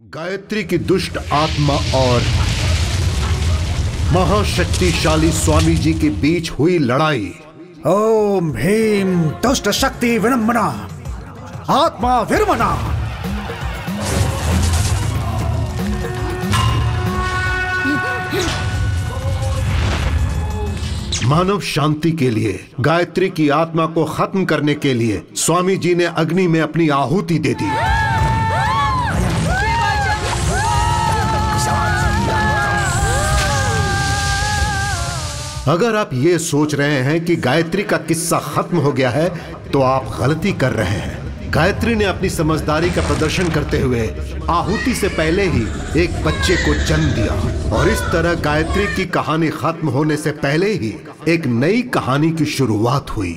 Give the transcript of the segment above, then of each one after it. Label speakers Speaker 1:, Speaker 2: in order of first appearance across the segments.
Speaker 1: गायत्री की दुष्ट आत्मा और महाशक्तिशाली स्वामी जी के बीच हुई लड़ाई।
Speaker 2: ओम ह्रीं दुष्ट शक्ति विनम्बना आत्मा विरमना।
Speaker 1: मानव शांति के लिए, गायत्री की आत्मा को खत्म करने के लिए स्वामी जी ने अग्नि में अपनी आहुति दे दी। अगर आप ये सोच रहे हैं कि गायत्री का किस्सा खत्म हो गया है तो आप गलती कर रहे हैं। गायत्री ने अपनी समझदारी का प्रदर्शन करते हुए आहुति से पहले ही एक बच्चे को जन्म दिया और इस तरह गायत्री की कहानी खत्म होने से पहले ही एक नई कहानी की शुरुआत हुई।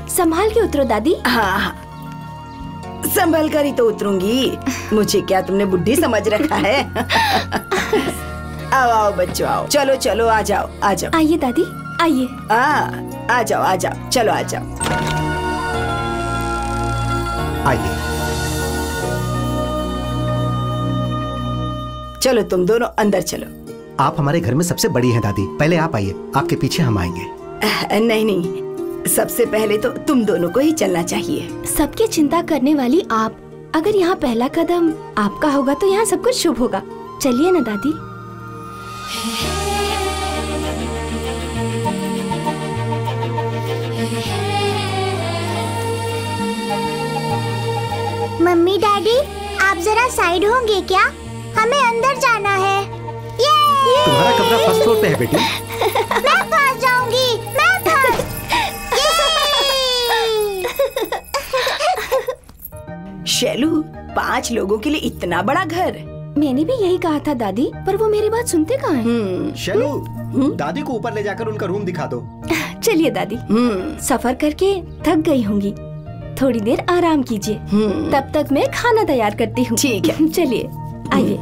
Speaker 3: संभाल के उतरो दादी।
Speaker 4: हाँ, संभल कर ही तो उतरूंगी। मुझे क्या तुमने बुढ़ी समझ रखा है? आओ आओ बच्चों आओ, चलो चलो आ जाओ आ जाओ।
Speaker 3: आइए दादी आइए।
Speaker 4: आ जाओ चलो आ जाओ।
Speaker 2: आइए।
Speaker 4: चलो तुम दोनों अंदर चलो।
Speaker 2: आप हमारे घर में सबसे बड़ी हैं दादी, पहले आप आइए, आपके पीछे हम आएंगे।
Speaker 4: नहीं, सबसे पहले तो तुम दोनों को ही चलना चाहिए।
Speaker 3: सबकी चिंता करने वाली आप, अगर यहाँ पहला कदम आपका होगा तो यहाँ सब कुछ शुभ होगा। चलिए ना दादी।
Speaker 5: मम्मी डैडी, आप जरा साइड होंगे क्या? हमें अंदर जाना है।
Speaker 2: तुम्हारा कमरा फर्स्ट फ्लोर पे है बेटी।
Speaker 5: मैं फंस जाऊंगी, मैं फंस।
Speaker 4: शैलू, 5 लोगों के लिए इतना बड़ा घर?
Speaker 3: मैंने भी यही कहा था दादी, पर वो मेरी बात सुनते कहाँ हैं?
Speaker 2: शैलू, दादी को ऊपर ले जाकर उनका रूम दिखा दो।
Speaker 3: चलिए दादी। सफर करके थक गई होंगी, थोड़ी देर आराम कीजिए, तब तक मैं खाना तैयार करती हूँ।
Speaker 4: ठीक है।
Speaker 3: चलिए आइए।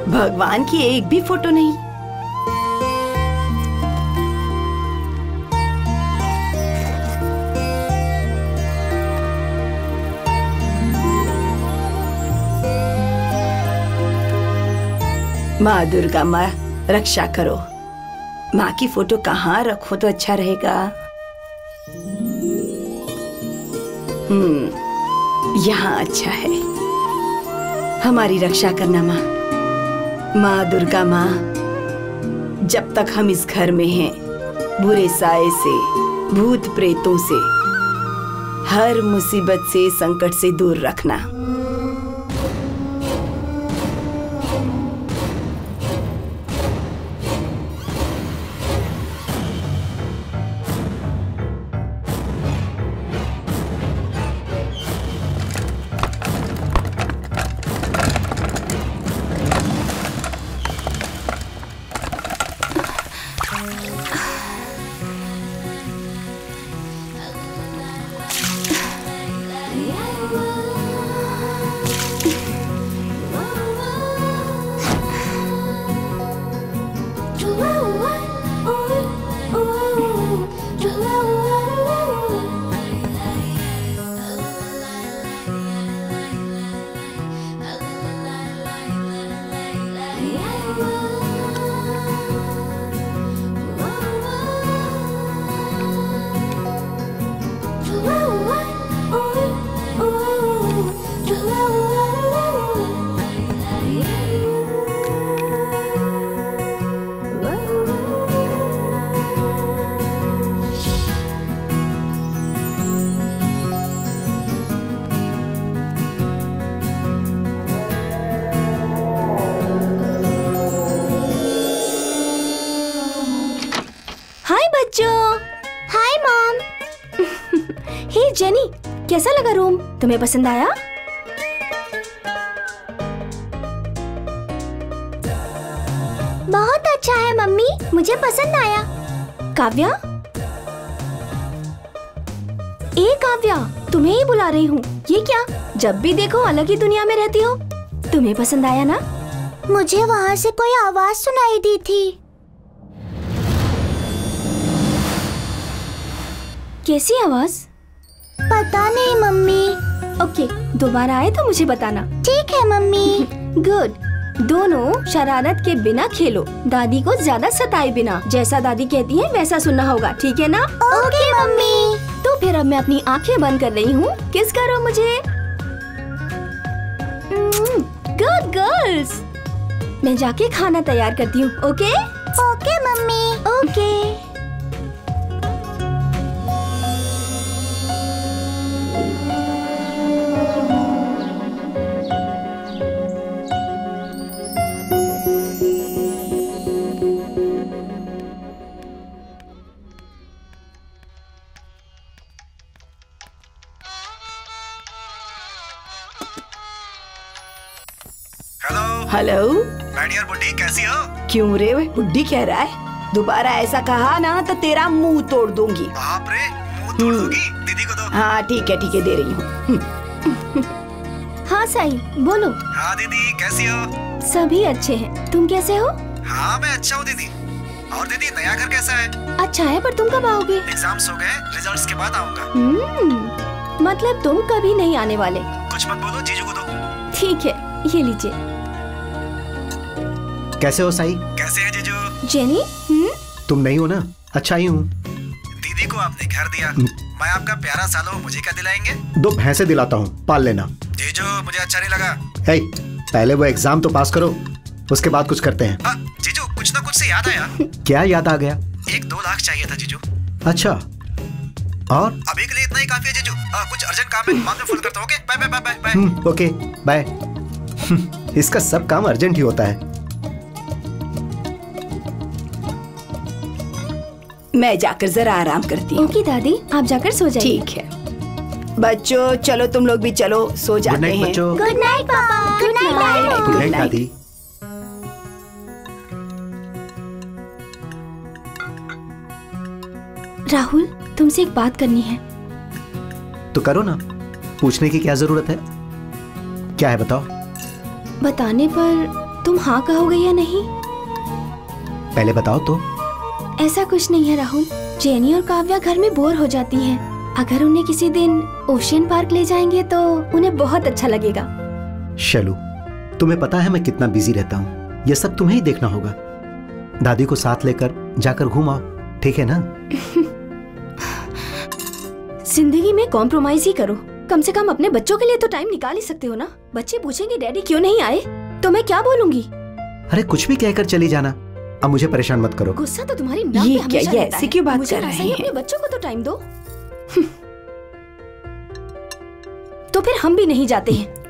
Speaker 4: भगवान की एक भी फोटो नहीं। माँ दुर्गा, माँ रक्षा करो। माँ की फोटो कहाँ रखो तो अच्छा रहेगा? यहाँ अच्छा है। हमारी रक्षा करना माँ। माँ दुर्गा माँ, जब तक हम इस घर में हैं, बुरे साए से, भूत प्रेतों से, हर मुसीबत से, संकट से दूर रखना।
Speaker 3: बच्चों।
Speaker 5: Hi mom.
Speaker 3: हे जेनी, कैसा लगा रूम? तुम्हें पसंद आया?
Speaker 5: बहुत अच्छा है मम्मी, मुझे पसंद आया।
Speaker 3: काव्या, ए काव्या, तुम्हें ही बुला रही हूँ। ये क्या, जब भी देखो अलग ही दुनिया में रहती हो। तुम्हें पसंद आया ना?
Speaker 5: मुझे वहाँ से कोई आवाज सुनाई दी थी।
Speaker 3: कैसी आवाज?
Speaker 5: पता नहीं मम्मी।
Speaker 3: ओके, दोबारा आए तो मुझे बताना।
Speaker 5: ठीक है मम्मी।
Speaker 3: गुड। दोनों शरारत के बिना खेलो, दादी को ज्यादा सताए बिना। जैसा दादी कहती है वैसा सुनना होगा, ठीक है ना?
Speaker 5: Okay mummy.
Speaker 3: तो फिर अब मैं अपनी आंखें बंद कर रही हूँ, किस करो मुझे। Good girls. मैं जाके खाना तैयार करती हूँ। Okay
Speaker 5: okay mummy.
Speaker 3: Okay.
Speaker 4: Hello
Speaker 6: my dear बुड्ढी, कैसी हो?
Speaker 4: क्यों रे, बुड्ढी कह रहा है? दोबारा ऐसा कहा ना तो तेरा मुंह तोड़ दूंगी।
Speaker 6: बाप रे, मुंह तोड़ दोगी? दीदी को दो।
Speaker 4: हाँ ठीक है दे रही हूँ।
Speaker 3: हाँ साई, बोलो।
Speaker 6: हाँ दीदी, कैसी हो?
Speaker 3: सभी अच्छे हैं, तुम कैसे हो?
Speaker 6: हाँ मैं अच्छा हूँ दीदी। और दीदी, नया घर कैसा है?
Speaker 3: अच्छा है, पर तुम कब आओगे?
Speaker 6: एग्जाम्स हो गए, रिजल्ट्स के बाद आऊंगा।
Speaker 3: मतलब तुम कभी नहीं आने वाले?
Speaker 6: कुछ मत बोलो, जीजू को दो।
Speaker 3: ठीक है, ये लीजिए।
Speaker 2: कैसे हो साई?
Speaker 6: कैसे है जीजू?
Speaker 3: जेनी,
Speaker 2: तुम नहीं हो ना? अच्छा ही हूँ।
Speaker 6: दीदी को आपने घर दिया, मैं आपका प्यारा सालो हूँ, मुझे क्या दिलाएंगे?
Speaker 2: 2 भैंसे दिलाता हूँ, पाल लेना।
Speaker 6: जीजू, मुझे अच्छा नहीं लगा।
Speaker 2: हे, पहले वो एग्जाम तो पास करो, उसके बाद कुछ करते हैं।
Speaker 6: जीजू, कुछ ना कुछ से याद आया।
Speaker 2: क्या याद आ गया?
Speaker 6: 1-2 लाख चाहिए था जीजू।
Speaker 2: अच्छा, और?
Speaker 6: अभी के लिए इतना ही काफी है जीजू। कुछ अर्जेंट काम है, बाद में फोन करता हूँ। Okay, bye bye bye bye.
Speaker 2: Okay bye. इसका सब काम अर्जेंट ही होता है।
Speaker 4: मैं जाकर जरा आराम करती हूँ।
Speaker 3: ओके दादी, आप जाकर सो जाइए।
Speaker 4: ठीक है बच्चों, चलो तुम लोग भी चलो, सो जाते हैं।
Speaker 2: बच्चों।
Speaker 5: गुड नाइट पापा। गुड नाइट दादी।
Speaker 2: गुड नाइट दादी।
Speaker 3: राहुल, तुमसे एक बात करनी है।
Speaker 2: तो करो ना, पूछने की क्या जरूरत है? क्या है बताओ।
Speaker 3: बताने पर तुम हाँ कहोगे या नहीं?
Speaker 2: पहले बताओ तो।
Speaker 3: ऐसा कुछ नहीं है राहुल, जेनी और काव्या घर में बोर हो जाती हैं। अगर उन्हें किसी दिन ओशियन पार्क ले जाएंगे तो उन्हें बहुत अच्छा लगेगा।
Speaker 2: शैलू, तुम्हें पता है मैं कितना बिजी रहता हूँ, ये सब तुम्हें ही देखना होगा। दादी को साथ लेकर जाकर घूम आओ, ठीक है ना?
Speaker 3: जिंदगी में कॉम्प्रोमाइज ही करो। कम से कम अपने बच्चों के लिए तो टाइम निकाल ही सकते हो ना। बच्चे पूछेंगे डैडी क्यों नहीं आए, तो मैं क्या बोलूंगी?
Speaker 2: अरे कुछ भी कहकर चली जाना, अब मुझे परेशान मत करो।
Speaker 3: गुस्सा तो तुम्हारी नाक
Speaker 4: ये
Speaker 3: पे हमेशा
Speaker 4: क्या,
Speaker 3: रहता
Speaker 4: ऐसी
Speaker 3: है।
Speaker 4: क्यों बात
Speaker 3: मुझे
Speaker 4: कर
Speaker 3: ऐसा
Speaker 4: रहे
Speaker 3: ही
Speaker 4: हैं?
Speaker 3: अपने बच्चों को तो टाइम दो। तो फिर हम भी नहीं जाते हैं।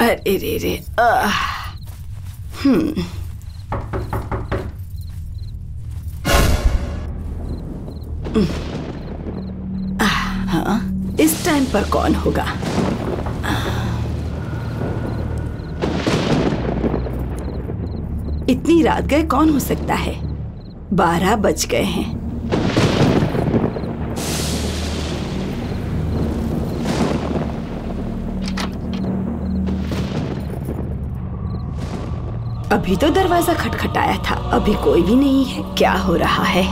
Speaker 4: अरे रे रे, हाँ, इस टाइम पर कौन होगा? इतनी रात गए कौन हो सकता है? 12 बज गए हैं। अभी तो दरवाजा खटखटाया था, अभी कोई भी नहीं है। क्या हो रहा है?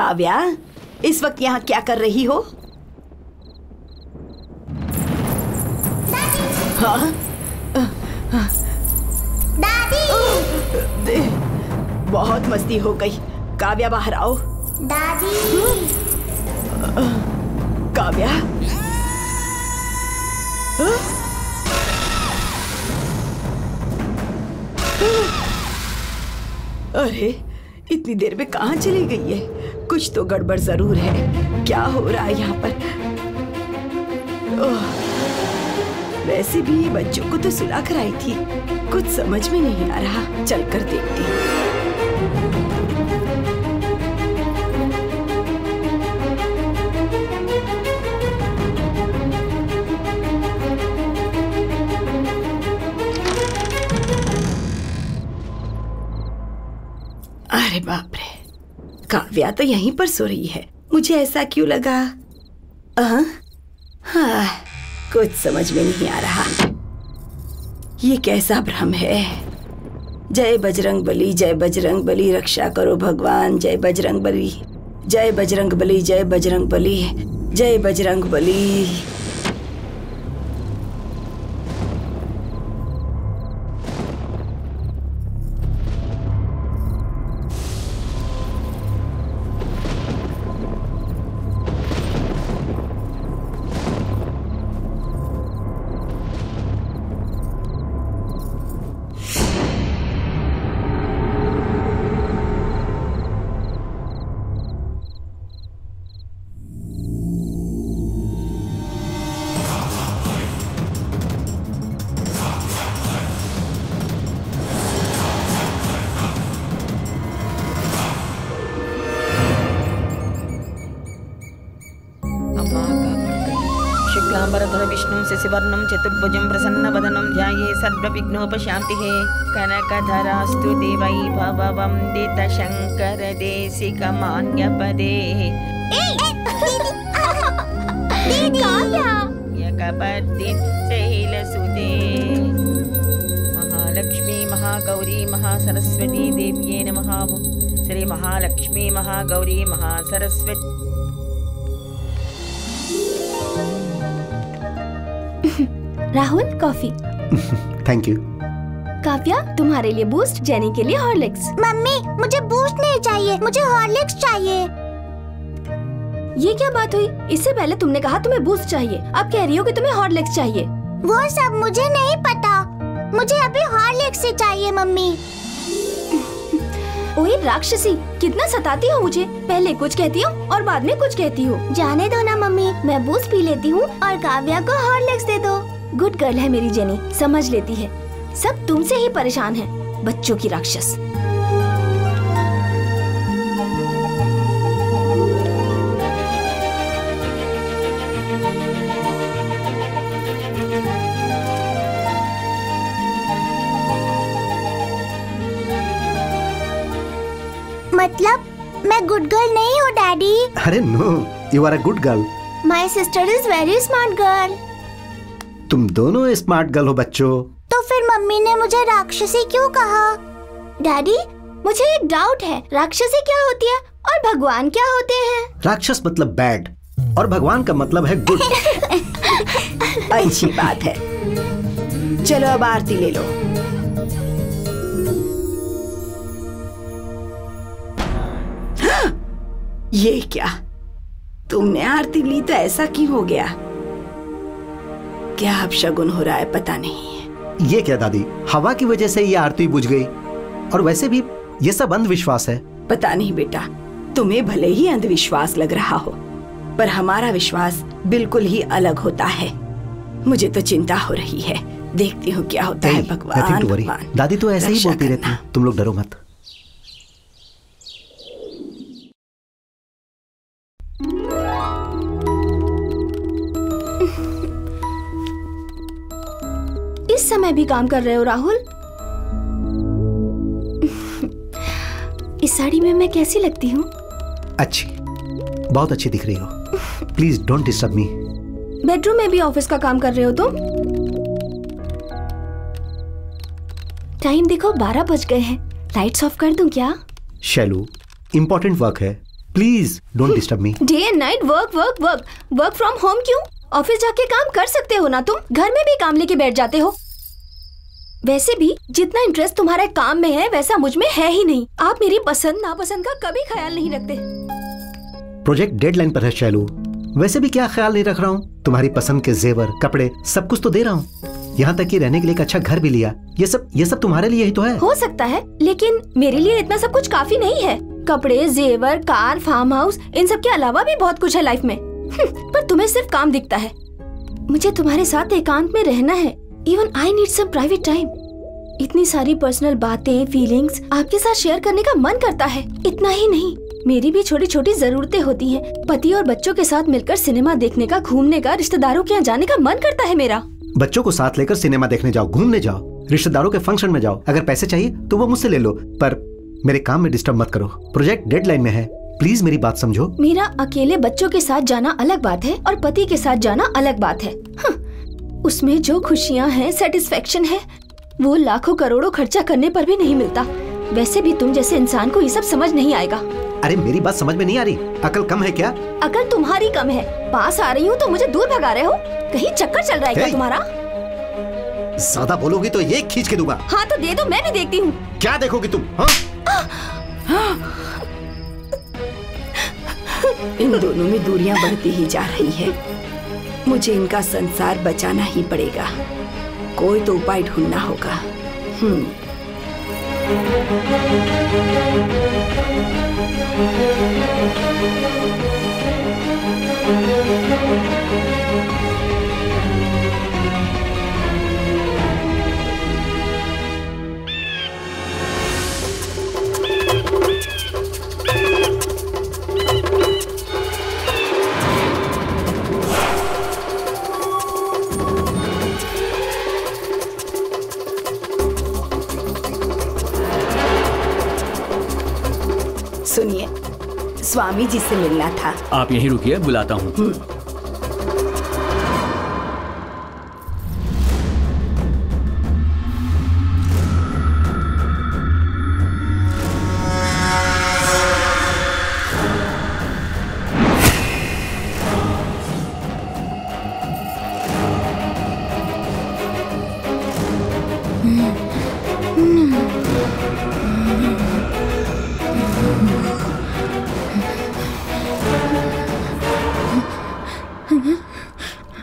Speaker 4: काव्या, इस वक्त यहाँ क्या कर रही हो? हाँ?
Speaker 5: दादी!
Speaker 4: बहुत मस्ती हो गई। काव्या बाहर आओ।
Speaker 5: दादी!
Speaker 4: काव्या? अरे इतनी देर में कहाँ चली गई है? कुछ तो गड़बड़ जरूर है। क्या हो रहा है यहाँ पर? वैसे भी बच्चों को तो सुला कर आई थी, कुछ समझ में नहीं आ रहा। चल कर देखती हूँ। अरे बाप रे, काव्या तो यहीं पर सो रही है। मुझे ऐसा क्यों लगा? हाँ, कुछ समझ में नहीं आ रहा। ये कैसा भ्रम है? जय बजरंग बली, जय बजरंग बली, रक्षा करो भगवान। जय बजरंग बली, जय बजरंग बली, जय बजरंग बली, जय बजरंग बली।
Speaker 7: शुक्लांबरधर विष्णु शशिवर्णं चतुर्भुजं प्रसन्नवदनं ध्याये सर्वविघ्नोपशान्तिः। कनकधरास्तु देवै भववन्दितशङ्कर देशिकमान्यपदे। यकपत्ति शैलसुते। महालक्ष्मी महागौरी महासरस्वती देव्ये नमः। Shri Mahalakshmi Mahagauri Mahasaraswati.
Speaker 3: Rahul, coffee.
Speaker 2: Thank you.
Speaker 3: Kavya, तुम्हारे लिए बूस्ट, जेनी के लिए हॉर्लिक्स।
Speaker 5: मम्मी, मुझे बूस्ट नहीं चाहिए, मुझे हॉर्लिक्स चाहिए।
Speaker 3: ये क्या बात हुई? इससे पहले तुमने कहा तुम्हें बूस्ट चाहिए, अब कह रही हो कि तुम्हें हॉर्लिक्स चाहिए।
Speaker 5: वो सब मुझे नहीं पता, मुझे अभी हॉर्लिक्स ही चाहिए मम्मी।
Speaker 3: ओए राक्षसी, कितना सताती हो मुझे। पहले कुछ कहती हो और बाद में कुछ कहती हो।
Speaker 5: जाने दो ना मम्मी, मैं बूस्ट पी लेती हूँ और काव्या को हॉर्लिक्स दे दो।
Speaker 3: गुड गर्ल है मेरी जेनी, समझ लेती है। सब तुमसे ही परेशान है, बच्चों की राक्षस।
Speaker 5: मतलब मैं गुड गर्ल नहीं हूँ डैडी?
Speaker 2: अरे no, you are a good girl.
Speaker 5: My sister is very smart girl.
Speaker 2: तुम दोनों स्मार्ट गर्ल हो बच्चों।
Speaker 5: तो फिर मम्मी ने मुझे राक्षसी क्यों कहा?
Speaker 3: डैडी, मुझे एक डाउट है, राक्षसी क्या होती है और भगवान क्या होते हैं?
Speaker 2: राक्षस मतलब बैड और भगवान का मतलब है गुड।
Speaker 4: अच्छी बात है। चलो अब आरती ले लो। ये क्या, तुमने आरती ली तो ऐसा क्यों हो गया? क्या अब शगुन हो रहा है पता नहीं।
Speaker 2: ये क्या दादी, हवा की वजह से ये आरती बुझ गई। और वैसे भी ये सब अंधविश्वास है।
Speaker 4: पता नहीं बेटा, तुम्हें भले ही अंधविश्वास लग रहा हो, पर हमारा विश्वास बिल्कुल ही अलग होता है। मुझे तो चिंता हो रही है, देखती हूँ क्या होता है। भगवान,
Speaker 2: दादी तो ऐसे ही बोलती रहती है, तुम लोग डरो मत।
Speaker 3: इस समय भी काम कर रहे हो राहुल? इस साड़ी में मैं कैसी लगती हूँ?
Speaker 2: अच्छी, बहुत अच्छी दिख रही हो। Please don't disturb me.
Speaker 3: Bedroom में भी ऑफिस का काम कर रहे हो तुम? टाइम देखो, 12 बज गए हैं। लाइट्स ऑफ कर दूं क्या?
Speaker 2: शैलू, इम्पोर्टेंट वर्क है, please don't disturb me.
Speaker 3: Day and night work work work. Work from home क्यों? ऑफिस जाके काम कर सकते हो ना तुम? घर में भी काम लेके बैठ जाते हो। वैसे भी जितना इंटरेस्ट तुम्हारे काम में है वैसा मुझ में है ही नहीं। आप मेरी पसंद नापसंद का कभी ख्याल नहीं रखते।
Speaker 2: प्रोजेक्ट डेडलाइन पर है शैलू। वैसे भी क्या ख्याल नहीं रख रहा हूँ, तुम्हारी पसंद के जेवर कपड़े सब कुछ तो दे रहा हूँ। यहाँ तक कि रहने के लिए एक अच्छा घर भी लिया। ये सब तुम्हारे लिए ही तो है।
Speaker 3: हो सकता है, लेकिन मेरे लिए इतना सब कुछ काफी नहीं है। कपड़े, जेवर, कार, फार्म हाउस, इन सब के अलावा भी बहुत कुछ है लाइफ में। पर तुम्हें सिर्फ काम दिखता है। मुझे तुम्हारे साथ एकांत में रहना है। Even I need some private time. इतनी सारी पर्सनल बातें, फीलिंग्स आपके साथ शेयर करने का मन करता है। इतना ही नहीं, मेरी भी छोटी छोटी जरूरतें होती हैं। पति और बच्चों के साथ मिलकर सिनेमा देखने का, घूमने का, रिश्तेदारों के यहाँ जाने का मन करता है मेरा।
Speaker 2: बच्चों को साथ लेकर सिनेमा देखने जाओ, घूमने जाओ, रिश्तेदारों के फंक्शन में जाओ। अगर पैसे चाहिए तो वो मुझसे ले लो, पर मेरे काम में डिस्टर्ब मत करो। प्रोजेक्ट डेडलाइन में है, प्लीज मेरी बात समझो।
Speaker 3: मेरा अकेले बच्चों के साथ जाना अलग बात है और पति के साथ जाना अलग बात है। उसमें जो खुशियाँ हैं, सेटिस्फेक्शन है, वो लाखों करोड़ों खर्चा करने पर भी नहीं मिलता। वैसे भी तुम जैसे इंसान को ये सब समझ नहीं आएगा।
Speaker 2: अरे मेरी बात समझ में नहीं आ रही? अकल कम है क्या?
Speaker 3: अकल तुम्हारी कम है। पास आ रही हूँ तो मुझे दूर भगा रहे हो। कहीं चक्कर चल रहा है क्या तुम्हारा?
Speaker 2: ज्यादा बोलोगी तो ये खींच के दूंगा।
Speaker 3: हाँ तो दे दो, मैं भी देखती हूँ।
Speaker 2: क्या देखोगी तुम?
Speaker 4: इन दोनों में दूरियां बढ़ती ही जा रही है। मुझे इनका संसार बचाना ही पड़ेगा। कोई तो उपाय ढूंढना होगा। सुनिए, स्वामी जी से मिलना था।
Speaker 8: आप यहीं रुकिए, बुलाता हूँ।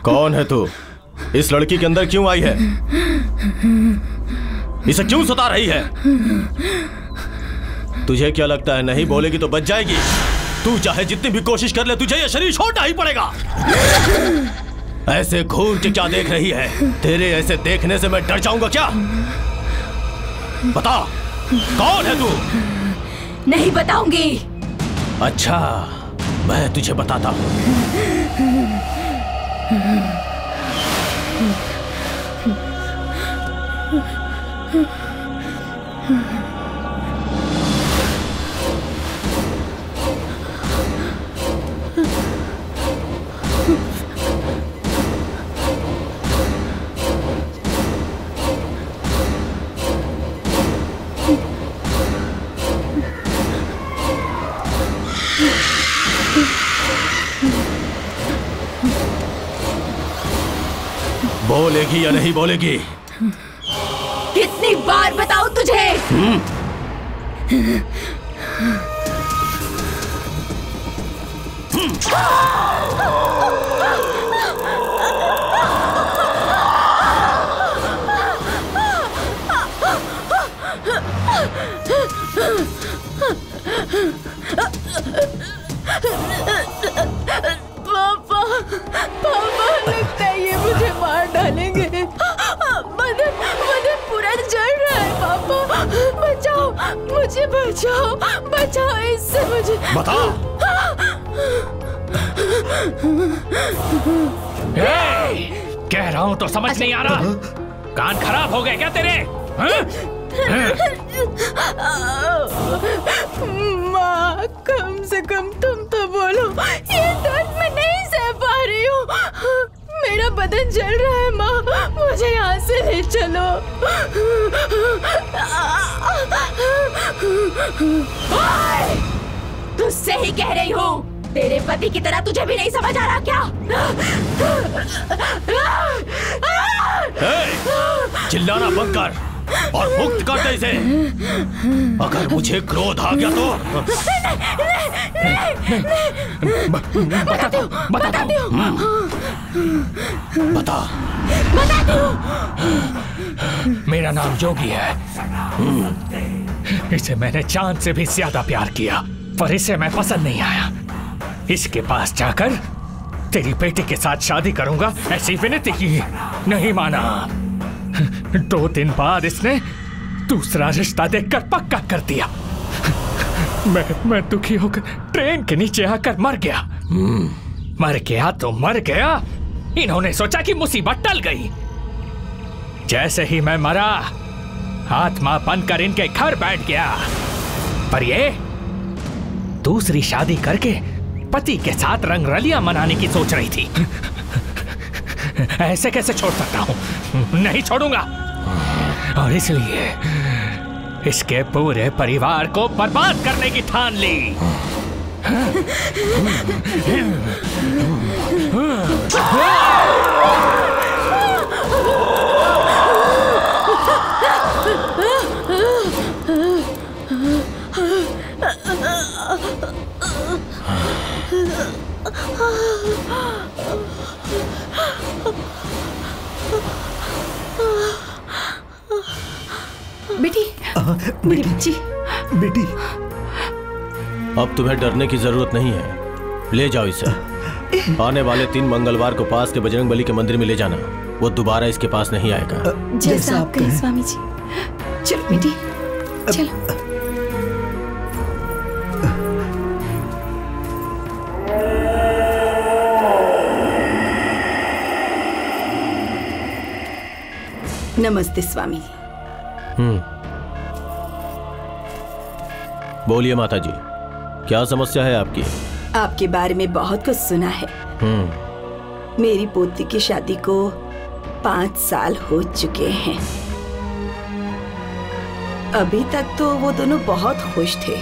Speaker 9: कौन है तू? इस लड़की के अंदर क्यों आई है? इसे क्यों सता रही है? तुझे क्या लगता है नहीं बोलेगी तो बच जाएगी? तू चाहे जितनी भी कोशिश कर ले, तुझे ये शरीर छोड़ना ही पड़ेगा। ऐसे घूर के क्या देख रही है? तेरे ऐसे देखने से मैं डर जाऊंगा क्या? बता, कौन है तू?
Speaker 4: नहीं बताऊंगी।
Speaker 9: अच्छा, मैं तुझे बताता हूँ। बोलेगी या नहीं बोलेगी?
Speaker 4: कितनी बार बताऊं तुझे?
Speaker 7: पापा, पापा, लगता है ये मुझे मार डालेंगे। बदन पूरा जल रहा है पापा। बचाओ, मुझे बचाओ, बचाओ इससे मुझे।
Speaker 9: बता।
Speaker 8: कह रहा हूँ तो समझ नहीं आ रहा? कान खराब हो गए क्या तेरे?
Speaker 7: माँ, कम से कम तुम तो बोलो। ये दर्द मैं नहीं सह पा रही हूँ। मेरा बदन जल रहा है माँ, मुझे यहाँ से ले चलो। तुझसे ही कह रही हूँ, तेरे पति की तरह तुझे भी नहीं समझ आ रहा क्या?
Speaker 9: चिल्लाना बंद कर और मुक्त कर दे इसे। अगर मुझे क्रोध आ गया तो
Speaker 7: बताती हूँ।
Speaker 9: बता।
Speaker 8: मेरा नाम योगी है। इसे मैंने चांद से भी ज्यादा प्यार किया, पर इसे मैं पसंद नहीं आया। इसके पास जाकर तेरी बेटी के साथ शादी करूंगा ऐसी विनती की, नहीं माना। 2 दिन बाद इसने दूसरा रिश्ता देखकर पक्का कर दिया। मैं दुखी होकर ट्रेन के नीचे आकर मर गया। मर गया तो मर गया। इन्होंने सोचा कि मुसीबत टल गई। जैसे ही मैं मरा, आत्मा बनकर इनके घर बैठ गया। पर ये दूसरी शादी करके पति के साथ रंगरलियां मनाने की सोच रही थी। ऐसे कैसे छोड़ सकता हूं? नहीं छोड़ूंगा। और इसलिए इसके पूरे परिवार को बर्बाद करने की ठान ली।
Speaker 4: बेटी, मेरी बच्ची।
Speaker 2: बेटी,
Speaker 9: अब तुम्हें डरने की जरूरत नहीं है। ले जाओ इसे। आने वाले 3 मंगलवार को पास के बजरंगबली के मंदिर में ले जाना। वो दोबारा इसके पास नहीं आएगा।
Speaker 4: जैसा आप कहें स्वामी जी। चलो बेटी, चलो। नमस्ते स्वामी जी।
Speaker 9: बोलिए माता जी, क्या समस्या है आपकी?
Speaker 4: आपके बारे में बहुत कुछ सुना है। मेरी पोती की शादी को 5 साल हो चुके हैं। अभी तक तो वो दोनों बहुत खुश थे,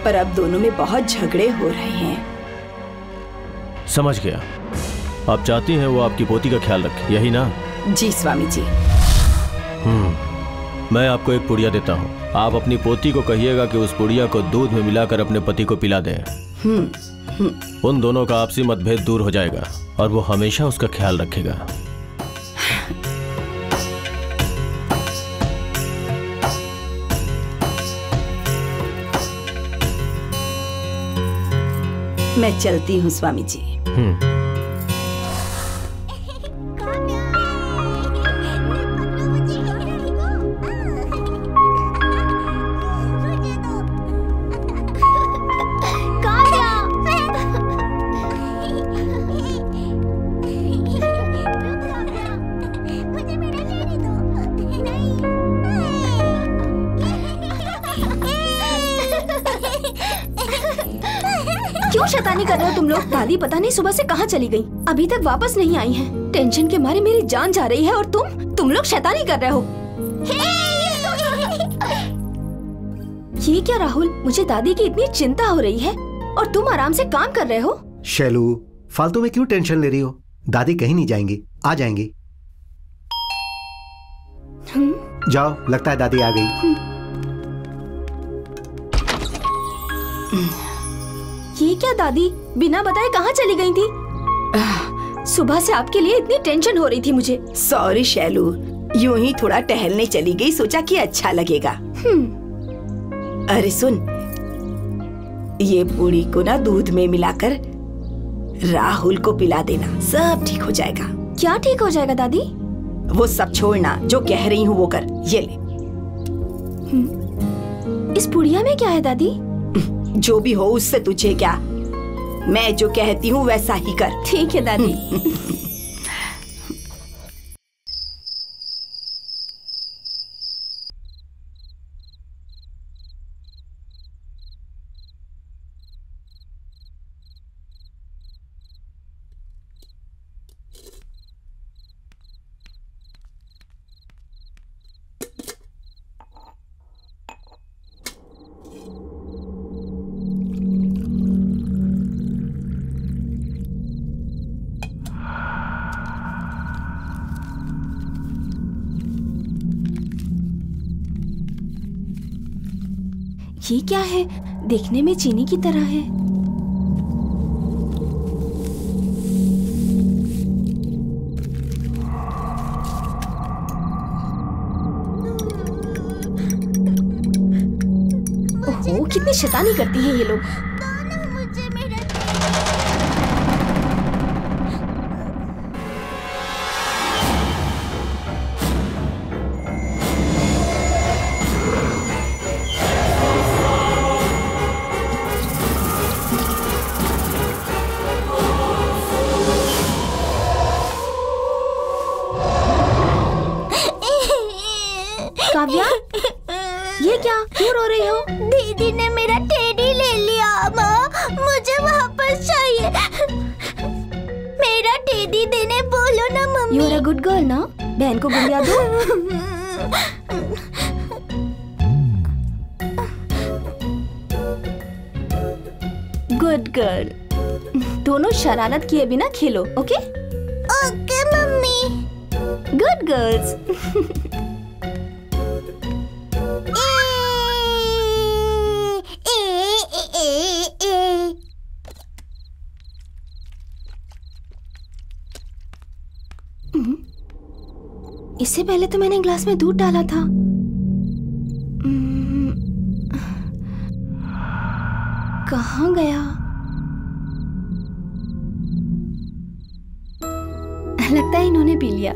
Speaker 4: पर अब दोनों में बहुत झगड़े हो रहे हैं।
Speaker 9: समझ गया। आप चाहती हैं वो आपकी पोती का ख्याल रखे, यही ना?
Speaker 4: जी स्वामी जी।
Speaker 9: मैं आपको एक पुड़िया देता हूँ। आप अपनी पोती को कहिएगा कि उस पुड़िया को दूध में मिलाकर अपने पति को पिला दें। उन दोनों का आपसी मतभेद दूर हो जाएगा और वो हमेशा उसका ख्याल रखेगा।
Speaker 4: मैं चलती हूँ स्वामी जी।
Speaker 3: क्यों शैतानी कर रहे हो तुम लोग? दादी पता नहीं सुबह से कहाँ चली गई, अभी तक वापस नहीं आई हैं। टेंशन के मारे मेरी जान जा रही है और तुम लोग शैतानी कर रहे हो। ये क्या राहुल, मुझे दादी की इतनी चिंता हो रही है और तुम आराम से काम कर रहे हो।
Speaker 2: शैलू, फालतू में क्यों टेंशन ले रही हो? दादी कहीं नहीं जाएंगी, आ जाएंगी। जाओ, लगता है दादी आ गई।
Speaker 3: ये क्या दादी बिना बताए कहाँ चली गई थी? सुबह से आपके लिए इतनी टेंशन हो रही थी मुझे।
Speaker 4: सॉरी शैलू, यूं ही थोड़ा टहलने चली गई, सोचा कि अच्छा लगेगा। अरे सुन, ये पूरी को ना दूध में मिलाकर राहुल को पिला देना, सब ठीक हो जाएगा।
Speaker 3: क्या ठीक हो जाएगा दादी?
Speaker 4: वो सब छोड़ना, जो कह रही हूँ वो कर। ये ले।
Speaker 3: इस पुड़िया में क्या है दादी?
Speaker 4: जो भी हो उससे तुझे क्या, मैं जो कहती हूँ वैसा ही कर।
Speaker 3: ठीक है दादी। ये क्या है? देखने में चीनी की तरह है। ओहो, कितनी शैतानी करती हैं ये लोग। काव्या, ये क्या? क्यों रो रही हो?
Speaker 5: दीदी ने मेरा टेडी ले लिया माँ, मुझे वापस चाहिए। मेरा टेडी देने बोलो ना mummy.
Speaker 3: You are a good girl ना? बहन को गुड़िया दो। Good girl. दोनों शरारत किए बिना खेलो, okay?
Speaker 5: Okay mummy.
Speaker 3: Good girls. इससे पहले तो मैंने ग्लास में दूध डाला था। कहाँ गया? लगता है इन्होंने पी लिया।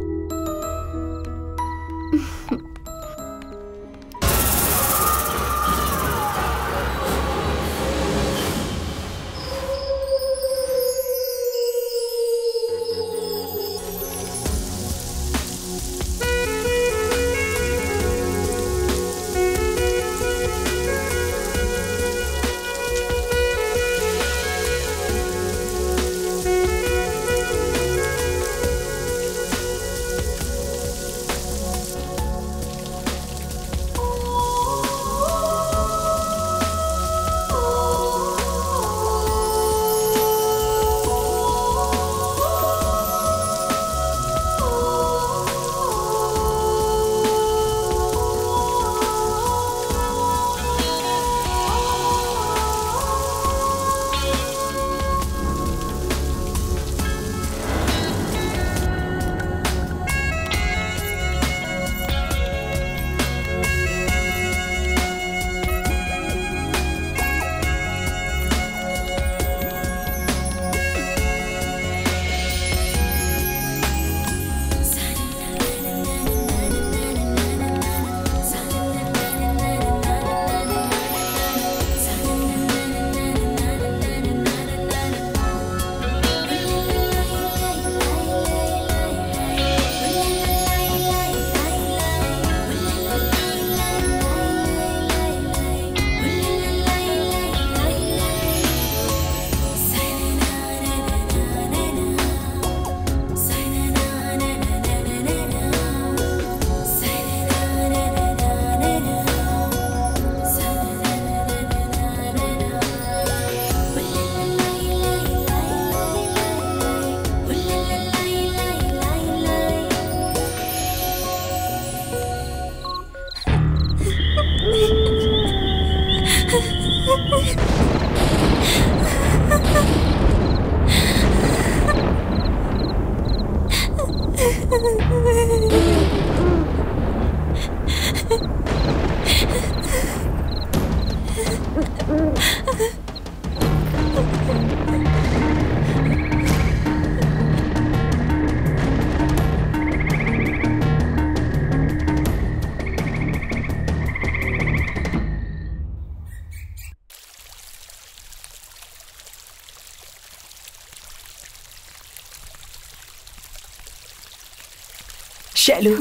Speaker 4: शैलू,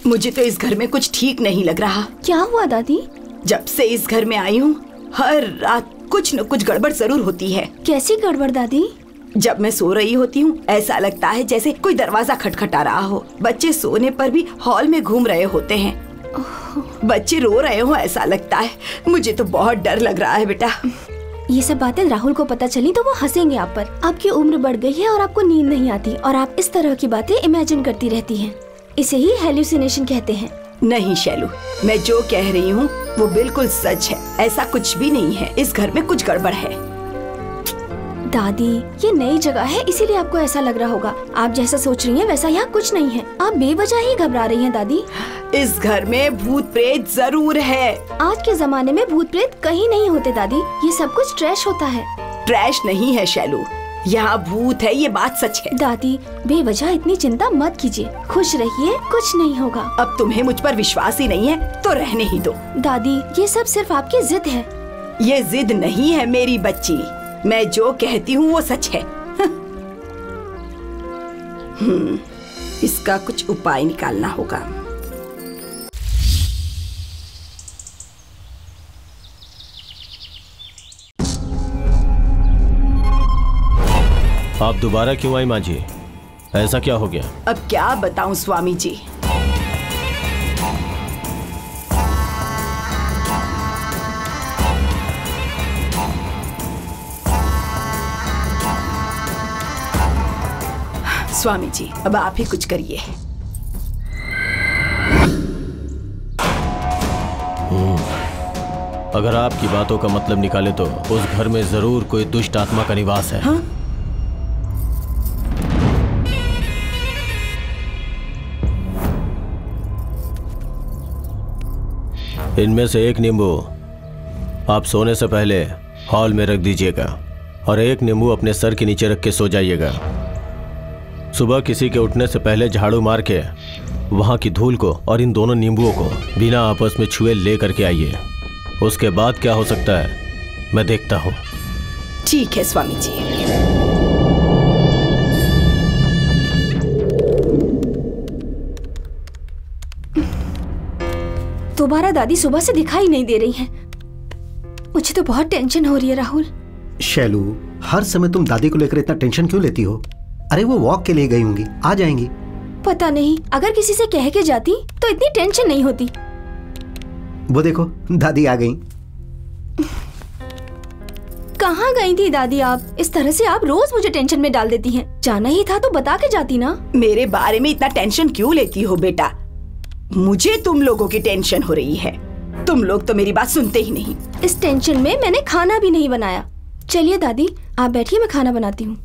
Speaker 4: मुझे तो इस घर में कुछ ठीक नहीं लग रहा।
Speaker 3: क्या हुआ दादी?
Speaker 4: जब से इस घर में आई हूँ हर रात कुछ न कुछ गड़बड़ जरूर होती है।
Speaker 3: कैसी गड़बड़ दादी?
Speaker 4: जब मैं सो रही होती हूँ ऐसा लगता है जैसे कोई दरवाजा खटखटा रहा हो। बच्चे सोने पर भी हॉल में घूम रहे होते हैं। बच्चे रो रहे हो ऐसा लगता है। मुझे तो बहुत डर लग रहा है बेटा।
Speaker 3: ये सब बातें राहुल को पता चली तो वो हंसेंगे आप पर। आपकी उम्र बढ़ गई है और आपको नींद नहीं आती और आप इस तरह की बातें इमेजिन करती रहती हैं। इसे ही हेल्यूसिनेशन कहते हैं।
Speaker 4: नहीं शैलू, मैं जो कह रही हूँ वो बिल्कुल सच है। ऐसा कुछ भी नहीं है, इस घर में कुछ गड़बड़ है।
Speaker 3: दादी, ये नई जगह है इसीलिए आपको ऐसा लग रहा होगा। आप जैसा सोच रही हैं वैसा यहाँ कुछ नहीं है। आप बेवजह ही घबरा रही हैं दादी।
Speaker 4: इस घर में भूत प्रेत जरूर है।
Speaker 3: आज के जमाने में भूत प्रेत कहीं नहीं होते दादी, ये सब कुछ ट्रैश होता है।
Speaker 4: ट्रैश नहीं है शैलू, यहाँ भूत है, ये बात सच है।
Speaker 3: दादी, बेवजह इतनी चिंता मत कीजिए, खुश रहिए, कुछ नहीं होगा।
Speaker 4: अब तुम्हें मुझ पर विश्वास ही नहीं है तो रहने ही दो।
Speaker 3: दादी, ये सब सिर्फ आपकी जिद है।
Speaker 4: ये जिद नहीं है मेरी बच्ची, मैं जो कहती हूँ वो सच है। इसका कुछ उपाय निकालना होगा।
Speaker 9: आप दोबारा क्यों आई माँ जी? ऐसा क्या हो गया?
Speaker 4: अब क्या बताऊं स्वामी जी। स्वामी जी, अब आप ही कुछ करिए।
Speaker 9: अगर आपकी बातों का मतलब निकाले तो उस घर में जरूर कोई दुष्ट आत्मा का निवास है।
Speaker 4: हाँ?
Speaker 9: इनमें से एक नींबू आप सोने से पहले हॉल में रख दीजिएगा और एक नींबू अपने सर के नीचे रख के सो जाइएगा। सुबह किसी के उठने से पहले झाड़ू मार के वहां की धूल को और इन दोनों नींबुओं को बिना आपस में छुए ले करके आइए। उसके बाद क्या हो सकता है मैं देखता हूं।
Speaker 4: ठीक है स्वामी जी।
Speaker 3: दोबारा दादी सुबह से दिखाई नहीं दे रही हैं। मुझे तो बहुत टेंशन हो रही है राहुल।
Speaker 2: शैलू, हर समय तुम दादी को लेकर इतना टेंशन क्यों लेती हो? अरे वो वॉक के लिए गई होंगी, आ जाएंगी।
Speaker 3: पता नहीं, अगर किसी से कह के जाती तो इतनी टेंशन नहीं होती।
Speaker 2: वो देखो दादी आ गई।
Speaker 3: कहाँ गई थी दादी आप? इस तरह से आप रोज मुझे टेंशन में डाल देती हैं। जाना ही था तो बता के जाती ना।
Speaker 4: मेरे बारे में इतना टेंशन क्यों लेती हो बेटा? मुझे तुम लोगों की टेंशन हो रही है। तुम लोग तो मेरी बात सुनते ही नहीं।
Speaker 3: इस टेंशन में मैंने खाना भी नहीं बनाया। चलिए दादी आप बैठिए, मैं खाना बनाती हूँ।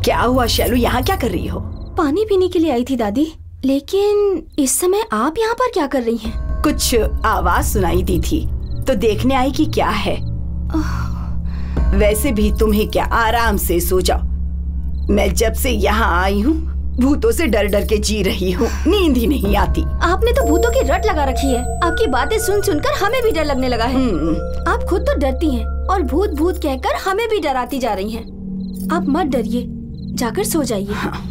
Speaker 4: क्या हुआ शैलू, यहाँ क्या कर रही हो?
Speaker 3: पानी पीने के लिए आई थी दादी, लेकिन इस समय आप यहाँ पर क्या कर रही हैं?
Speaker 4: कुछ आवाज सुनाई दी थी तो देखने आई कि क्या है। वैसे भी तुम्हें क्या, आराम से सो जाओ। मैं जब से यहाँ आई हूँ भूतों से डर डर के जी रही हूँ, नींद ही नहीं आती।
Speaker 3: आपने तो भूतों की रट लगा रखी है। आपकी बातें सुन सुनकर हमें भी डर लगने लगा है। आप खुद तो डरती हैं और भूत भूत कहकर हमें भी डराती जा रही हैं। आप मत डरिए, जाकर सो जाइए।
Speaker 4: हाँ।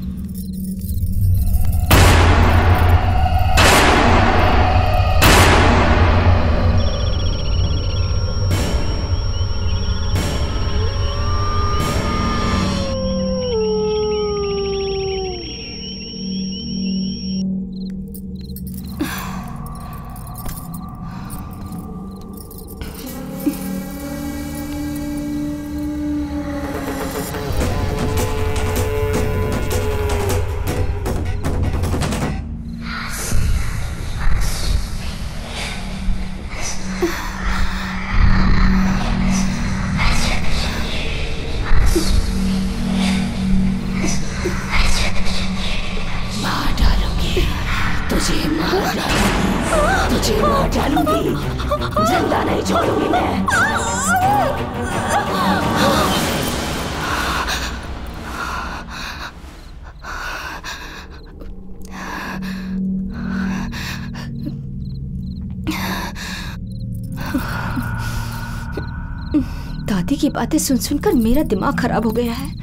Speaker 3: दादी की बातें सुन सुनकर मेरा दिमाग खराब हो गया है।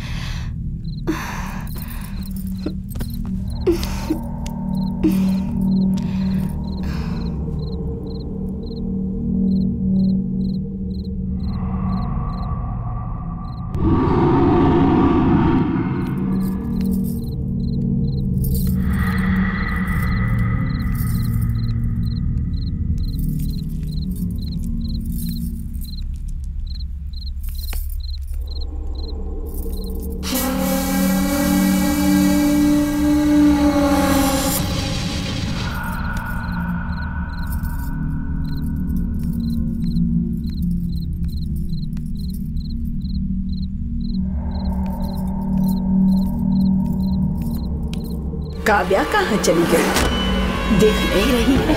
Speaker 4: काव्या कहाँ चली गई? देख नहीं रही है।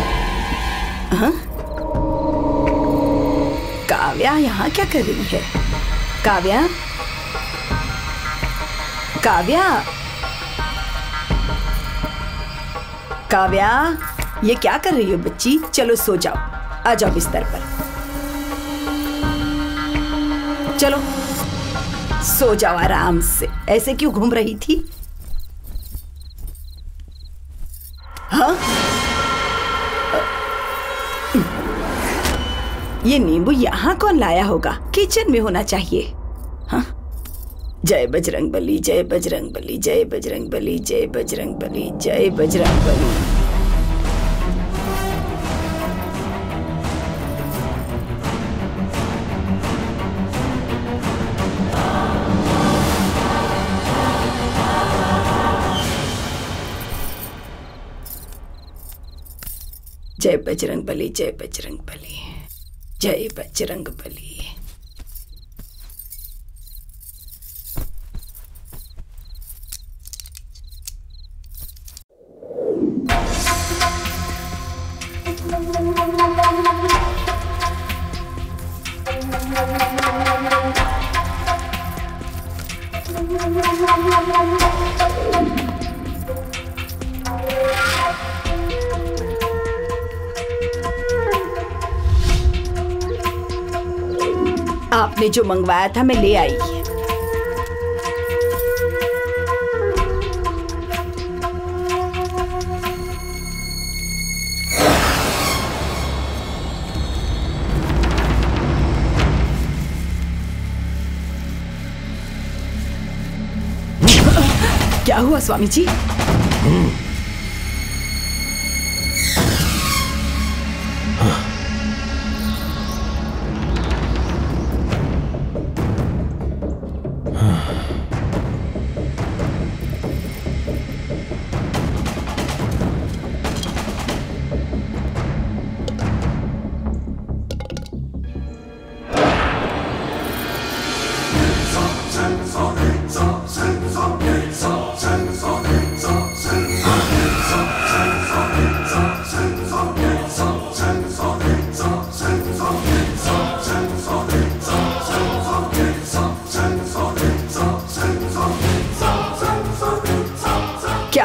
Speaker 4: हाँ? काव्या यहाँ क्या कर रही है? काव्या, काव्या, काव्या, ये क्या कर रही हो बच्ची? चलो सो जाओ, आ जाओ बिस्तर पर। चलो सो जाओ आराम से। ऐसे क्यों घूम रही थी? हाँ? ये नींबू यहाँ कौन लाया होगा? किचन में होना चाहिए। हाँ? जय बजरंग बली, जय बजरंग बली, जय बजरंग बली, जय बजरंग बली, जय बजरंग बली। जय बजरंग बली, जय बजरंग बली, जय बजरंग बली। आपने जो मंगवाया था मैं ले आई। क्या हुआ स्वामी जी?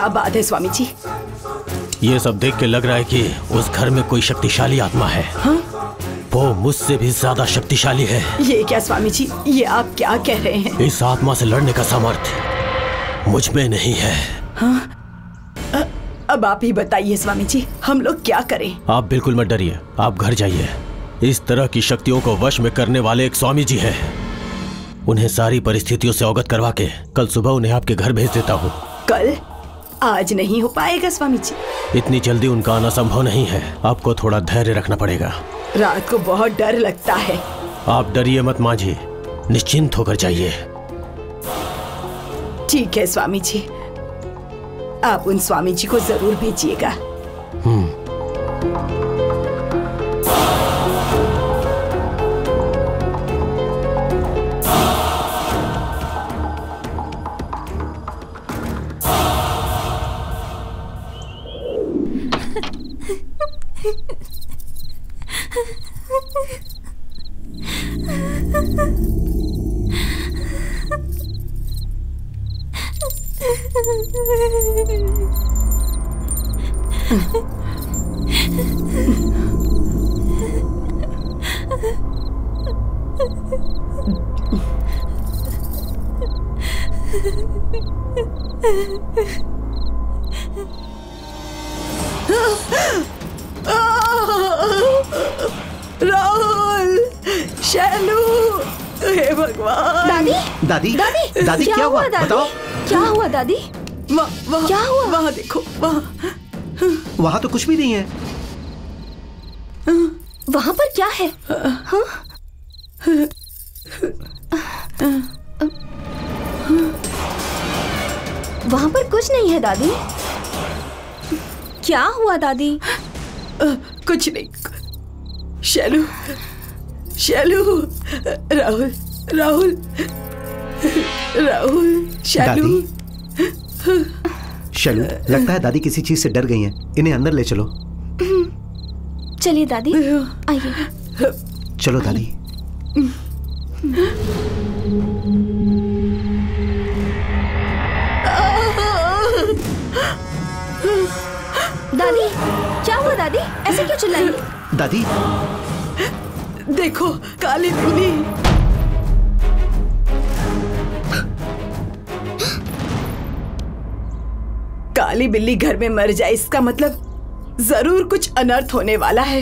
Speaker 4: क्या बात है स्वामी जी?
Speaker 9: ये सब देख के लग रहा है कि उस घर में कोई शक्तिशाली आत्मा है।
Speaker 4: हाँ?
Speaker 9: वो मुझसे भी ज्यादा शक्तिशाली है।
Speaker 4: ये क्या स्वामी जी, ये आप क्या कह रहे हैं?
Speaker 9: इस आत्मा से लड़ने का सामर्थ्य मुझ में नहीं है।
Speaker 4: हाँ? अब आप ही बताइए स्वामी जी, हम लोग क्या करें?
Speaker 9: आप बिल्कुल मत डरिए, आप घर जाइए। इस तरह की शक्तियों को वश में करने वाले एक स्वामी जी हैं। उन्हें सारी परिस्थितियों से अवगत करवा के कल सुबह उन्हें आपके घर भेज देता हूँ।
Speaker 4: कल? आज नहीं हो पाएगा स्वामी जी।
Speaker 9: इतनी जल्दी उनका आना संभव नहीं है, आपको थोड़ा धैर्य रखना पड़ेगा।
Speaker 4: रात को बहुत डर लगता है।
Speaker 9: आप डरिए मत माँ जी, निश्चिंत होकर जाइए।
Speaker 4: ठीक है स्वामी जी, आप उन स्वामी जी को जरूर भेजिएगा।
Speaker 7: राहुल, शैलू, हे भगवान।
Speaker 3: दादी
Speaker 2: दादी
Speaker 3: दादी
Speaker 2: दादी क्या हुआ
Speaker 3: दादी?
Speaker 2: बताओ।
Speaker 3: क्या हुआ दादी? क्या हुआ?
Speaker 7: वहाँ देखो,
Speaker 2: वहाँ तो कुछ भी नहीं है।
Speaker 3: वहाँ पर क्या है? हाँ? वहाँ पर कुछ नहीं है दादी। क्या हुआ दादी?
Speaker 7: कुछ नहीं। शैलू, शैलू, राहुल, राहुल, राहुल, शैलू।
Speaker 2: शैलू, लगता है दादी किसी चीज से डर गई हैं। इन्हें अंदर ले चलो।
Speaker 3: चलिए दादी, आइए।
Speaker 2: चलो दादी।
Speaker 3: दादी, क्या हुआ दादी? ऐसे क्यों चिल्लाई?
Speaker 2: दादी
Speaker 7: देखो, काली बिल्ली। काली बिल्ली घर में मर जाए, इसका मतलब जरूर कुछ अनर्थ होने वाला है।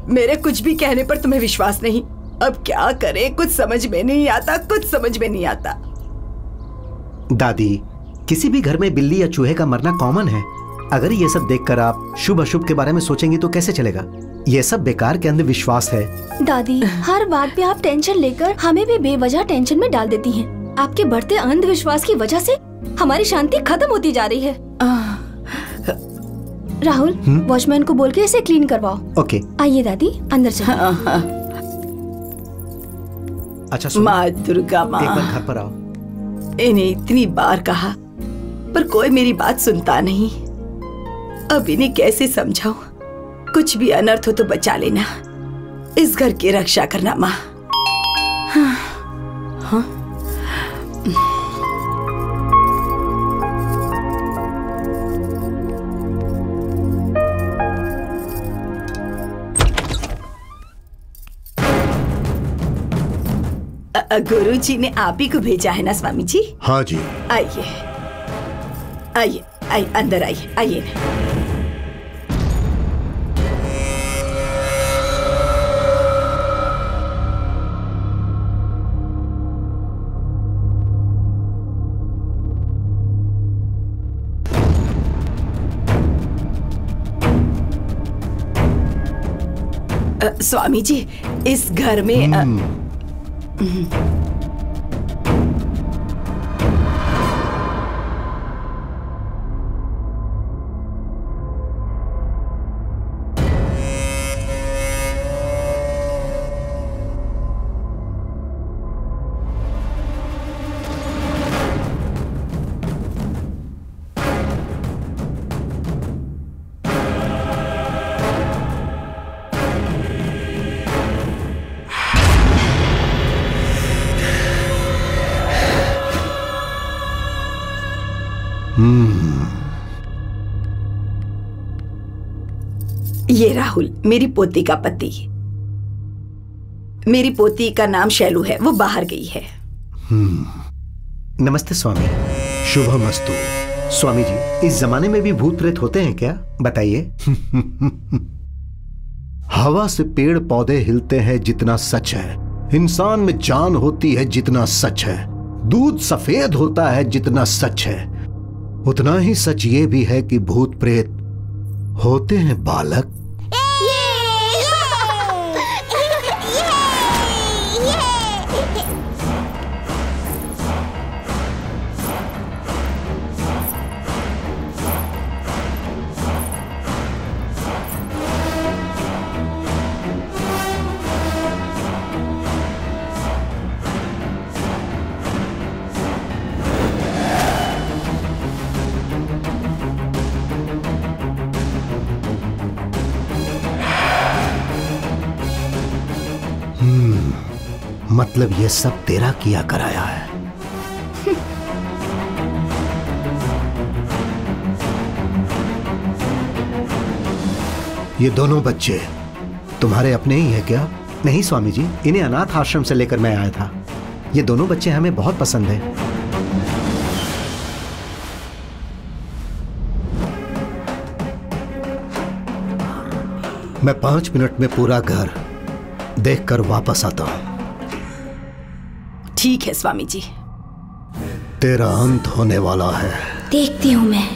Speaker 7: मेरे कुछ भी कहने पर तुम्हें विश्वास नहीं। अब क्या करें, कुछ समझ में नहीं आता, कुछ समझ में नहीं आता।
Speaker 2: दादी, किसी भी घर में बिल्ली या चूहे का मरना कॉमन है। अगर ये सब देखकर आप शुभ अशुभ के बारे में सोचेंगी तो कैसे चलेगा? ये सब बेकार के अंधविश्वास है।
Speaker 3: दादी, हर बात पे आप टेंशन लेकर हमें भी बेवजह टेंशन में डाल देती हैं। आपके बढ़ते अंधविश्वास की वजह से हमारी शांति खत्म होती जा रही है। राहुल, वॉचमैन को बोल के इसे क्लीन करवाओ।
Speaker 2: ओके।
Speaker 3: आइए दादी, अंदर चलिए।
Speaker 2: अच्छा सुनो,
Speaker 7: माँ दुर्गा माँ,
Speaker 2: एक बार घर पर आओ।
Speaker 7: इन्हें इतनी बार कहा पर कोई मेरी बात सुनता नहीं। अब इन्हें कैसे समझाऊं? कुछ भी अनर्थ हो तो बचा लेना, इस घर की रक्षा करना माँ। हाँ, हाँ। गुरुजी ने आप ही को भेजा है ना स्वामी जी?
Speaker 1: हाँ जी।
Speaker 7: आइए आइए आइए, अंदर आइए, आइए ना। स्वामी जी, इस घर में ये राहुल मेरी पोती का पति। मेरी पोती का नाम शैलू है, वो बाहर गई है।
Speaker 2: नमस्ते स्वामी। शुभमस्तु। स्वामी जी, इस जमाने में भी भूत प्रेत होते हैं क्या? बताइए।
Speaker 1: हवा से पेड़ पौधे हिलते हैं जितना सच है, इंसान में जान होती है जितना सच है, दूध सफेद होता है जितना सच है, उतना ही सच ये भी है कि भूत प्रेत होते हैं बालक। मतलब ये सब तेरा किया कराया है। ये दोनों बच्चे तुम्हारे अपने ही है क्या?
Speaker 2: नहीं स्वामी जी, इन्हें अनाथ आश्रम से लेकर मैं आया था। ये दोनों बच्चे हमें बहुत पसंद हैं।
Speaker 1: मैं 5 मिनट में पूरा घर देखकर वापस आता हूं।
Speaker 7: ठीक है स्वामी जी।
Speaker 1: तेरा अंत होने वाला है।
Speaker 3: देखती हूं मैं।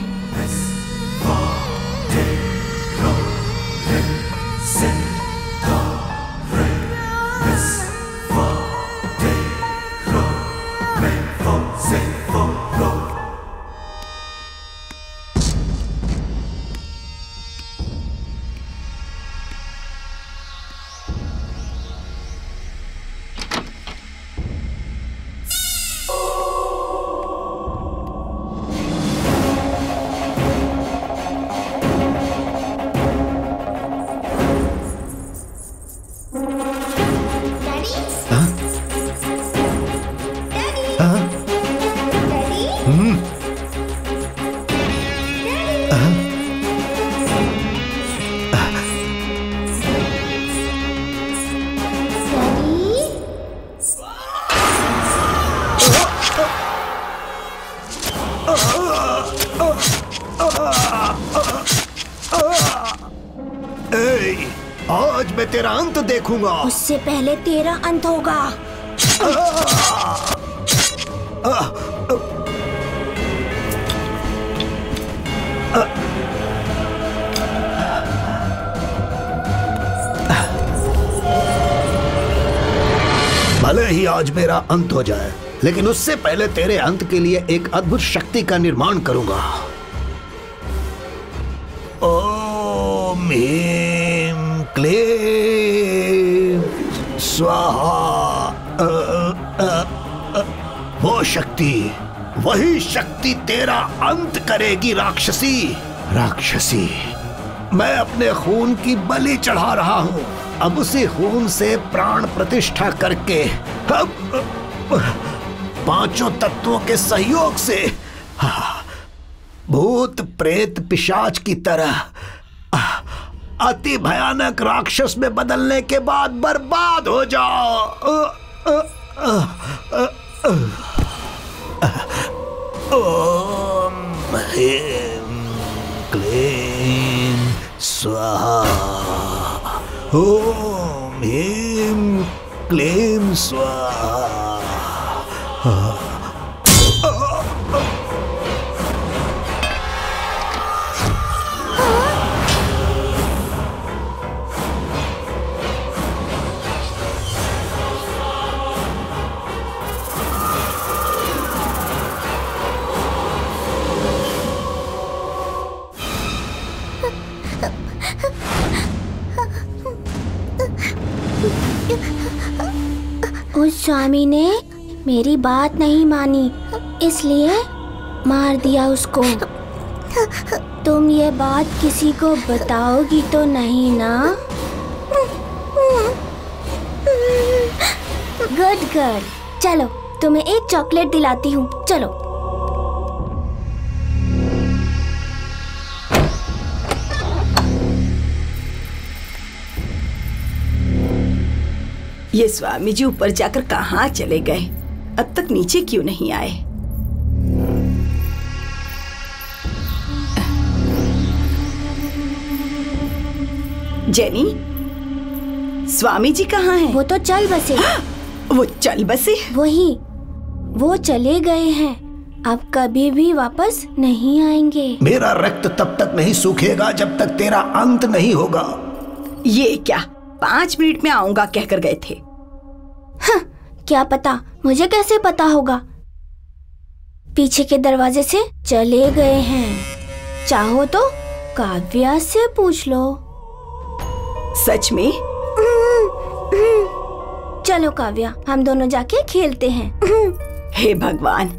Speaker 1: आज मैं तेरा अंत देखूंगा।
Speaker 3: उससे पहले तेरा अंत होगा।
Speaker 1: भले ही आज मेरा अंत हो जाए, लेकिन उससे पहले तेरे अंत के लिए एक अद्भुत शक्ति का निर्माण करूंगा। ओम ह्रीं क्लीं स्वाहा। वो शक्ति, वही शक्ति तेरा अंत करेगी राक्षसी। राक्षसी, मैं अपने खून की बलि चढ़ा रहा हूं। अब उसी खून से प्राण प्रतिष्ठा करके अब 5 तत्वों के सहयोग से भूत प्रेत पिशाच की तरह अति भयानक राक्षस में बदलने के बाद बर्बाद हो जाओ। ओम ह्रीं क्लीं स्वाहा। ओम ह्रीं क्लीं स्वाहा।
Speaker 3: उस स्वामी ने मेरी बात नहीं मानी, इसलिए मार दिया उसको। तुम ये बात किसी को बताओगी तो नहीं ना? गुड गर्ल, चलो तुम्हें एक चॉकलेट दिलाती हूँ। चलो।
Speaker 7: ये स्वामी जी ऊपर जाकर कहाँ चले गए? अब तक नीचे क्यों नहीं आए? जेनी, स्वामी जी कहाँ हैं?
Speaker 3: वो तो चल बसे।
Speaker 7: वो चल बसे?
Speaker 3: वही, वो चले गए हैं, अब कभी भी वापस नहीं आएंगे।
Speaker 2: मेरा रक्त तब तक नहीं सूखेगा जब तक तेरा अंत नहीं होगा।
Speaker 7: ये क्या, 5 मिनट में आऊंगा कहकर गए थे।
Speaker 3: हाँ, क्या पता, मुझे कैसे पता होगा? पीछे के दरवाजे से चले गए हैं। चाहो तो काव्या से पूछ लो।
Speaker 7: सच में?
Speaker 3: चलो काव्या, हम दोनों जाके खेलते हैं।
Speaker 7: हे भगवान,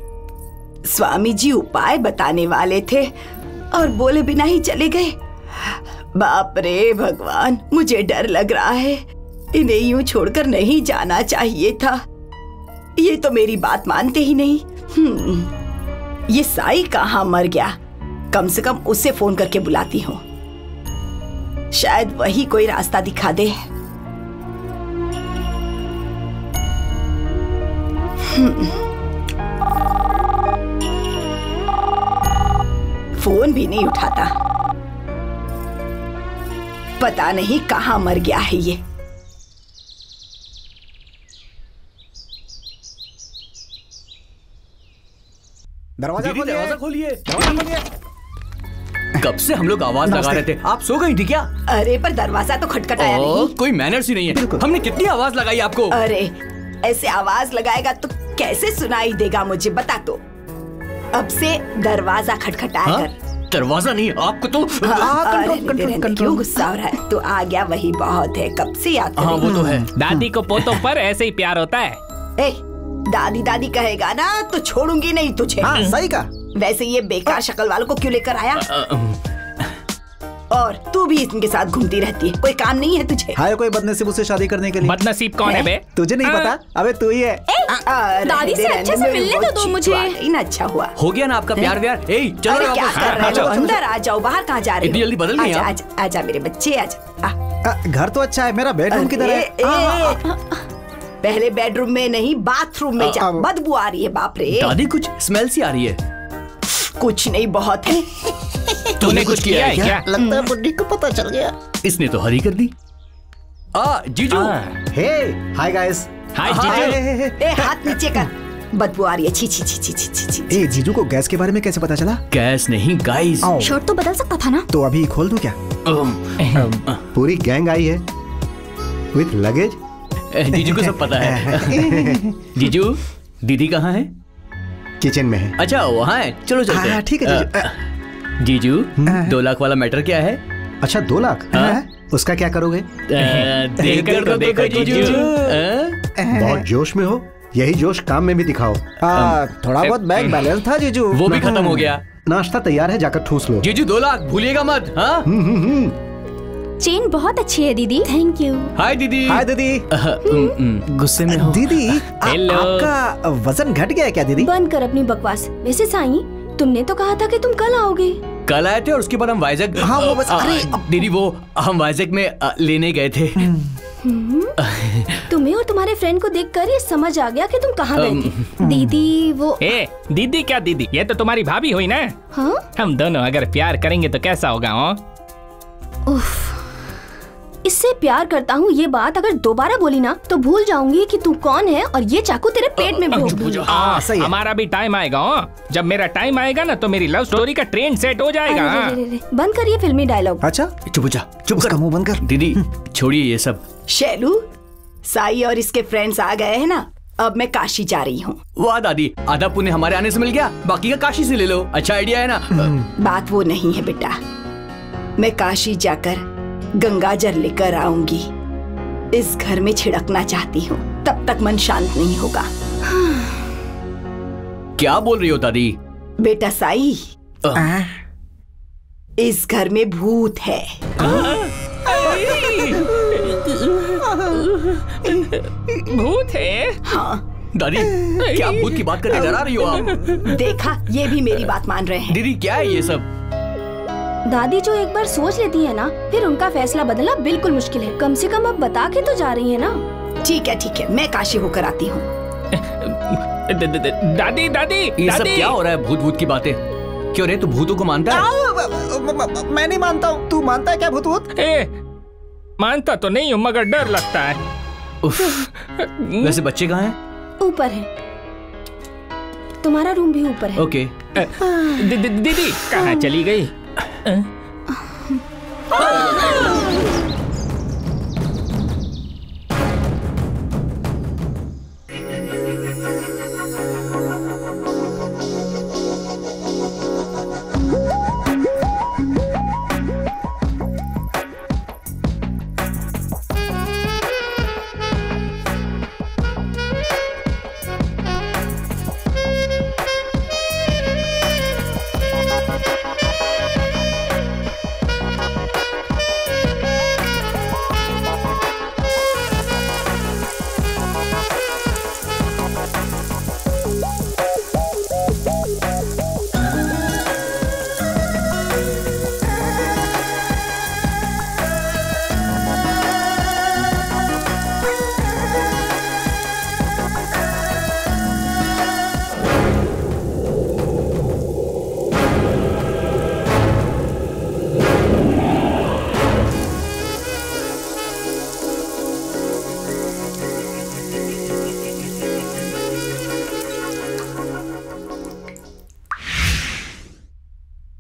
Speaker 7: स्वामी जी उपाय बताने वाले थे और बोले बिना ही चले गए। बाप रे भगवान, मुझे डर लग रहा है। इन्हें यूं छोड़कर नहीं जाना चाहिए था। ये तो मेरी बात मानते ही नहीं। ये साई कहाँ मर गया? कम से कम उसे फोन करके बुलाती हूँ, शायद वही कोई रास्ता दिखा दे। फोन भी नहीं उठाता, पता नहीं कहाँ मर गया है ये।
Speaker 10: दरवाजा खोलिए।
Speaker 11: कब से हम लोग आवाज लगा रहे थे, आप सो गई थी क्या?
Speaker 7: अरे पर दरवाजा तो खटखटाया नहीं।
Speaker 11: कोई मैनर्स ही नहीं है। हमने कितनी आवाज लगाई आपको?
Speaker 7: अरे ऐसे आवाज लगाएगा तो कैसे सुनाई देगा मुझे, बता तो। अब से दरवाजा खटखटाया कर।
Speaker 11: दरवाजा नहीं, आपको तो
Speaker 7: क्यों गुस्सा हो रहा है? तो आ गया वही बहुत है, कब से याद कर रही?
Speaker 11: हाँ वो तो है।
Speaker 8: दादी को पोतों पर ऐसे ही प्यार होता है।
Speaker 7: ए, दादी दादी कहेगा ना तो छोड़ूंगी नहीं तुझे।
Speaker 10: हाँ, सही का।
Speaker 7: वैसे ये बेकार शक्ल वालों को क्यों लेकर आया? और तू भी इनके साथ घूमती रहती है, कोई काम नहीं है तुझे?
Speaker 10: हाय कोई बदनसीब उससे शादी करने के लिए।
Speaker 8: बदनसीब कौन है बे?
Speaker 10: तुझे नहीं पता? अबे तू ही है।
Speaker 3: दादी से अच्छे से मिलने तो दो मुझे।
Speaker 7: इन अच्छा हुआ,
Speaker 11: हो गया ना आपका प्यार व्यार। चलो
Speaker 7: अरे क्या कर रहे हो? अंदर आ जाओ, बाहर कहाँ जा रहे हो?
Speaker 11: जल्दी बदल गई आप।
Speaker 7: आजा मेरे बच्चे, आजा।
Speaker 10: घर तो अच्छा है, मेरा बेडरूम किधर है?
Speaker 7: पहले बेडरूम में नहीं, बाथरूम में जा। बदबू आ रही है, बाप रे।
Speaker 11: दादी कुछ स्मेल सी आ रही है।
Speaker 7: कुछ नहीं, बहुत है।
Speaker 8: तूने कुछ किया है क्या?
Speaker 2: लगता है बुड्ढी को पता चल गया।
Speaker 11: इसने तो हरी कर दी। जीजू।
Speaker 2: हे, हाय गाइस।
Speaker 8: हाय जीजू।
Speaker 7: ए, हाथ नीचे कर, बदबू आ रही है। छी छी छी छी छी छी।
Speaker 10: ए, जीजू को गैस के बारे में कैसे पता चला?
Speaker 11: गैस नहीं गाइस।
Speaker 3: शर्ट तो बदल सकता था ना।
Speaker 10: तो अभी खोल दूं क्या?
Speaker 2: पूरी गैंग आई है विथ लगेज।
Speaker 11: जीजू को सब पता है। जीजू, दीदी कहाँ है?
Speaker 2: किचन में है।
Speaker 11: अच्छा वहाँ है, चलो चलते हैं।
Speaker 10: ठीक है
Speaker 11: जीजू। 2 लाख वाला मैटर क्या है?
Speaker 2: अच्छा 2 लाख? उसका क्या करोगे?
Speaker 11: देखकर तो देखो जीजू।
Speaker 2: बहुत जोश में हो, यही जोश काम में भी दिखाओ।
Speaker 10: थोड़ा बहुत बैंक बैलेंस था जीजू,
Speaker 11: वो भी खत्म हो गया।
Speaker 2: नाश्ता तैयार है, जाकर ठूस लो।
Speaker 11: जीजू 2 लाख भूलिएगा मत। हाँ
Speaker 3: चेन बहुत अच्छी है दीदी। Thank you.
Speaker 11: हाय दीदी।
Speaker 10: हाय दीदी।
Speaker 11: गुस्से में हो?
Speaker 10: दीदी आपका वजन घट गया है क्या दीदी?
Speaker 3: बंद कर अपनी बकवास। वैसे साईं, तुमने तो कहा था कि तुम कल आओगे।
Speaker 11: कल आए थे और उसके बाद हम वाइजैक।
Speaker 10: हाँ वो बस, अरे
Speaker 11: दीदी वो हम वाइजैक में लेने गए थे।
Speaker 3: तुम्हें और तुम्हारे फ्रेंड को देखकर ये समझ आ गया कि तुम कहाँ गए थे। दीदी वो
Speaker 8: दीदी क्या दीदी, ये तो तुम्हारी भाभी हुई ना।
Speaker 3: हाँ?
Speaker 8: हम दोनों अगर प्यार करेंगे तो कैसा होगा?
Speaker 3: उफ, इससे प्यार करता हूँ ये बात अगर दोबारा बोली ना तो भूल जाऊंगी कि तू कौन है और ये चाकू तेरे पेट में भोंक दूंगी।
Speaker 8: हमारा भी टाइम आएगा। जब मेरा टाइम आएगा ना तो मेरी लव स्टोरी का ट्रेन सेट हो जाएगा।
Speaker 3: बंद कर ये फिल्मी डायलॉग।
Speaker 10: अच्छा
Speaker 11: चुप जा, चुप कर, मुंह बंद कर। दीदी छोड़िए ये सब।
Speaker 7: शैलू, साई और इसके फ्रेंड्स आ गए हैं ना, अब मैं काशी जा रही हूँ।
Speaker 11: वाह दादी, आधा पुण्य हमारे आने से मिल गया, बाकी का काशी से ले लो। अच्छा आइडिया है ना?
Speaker 7: बात वो नहीं है बेटा, मैं काशी जाकर गंगा जल लेकर आऊंगी। इस घर में छिड़कना चाहती हूँ, तब तक मन शांत नहीं होगा।
Speaker 11: क्या बोल रही हो दादी?
Speaker 7: बेटा साई, इस घर में भूत है।
Speaker 8: भूत है?
Speaker 7: हाँ।
Speaker 11: दादी क्या भूत की बात करके डरा रही हो आप?
Speaker 7: देखा, ये भी मेरी बात मान रहे हैं।
Speaker 11: दीदी क्या है ये सब?
Speaker 3: दादी जो एक बार सोच लेती है ना, फिर उनका फैसला बदलना बिल्कुल मुश्किल है। कम से कम अब बता के तो जा रही है ना।
Speaker 7: ठीक है, मैं काशी होकर आती हूँ।
Speaker 8: दादी दादी
Speaker 11: ये सब क्या हो रहा है? भूत भूत की बातें क्यों रे? तू भूतों को मानता है?
Speaker 10: मैं नहीं मानता हूँ। तू मानता है क्या भूत भूत?
Speaker 8: मानता तो नहीं हूँ मगर डर लगता है।
Speaker 11: वैसे बच्चे कहाँ हैं?
Speaker 3: ऊपर है। तुम्हारा रूम भी ऊपर है।
Speaker 11: ओके।
Speaker 8: दीदी कहाँ चली गई?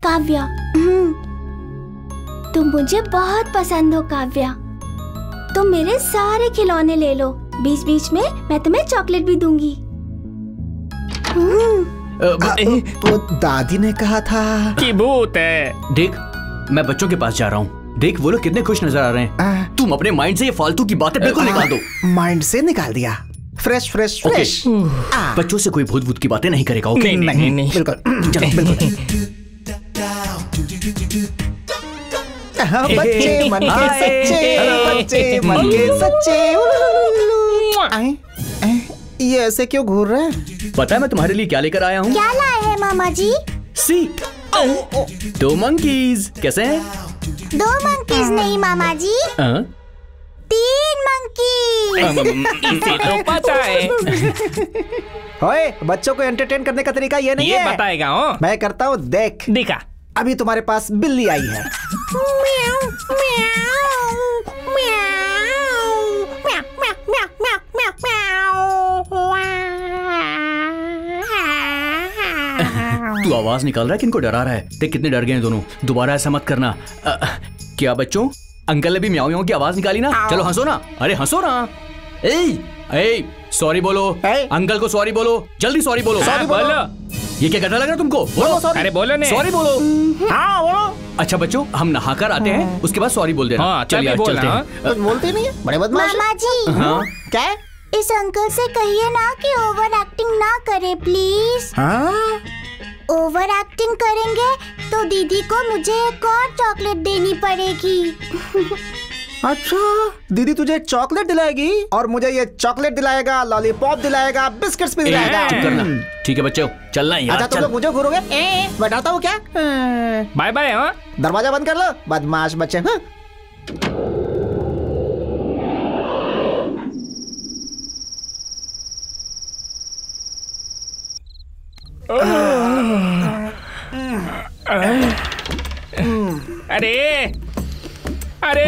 Speaker 5: काव्या, तुम मुझे बहुत पसंद हो काव्या। तुम मेरे सारे खिलौने ले लो, बीच बीच में मैं तुम्हें चॉकलेट भी दूंगी।
Speaker 10: तो दादी ने कहा था
Speaker 8: कि भूत है।
Speaker 11: देख, मैं बच्चों के पास जा रहा हूँ। देख वो लोग कितने खुश नजर आ रहे हैं। तुम अपने माइंड से ये फालतू की बातें बिल्कुल निकाल दो।
Speaker 10: माइंड से निकाल दिया। Fresh fresh fresh.
Speaker 11: बच्चों से कोई भूत भूत की बातें नहीं करेगा। ओके?
Speaker 8: नहीं
Speaker 10: बिल्कुल बिल्कुल। बच्चे मन के सच्चे, बच्चे मन के सच्चे। ये ऐसे क्यों घूर रहे हैं?
Speaker 11: पता है मैं तुम्हारे लिए क्या लेकर आया हूँ?
Speaker 5: क्या लाए हैं मामा जी?
Speaker 11: सी 2 मंकीज। कैसे हैं?
Speaker 5: 2 मंकीज नहीं मामा जी, 3 मंकीज।
Speaker 8: इसे तो पता है।
Speaker 10: ओए, बच्चों को एंटरटेन करने का तरीका ये नहीं है।
Speaker 8: बताएगा हो?
Speaker 10: मैं करता हूँ। देख
Speaker 8: दिखा।
Speaker 10: अभी तुम्हारे पास बिल्ली आई है।
Speaker 11: तू आवाज निकाल रहा है, किनको डरा रहा है? देख कितने डर गए हैं दोनों। दोबारा ऐसा मत करना। क्या बच्चों, अंकल ने भी म्याऊ म्याऊ की आवाज निकाली ना? चलो हंसो ना। अरे हंसो ना। ए सॉरी बोलो। अंकल को सॉरी बोलो। जल्दी सॉरी बोलो।
Speaker 8: सॉरी बोलो।
Speaker 11: ये क्या करना लग रहा तुमको? बोलो सॉरी।
Speaker 8: अरे बोलो ने।
Speaker 11: सॉरी बोलो। हाँ बोलो। अच्छा बच्चों, हम नहाकर आते हैं, उसके बाद सॉरी बोल देना।
Speaker 8: हाँ,
Speaker 11: चलिए चलते हैं।
Speaker 10: कुछ बोलते नहीं है, बड़े बदमाश।
Speaker 5: मामा जी,
Speaker 11: हाँ
Speaker 10: क्या?
Speaker 5: इस अंकल से कहिए ना कि ओवर एक्टिंग ना करे प्लीज।
Speaker 10: हाँ?
Speaker 5: ओवर एक्टिंग करेंगे तो दीदी को मुझे एक और चॉकलेट देनी पड़ेगी।
Speaker 10: अच्छा, दीदी तुझे चॉकलेट दिलाएगी और मुझे ये चॉकलेट दिलाएगा, लॉलीपॉप दिलाएगा, बिस्किट्स भी दिलाएगा।
Speaker 11: चुप करना। ठीक है बच्चों, चलना है यार।
Speaker 10: अच्छा तुम लोग मुझे घूरोगे? मैं डरता हूँ क्या?
Speaker 8: Bye bye. हाँ,
Speaker 10: दरवाजा बंद कर लो, बदमाश बच्चे। हाँ?
Speaker 8: अरे अरे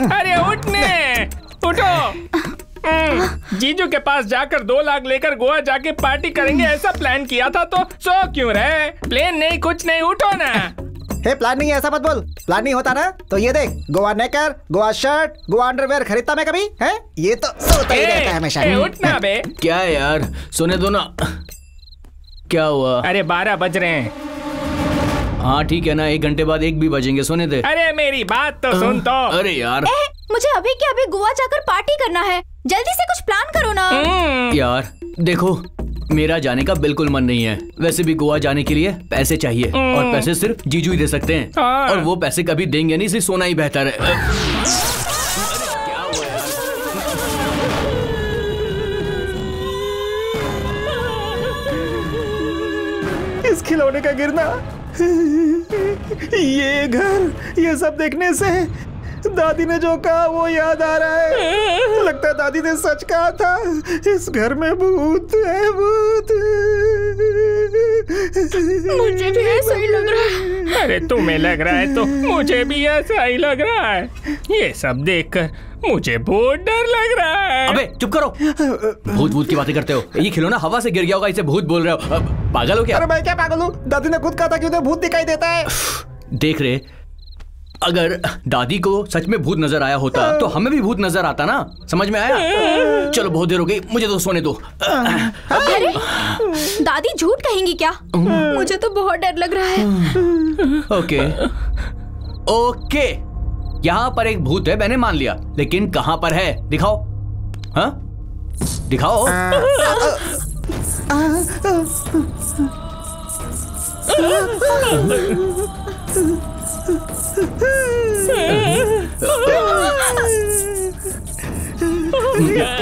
Speaker 8: अरे उठने उठो। जीजू के पास जाकर 2 लाख लेकर गोवा जाके पार्टी करेंगे ऐसा प्लान किया था, तो सो क्यों रहे? प्लेन नहीं, कुछ नहीं, उठो ना।
Speaker 10: हे प्लान नहीं है ऐसा मत बोल। प्लान नहीं होता ना तो ये देख, गोवा नेकर, गोवा शर्ट, गोवा अंडरवेयर खरीदता मैं कभी? है ये तो सोता ही रहता है हमेशा।
Speaker 8: उठना बे।
Speaker 11: क्या यार, सोने दो ना। क्या हुआ?
Speaker 8: अरे 12 बज रहे हैं।
Speaker 11: हाँ ठीक है ना, 1 घंटे बाद 1 भी बजेंगे, सोने दे।
Speaker 8: अरे मेरी बात तो सुन तो।
Speaker 11: अरे यार
Speaker 3: मुझे अभी के अभी गोवा जाकर पार्टी करना है, जल्दी से कुछ प्लान करो ना।
Speaker 11: यार देखो, मेरा जाने का बिल्कुल मन नहीं है। वैसे भी गोवा जाने के लिए पैसे चाहिए और पैसे सिर्फ जीजू ही दे सकते हैं। और वो पैसे कभी देंगे नहीं, सिर्फ सोना ही बेहतर है।
Speaker 10: इस खिलौने का गिरना, ये घर, ये सब देखने से दादी ने जो कहा वो याद आ रहा है। लगता है दादी ने सच कहा था, इस घर में भूत है, भूत।
Speaker 3: मुझे भी ऐसा ही लग रहा है।
Speaker 8: अरे तुम्हें लग रहा है तो मुझे भी ऐसा ही लग रहा है। ये सब देखकर मुझे बहुत डर लग रहा है।
Speaker 11: अबे चुप करो, भूत भूत की बातें करते हो। ये खिलौना हवा से गिर गया होगा, इसे भूत बोल रहे हो। पागल हो क्या?
Speaker 10: अरे मैं क्या पागल हूँ? दादी ने खुद कहा था कि उन्हें भूत दिखाई देता है।
Speaker 11: देख रहे, अगर दादी को सच में भूत नजर आया होता तो हमें भी भूत नजर आता ना। समझ में आया? चलो बहुत देर हो गई, मुझे तो सोने दो।
Speaker 3: अरे दादी झूठ कहेंगी क्या? मुझे तो बहुत डर लग रहा है।
Speaker 11: ओके ओके, यहाँ पर एक भूत है, मैंने मान लिया, लेकिन कहाँ पर है? दिखाओ। हाँ दिखाओ।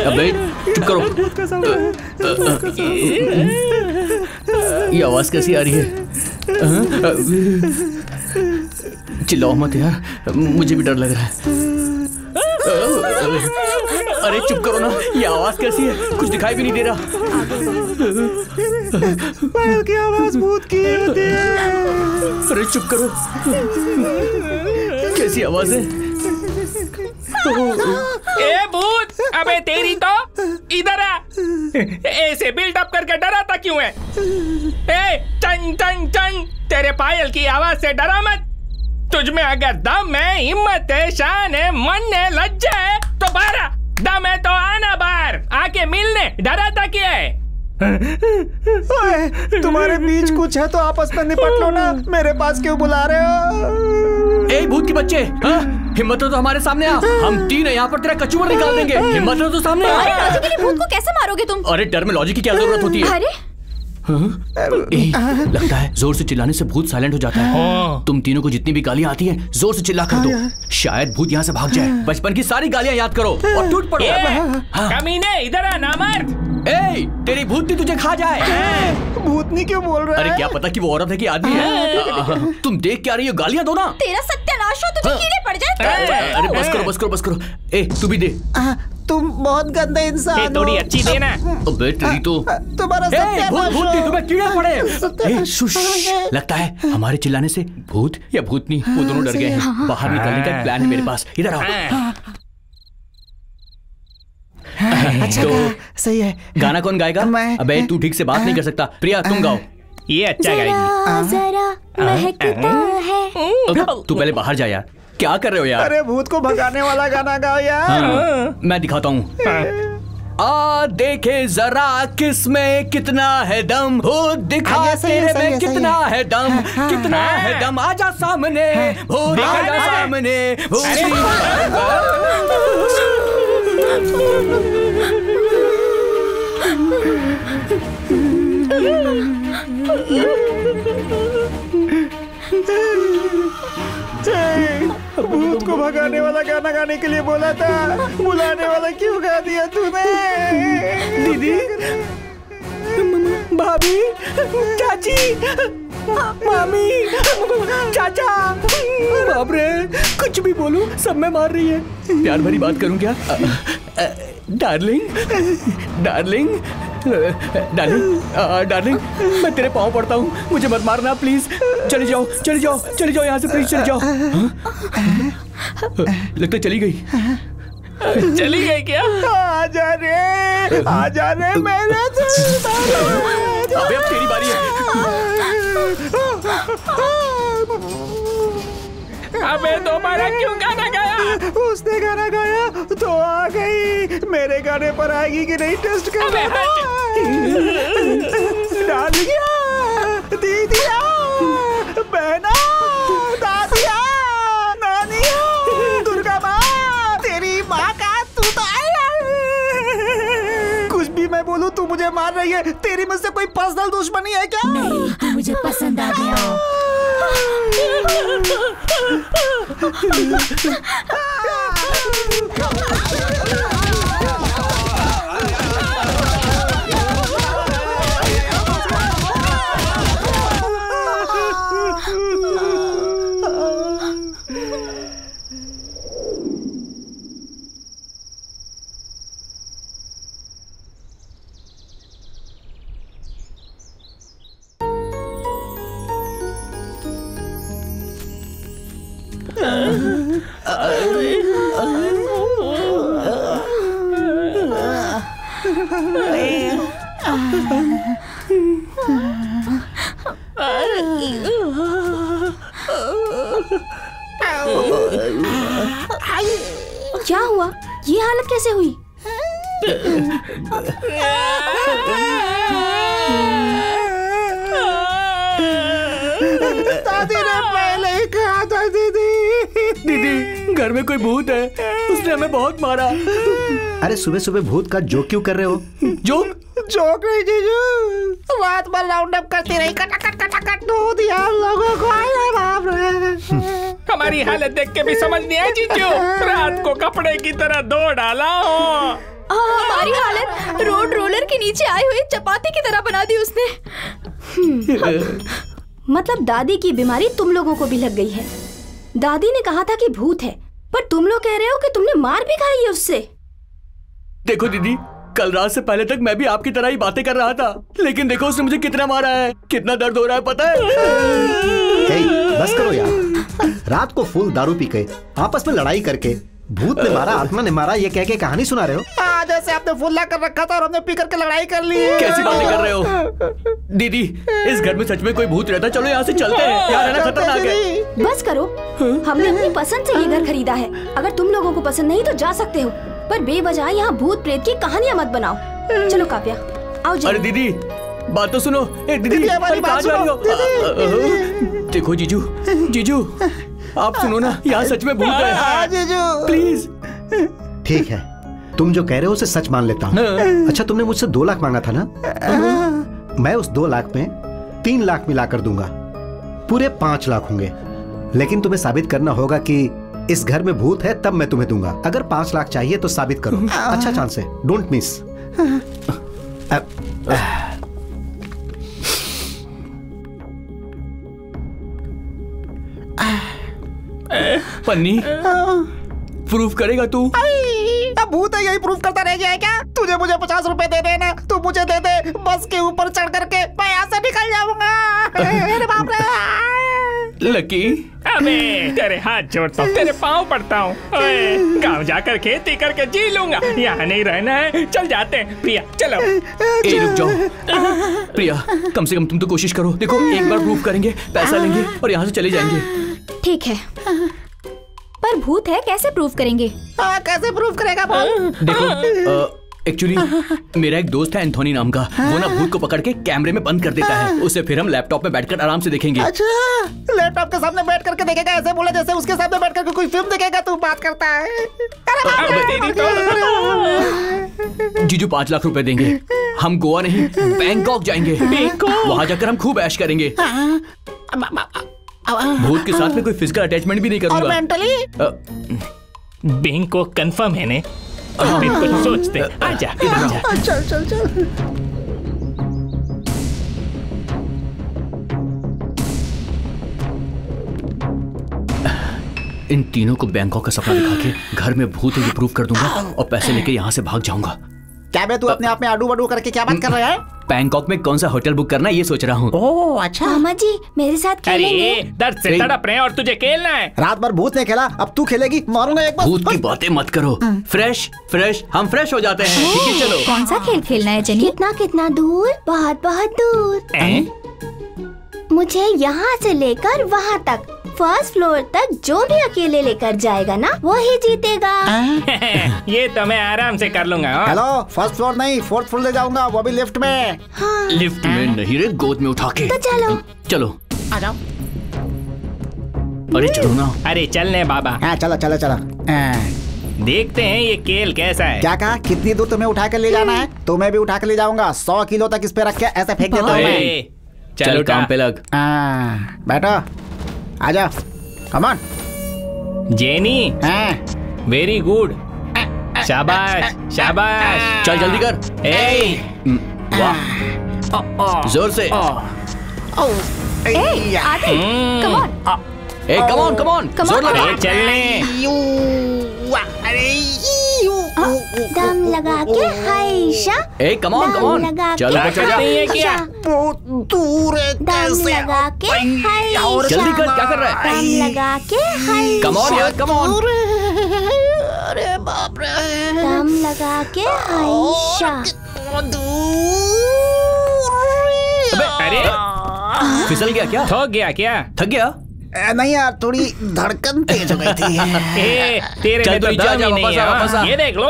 Speaker 11: अबे चुप करो। ये आवाज कैसी आ रही है? चिल्लाओ मत यार, मुझे भी डर लग रहा है। अरे चुप करो ना, ये आवाज कैसी है? कुछ दिखाई भी नहीं दे रहा।
Speaker 10: पायल की आवाज भूत की होती है।
Speaker 11: अरे चुप करो, कैसी आवाज है?
Speaker 8: ए भूत, अबे तेरी तो इधर आ। ऐसे बिल्डअप करके डराता क्यों है? ए चंग चंग चंग, तेरे पायल की आवाज से डरा मत। तुझमें अगर दम है, हिम्मत है, शान है, मन है, लज्जा है तो बाहर आ। दम है तो आना बाहर, आके मिलने। डराता क्या है?
Speaker 10: ओए, तुम्हारे बीच कुछ है तो आपस में निपट लो ना, मेरे पास क्यों बुला रहे हो?
Speaker 11: ए भूत के बच्चे, हाँ? हिम्मत हो तो हमारे सामने आ, हम तीन यहाँ पर तेरा कचूमर निकाल देंगे। हिम्मत हो तो सामने आ।
Speaker 3: अरे लॉजिक के लिए भूत को कैसे मारोगे तुम?
Speaker 11: अरे डर में लॉजिक की क्या जरूरत होती है?
Speaker 3: अरे
Speaker 11: लगता है जोर से चिल्लाने से भूत साइलेंट हो जाता है। तुम तीनों को जितनी भी गालियां आती हैं जोर से चिल्ला कर दो, शायद भूत यहाँ से भाग जाए। बचपन की सारी गालियां याद करो और टूट पड़ो।
Speaker 8: कमीने इधर आ नामर्द।
Speaker 11: ए तेरी भूतनी तुझे खा जाए।
Speaker 10: भूतनी क्यों बोल रहा है?
Speaker 11: अरे क्या पता कि वो औरत है कि आदमी है। तुम देख क्या रही हो? गालियां दो ना।
Speaker 3: तेरा सत्यानाश हो, तुझे कीड़े पड़ जाए।
Speaker 11: अरे बस करो बस करो बस करो। ए तू भी दे।
Speaker 10: तुम बहुत गंदे इंसान हो।
Speaker 8: थोड़ी अच्छी देना।
Speaker 11: अबे तेरी तो
Speaker 10: तुम्हारा सत्यानाश हो।
Speaker 11: तुम्हें कीड़े पड़े। शुश, लगता है हमारे चिल्लाने से भूत या भूतनी वो दोनों डर गए हैं। बाहर निकलने का प्लान है मेरे पास, इधर आओ।
Speaker 10: अच्छा
Speaker 11: तो
Speaker 10: सही है।
Speaker 11: गाना कौन गाएगा? अबे तू ठीक से बात नहीं कर सकता। प्रिया तुम गाओ।
Speaker 8: ये अच्छा गाएगी।
Speaker 5: जरा महकता है।
Speaker 11: तू पहले बाहर जा यार, क्या कर रहे हो यार?
Speaker 10: अरे भूत को भगाने वाला गाना गाओ यार।
Speaker 11: हाँ, मैं दिखाता हूँ। आ देखे जरा किसमें कितना है दम, भूत दिखा तेरे में कितना है दम, कितना है दम। आजा सामने भूत, आजा सामने
Speaker 10: भूत को भगाने वाला गाना गाने के लिए बोला था, बुलाने वाला क्यों गा दिया तूने? दीदी, भाभी, चाची, मामी, चाचा। बाप रे, कुछ भी बोलूं सब में मार रही है। प्यार भरी बात करूं क्या? डार्लिंग, डार्लिंग, डार्लिंग, डार्लिंग, मैं तेरे पाँव पड़ता हूँ, मुझे मत मारना प्लीज। चली जाओ चली जाओ चली जाओ यहाँ से प्लीज, चली जाओ। लगता चली गई।
Speaker 8: चली गई क्या?
Speaker 10: आजा रे मेरे
Speaker 11: अबे अब तेरी बारी है।
Speaker 8: अबे दोबारा क्यों गाना गाया?
Speaker 10: उसने गाना गाया तो आ गई, मेरे गाने पर आएगी कि नहीं टेस्ट कर। डालिया, दीदिया, बहना, दादिया, नानिया, दुर्गा माँ, तेरी माँ का तू तो आया। कुछ भी मैं बोलूँ तू मुझे मार रही है। तेरी मुझसे कोई पर्सनल दुश्मनी है क्या?
Speaker 5: नहीं, तू मुझे पसंद आ गया।
Speaker 3: क्या हुआ? ये हालत कैसे हुई?
Speaker 10: दादी ने पहले ही कहा था दीदी घर में कोई भूत है, उसने हमें बहुत मारा।
Speaker 2: अरे सुबह सुबह भूत का जोक क्यों कर रहे हो?
Speaker 10: जोक नहीं जीजू, रात भर राउंड अप करती रही, कट दूध दिया लोगों को। बाप रे,
Speaker 8: हमारी हालत देख के भी समझ नहीं आया जीजू, रात को कपड़े की तरह दो डाला हो।
Speaker 3: हमारी हालत रोड रोलर के नीचे आए हुए चपाती की तरह बना दी उसने। मतलब दादी की बीमारी तुम लोगों को भी लग गई है। दादी ने कहा था कि भूत है, पर तुम लोग कह रहे हो कि तुमने मार भी खाई है उससे।
Speaker 11: देखो दीदी, कल रात से पहले तक मैं भी आपकी तरह ही बातें कर रहा था, लेकिन देखो उसने मुझे कितना मारा है, कितना दर्द हो रहा है पता है।
Speaker 2: बस करो यार, रात को फुल दारू पी के आपस में लड़ाई करके भूत ने मारा, आत्मा ने मारा, ये कह के कहानी सुना रहे हो।
Speaker 10: जैसे आपने फुल्ला कर रखा था और हमने पी करके लड़ाई कर ली।
Speaker 11: कैसी बातें कर रहे हो दीदी? इस घर में सच में कोई भूत रहता? चलो यहाँ से चलते हैं, यहाँ रहना खतरनाक है।
Speaker 3: बस करो, हमने अपनी पसंद से ये घर खरीदा है। अगर तुम लोगों को पसंद नहीं तो जा सकते हो, पर बेवजह यहाँ भूत प्रेत की कहानियाँ मत बनाओ। चलो काव्या, आओ जी।
Speaker 11: अरे दीदी बात तो सुनो। दीदी
Speaker 10: हमारी बात सुनो।
Speaker 11: देखो जीजू, जीजू आप सुनो ना, यहाँ सच में भूत है।
Speaker 10: जीजू
Speaker 11: प्लीज।
Speaker 2: ठीक है, तुम जो कह रहे हो उसे सच मान लेता हूँ। अच्छा, तुमने मुझसे 2 लाख मांगा था ना? मैं उस 2 लाख में 3 लाख मिलाकर दूंगा, पूरे 5 लाख होंगे। लेकिन तुम्हें साबित करना होगा कि इस घर में भूत है, तब मैं तुम्हें दूंगा। अगर 5 लाख चाहिए तो साबित करो। अच्छा चांस है, डोंट मिस।
Speaker 11: पन्नी, प्रूफ करेगा तू?
Speaker 10: अब भूत है यही प्रूफ करता रह जाए क्या? तुझे मुझे 50 रुपए दे देना, तू मुझे दे दे, बस के ऊपर चढ़ करके मैं यहाँ से निकल जाऊंगा। अरे बाप रे।
Speaker 11: लकी,
Speaker 8: अबे तेरे हाथ जोड़ता हूँ, तेरे पाँव पड़ता हूँ। गाँव जाकर खेती करके जी लूंगा, यहाँ नहीं रहना है। चल जाते हैं प्रिया, चलो।
Speaker 11: रुक जाओ प्रिया, कम से कम तुम तो कोशिश करो। देखो एक बार प्रूफ करेंगे, पैसा लेंगे और यहाँ से चले जाएंगे।
Speaker 3: ठीक है, पर भूत है कैसे प्रूफ करेंगे?
Speaker 10: कैसे प्रूफ करेगा बोल?
Speaker 11: देखो एक्चुअली मेरा एक दोस्त है एंथोनी नाम का, वो ना भूत को पकड़ के कैमरे में बंद कर देता है, उसे फिर हम लैपटॉप में बैठकर आराम से देखेंगे।
Speaker 10: अच्छा, लैपटॉप के सामने बैठ करके देखेगा? ऐसे बोला जैसे उसके सामने बैठ करके कोई फिल्म देखेगा। तू बात करता है।
Speaker 11: जीजू 5 लाख रुपए देंगे, हम गोवा नहीं बैंकॉक जाएंगे, वहाँ जाकर हम खूब ऐश करेंगे। भूत के साथ में कोई फिजिकल अटैचमेंट भी नहीं करूंगा।
Speaker 10: और मेंटली?
Speaker 8: बैंकॉक कंफर्म है ने? कुछ सोचते। आजा, आजा।
Speaker 10: चल चल चल।
Speaker 11: इन तीनों को बैंकॉक का सपना दिखा के घर में भूत है ये प्रूफ कर दूंगा और पैसे लेके यहाँ से भाग जाऊंगा।
Speaker 10: क्या बे तू अपने आप में आडू बाडू करके क्या बात कर रहा है?
Speaker 11: बैंकॉक में कौन सा होटल बुक करना है ये सोच रहा हूँ।
Speaker 10: ओह अच्छा।
Speaker 3: मामा जी मेरे साथ खेलेंगे?
Speaker 8: अरे दर्द से तड़प रहे हैं और तुझे खेलना है।
Speaker 10: रात भर भूत ने खेला, अब तू खेलेगी? मारूंगा एक बार।
Speaker 11: भूत की बातें मत करो। फ्रेश फ्रेश हम फ्रेश हो जाते हैं। ठीक है चलो।
Speaker 3: कौन सा खेल खेलना है जनी? कितना कितना दूर? बहुत बहुत दूर। मुझे यहाँ से लेकर वहाँ तक, फर्स्ट फ्लोर तक जो भी अकेले लेकर जाएगा ना वो ही जीतेगा।
Speaker 8: ये तो मैं आराम से कर लूंगा।
Speaker 10: हेलो, फर्स्ट फ्लोर नहीं 4th फ्लोर ले जाऊंगा, वो भी लिफ्ट में।
Speaker 3: हाँ।
Speaker 11: लिफ्ट में नहीं रे, गोद में उठा के।
Speaker 3: तो चलो
Speaker 11: चलो
Speaker 10: आ जाओ।
Speaker 11: अरे चलो ना।
Speaker 8: अरे चलने बाबा।
Speaker 10: हाँ चलो चलो चलो।
Speaker 8: देखते हैं ये खेल कैसा है।
Speaker 10: क्या कहा? कितनी दूर तुम्हें उठा कर ले जाना है? तुम्हें भी उठा कर ले जाऊंगा। 100 किलो तक इस पे रख के ऐसे फेंक देता हूँ मैं।
Speaker 11: चल काम पे लग।
Speaker 10: बैठो, आजा, come on.
Speaker 8: Jenny, very good, शाबाश शाबाश।
Speaker 11: चल जल्दी कर। वाह, जोर से। कम ऑन कम ऑन, जोर लगा।
Speaker 8: चलने।
Speaker 5: दम लगा के हाइशा।
Speaker 11: कम ऑन चलो
Speaker 8: क्या?
Speaker 10: बहुत दूर है।
Speaker 5: दम लगा के हाइशा।
Speaker 11: जल्दी कर, क्या कर रहा है?
Speaker 5: दम लगा के हाइशा।
Speaker 11: कम ऑन यार, कम ऑन।
Speaker 10: अरे बाप रे।
Speaker 5: दम लगा के हाइशा।
Speaker 8: अरे
Speaker 11: फिसल गया क्या?
Speaker 8: थक गया क्या?
Speaker 11: थक गया?
Speaker 12: नहीं यार, थोड़ी धड़कन तेज हो गई थी।
Speaker 8: तेरे में तो दम ही नहीं है। ये देख लो,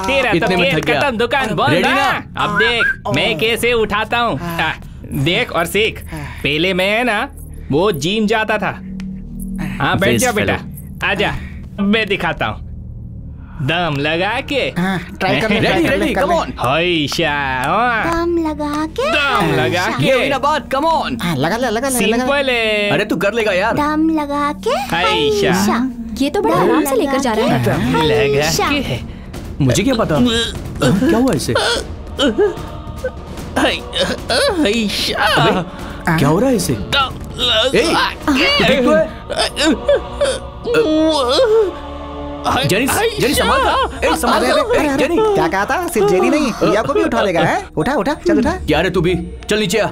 Speaker 8: तेरा तो पेट कतन दुकान बंद है। अब देख मैं कैसे उठाता हूँ। देख और सीख। पहले मैं है ना वो जिम जाता था। हाँ बैठ जा बेटा, आजा मैं दिखाता हूँ। दम लगा के
Speaker 12: ट्राई कर ले।
Speaker 11: Ready come on.
Speaker 5: दम लगा के,
Speaker 11: दम लगा के। ये ना बात, कम ऑन।
Speaker 12: लगा ले।
Speaker 8: सिंपल है।
Speaker 11: अरे तू कर लेगा यार।
Speaker 5: दम लगा के,
Speaker 3: ये तो बड़ा आराम से लेकर जा रहा है।
Speaker 8: दम लगा के।
Speaker 11: मुझे क्या पता क्या हुआ इसे? क्या हो रहा है इसे? जेनी संभाल। जेनी
Speaker 12: क्या कहा था? सिर्फ जेनी नहीं, प्रिया को भी उठा लेगा है? उठा चल उठा।
Speaker 11: क्या रे तू भी चल नीचे आ।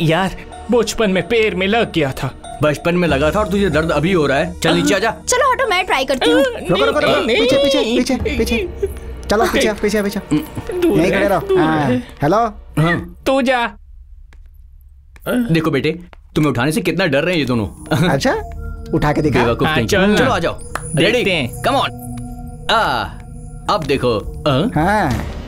Speaker 8: यार बचपन में पैर में लग गया था।
Speaker 11: बचपन में लगा था और तुझे दर्द अभी हो रहा है। चल नीचे आ जा।
Speaker 3: चलो हटो, मैं ट्राई करती हूँ।
Speaker 12: रुको पीछे। चलो पीछे यहीं खड़े रहो। हेलो
Speaker 8: तू जा।
Speaker 11: देखो बेटे, तुम्हें उठाने से कितना डर रहे हैं ये दोनों।
Speaker 12: अच्छा उठा के दिखा।
Speaker 11: चलो आ जाओ। Ready come on. अब देखो।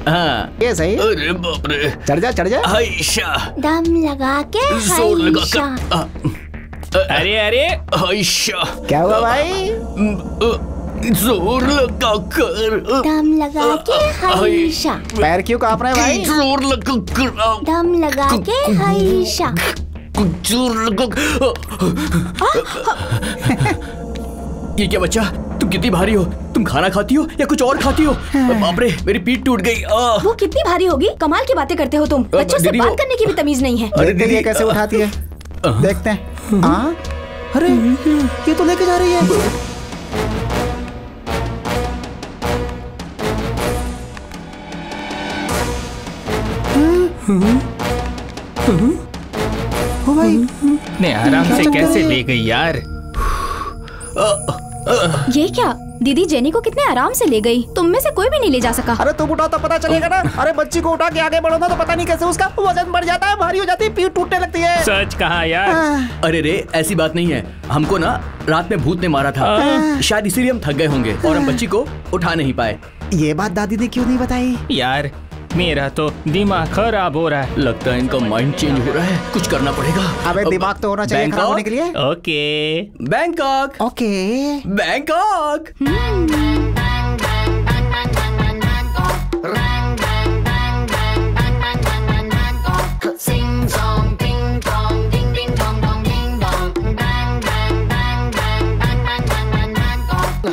Speaker 11: हाँ
Speaker 12: ये सही।
Speaker 11: अरे बाप रे।
Speaker 12: चढ़ जा।
Speaker 11: हाइशा।
Speaker 5: दम लगा के,
Speaker 11: जोर लगा कर।
Speaker 8: अरे
Speaker 11: हाइशा।
Speaker 12: क्या हुआ भाई?
Speaker 11: जोर लगा कर।
Speaker 5: दम लगा के, हाइशा।
Speaker 12: पैर क्यों कांप रहे हैं भाई?
Speaker 11: जोर लगा कर।
Speaker 5: दम लगा के, हाइशा।
Speaker 11: जोर लगा। ये क्या बच्चा, तुम कितनी भारी हो? तुम खाना खाती हो या कुछ और खाती हो? बाप रे मेरी पीठ टूट गई।
Speaker 3: वो कितनी भारी होगी? कमाल की बातें करते हो तुम। बच्चों से बात करने की भी तमीज नहीं है।
Speaker 12: अरे दीदी कैसे उठाती है, देखते हैं। अरे ये तो लेके जा रही है। ओ भाई
Speaker 8: ने आराम से कैसे ले गई यार?
Speaker 3: ये क्या? दीदी जेनी को कितने आराम से ले गई। तुम में से कोई भी नहीं ले जा सका।
Speaker 12: अरे तुम उठाओ तो पता चलेगा ना। अरे बच्ची को उठा के आगे बढ़ो ना तो पता नहीं कैसे उसका वजन बढ़ जाता है, भारी हो जाती है, पीठ टूटने लगती है।
Speaker 8: सच कहा यार।
Speaker 11: अरे रे ऐसी बात नहीं है। हमको ना रात में भूत ने मारा था, शायद इसीलिए हम थक गए होंगे और हम बच्ची को उठा नहीं पाए।
Speaker 12: ये बात दादी ने क्यों नहीं बताई?
Speaker 8: यार मेरा तो दिमाग खराब हो रहा है।
Speaker 11: लगता है इनका माइंड चेंज हो रहा है, कुछ करना पड़ेगा।
Speaker 12: अबे दिमाग तो होना चाहिए खराब होने के लिए।
Speaker 8: Okay
Speaker 11: Bangkok.
Speaker 12: Okay
Speaker 11: Bangkok.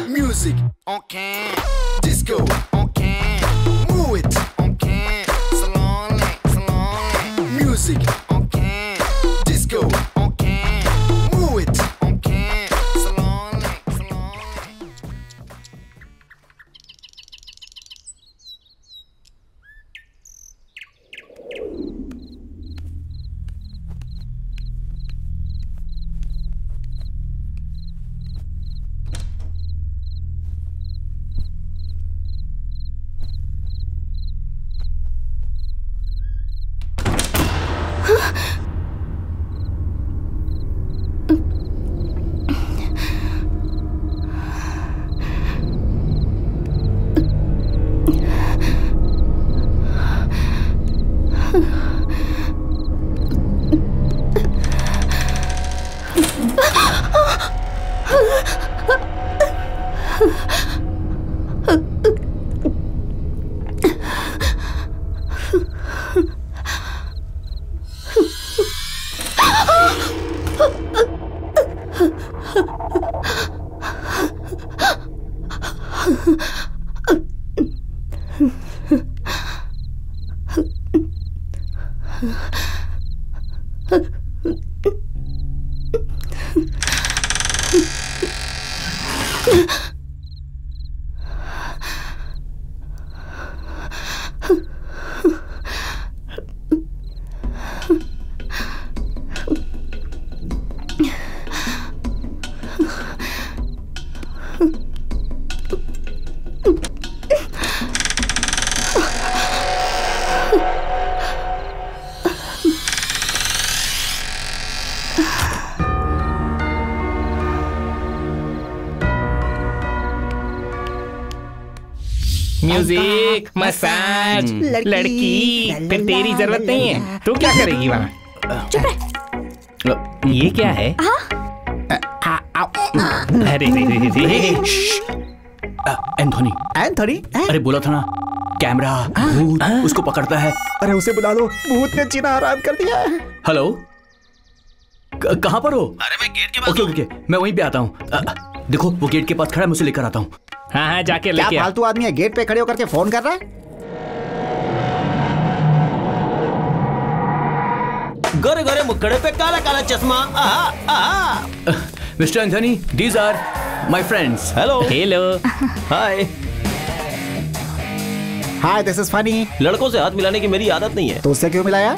Speaker 13: Music on can, disco on can, move it on can, slowly. Music on can, disco on can, move it on can, slowly.
Speaker 10: Music, massage, लड़की, फिर तेरी जरूरत नहीं है। तू क्या करेगी वहाँ? ये क्या है? अरे
Speaker 11: एंथोनी।
Speaker 12: एंथोनी?
Speaker 11: अरे बोला था ना, कैमरा भूत उसको पकड़ता है।
Speaker 12: अरे उसे बुला लो, भूत ने जीना हराम कर दिया है।
Speaker 11: हेलो, कहाँ पर हो?
Speaker 6: अरे मैं गेट के पास।
Speaker 11: ओके, मैं वहीं पे आता हूँ। देखो वो गेट के पास खड़ा है, मैं उसे लेकर आता हूँ।
Speaker 10: हाँ, जाके
Speaker 12: क्या
Speaker 10: लेके आ।
Speaker 12: फालतू आदमी है, गेट पे खड़े होकर के फोन कर रहा है।
Speaker 9: गोरे गोरे मुक्कड़े पे काला काला चश्मा।
Speaker 11: Mister Anthony, these are my friends.
Speaker 9: Hello.
Speaker 10: Hello.
Speaker 9: Hi.
Speaker 12: Hi, this is funny.
Speaker 9: लड़कों से हाथ मिलाने की मेरी आदत नहीं है।
Speaker 12: तो उससे क्यों मिलाया?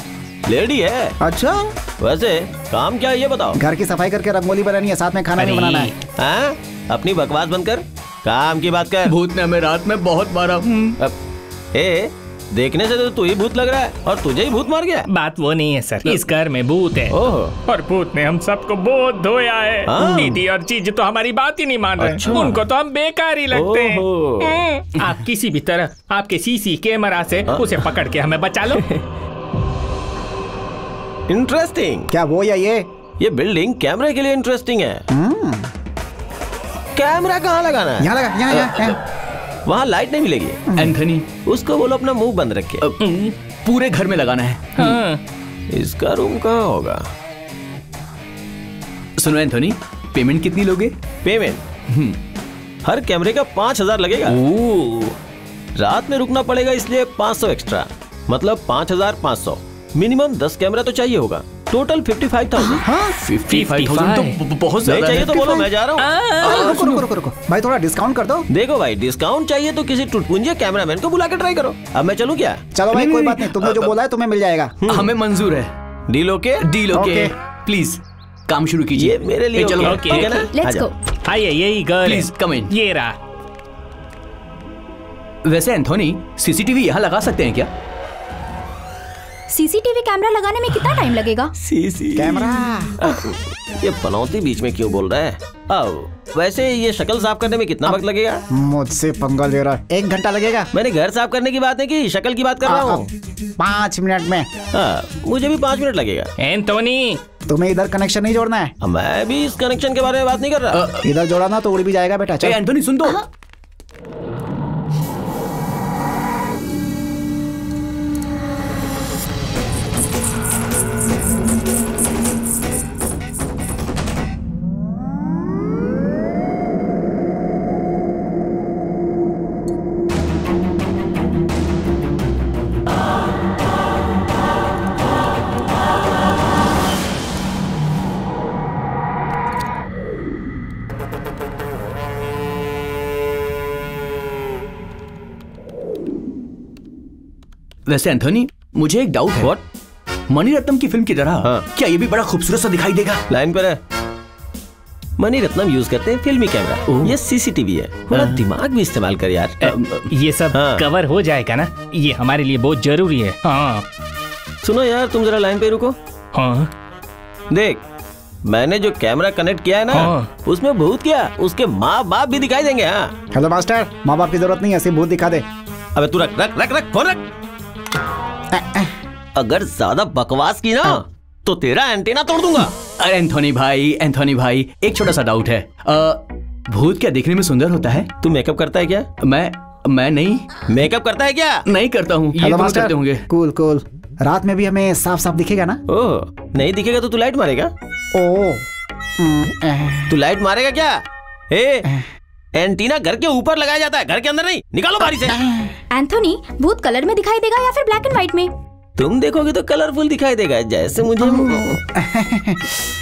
Speaker 9: लेडी है।
Speaker 12: अच्छा,
Speaker 9: वैसे काम क्या है ये बताओ।
Speaker 12: घर की सफाई करके रंगोली बनानी है, साथ में खाना भी बनाना है।
Speaker 9: हाँ? अपनी बकवास बंद कर, काम की बात कर।
Speaker 11: भूत ने हमें रात में बहुत मारा।
Speaker 9: देखने से तो तू ही भूत लग रहा है और तुझे ही भूत मार गया।
Speaker 10: बात वो नहीं है सर, इस घर में भूत है और भूत ने हम सबको बहुत धोया है। दीदी और चीज तो हमारी बात ही नहीं मान रहे।
Speaker 9: अच्छा।
Speaker 10: उनको तो हम बेकार ही लगते हैं। आप किसी भी तरह आपके सीसी कैमरा से उसे पकड़ के हमें बचा लो।
Speaker 9: इंटरेस्टिंग।
Speaker 12: क्या वो या
Speaker 9: ये बिल्डिंग कैमरे के लिए इंटरेस्टिंग है। कैमरा कहाँ लगाना है?
Speaker 12: यहाँ लगा, यहाँ।
Speaker 9: वहाँ लाइट नहीं मिलेगी।
Speaker 11: एंथोनी,
Speaker 9: उसको बोलो अपना मुंह बंद रखे।
Speaker 11: पूरे घर में लगाना है।
Speaker 10: हाँ।
Speaker 9: इसका रूम कहाँ होगा?
Speaker 11: सुनो एंथोनी, पेमेंट कितनी लोगे?
Speaker 9: पेमेंट हर कैमरे का 5,000 लगेगा। रात में रुकना पड़ेगा इसलिए 500 एक्स्ट्रा, मतलब 5,500। मिनिमम 10 कैमरा तो चाहिए होगा। टोटल 55,000।
Speaker 11: 55,000 तो बहुत ज्यादा
Speaker 9: चाहिए तो बोलो, मैं जा रहा हूँ।
Speaker 12: रुको भाई, थोड़ा डिस्काउंट कर दो।
Speaker 9: देखो भाई, डिस्काउंट चाहिए तो किसी टुटपुंजे कैमरामैन को बुला के ट्राई करो। अब मैं चलूं क्या?
Speaker 12: चलो भाई, कोई बात नहीं, तुमने जो बोला है तुम्हें मिल जाएगा।
Speaker 11: हमें मंजूर है।
Speaker 9: Deal okay?
Speaker 11: Deal okay. Please काम शुरू कीजिए।
Speaker 9: ये मेरे लिए
Speaker 11: चलो,
Speaker 10: ओके,
Speaker 9: ठीक है ना?
Speaker 3: Let's go.
Speaker 10: आइए, यही घर।
Speaker 11: प्लीज कम इन।
Speaker 10: ये रहा।
Speaker 11: वैसे एंथोनी, सीसीटीवी यहाँ लगा सकते हैं क्या?
Speaker 3: सीसीटीवी कैमरा लगाने में कितना टाइम लगेगा?
Speaker 9: CC
Speaker 12: camera.
Speaker 9: ये पनौती बीच में क्यों बोल रहा है? वैसे ये शक्ल साफ करने में कितना वक्त लगेगा?
Speaker 12: मुझसे पंगा ले रहा है। 1 घंटा लगेगा।
Speaker 9: मैंने घर साफ करने की बात नहीं की, शक्ल की बात कर रहा हूँ।
Speaker 12: 5 मिनट में।
Speaker 9: मुझे भी 5 मिनट लगेगा।
Speaker 10: एंथोनी,
Speaker 12: तुम्हें इधर कनेक्शन नहीं जोड़ना है।
Speaker 9: मैं भी इस कनेक्शन के बारे में बात नहीं कर रहा।
Speaker 12: इधर जोड़ा ना तो उड़ भी जाएगा बेटा। चल
Speaker 11: एंथोनी सुन दो। वैसे एंथोनी, मुझे एक डाउट है।
Speaker 9: What?
Speaker 11: मणिरत्नम की फिल्म की तरह क्या ये भी बड़ा खूबसूरत सा दिखाई देगा?
Speaker 9: लाइन पर है। मणिरत्नम यूज करते हैं फिल्मी कैमरा, ये सीसीटीवी है। थोड़ा दिमाग भी इस्तेमाल कर यार।
Speaker 10: ये सब कवर हो जाएगा ना? ये हमारे लिए बहुत जरूरी है। हाँ।
Speaker 9: सुनो यार, तुम जरा लाइन पे रुको।
Speaker 10: हाँ।
Speaker 9: देख, मैंने जो कैमरा कनेक्ट किया है ना, उसमें भूत क्या, उसके माँ बाप भी दिखाई देंगे। हाँ।
Speaker 12: हेलो मास्टर, माँ बाप की जरूरत नहीं है, सिर्फ भूत दिखा दे।
Speaker 9: अबे तू रख रख रख रख फोन रख। अगर ज्यादा बकवास की ना तो तेरा एंटीना तोड़ दूंगा।
Speaker 11: अरे एंथोनी भाई, एक छोटा सा डाउट है। भूत क्या देखने में सुंदर होता है?
Speaker 9: तू मेकअप करता है क्या?
Speaker 11: मैं नहीं।
Speaker 9: मेकअप करता है क्या?
Speaker 11: नहीं करता हूँ।
Speaker 12: Hello master, cool. रात में भी हमें साफ साफ दिखेगा ना?
Speaker 9: ओह, नहीं दिखेगा तो तू लाइट मारेगा? तू लाइट मारेगा क्या? एंटीना घर के ऊपर लगाया जाता है, घर के अंदर नहीं। निकालो बारी से।
Speaker 3: एंथोनी, भूत कलर में दिखाई देगा या फिर ब्लैक एंड व्हाइट में?
Speaker 9: तुम देखोगे तो कलरफुल दिखाई देगा, जैसे मुझे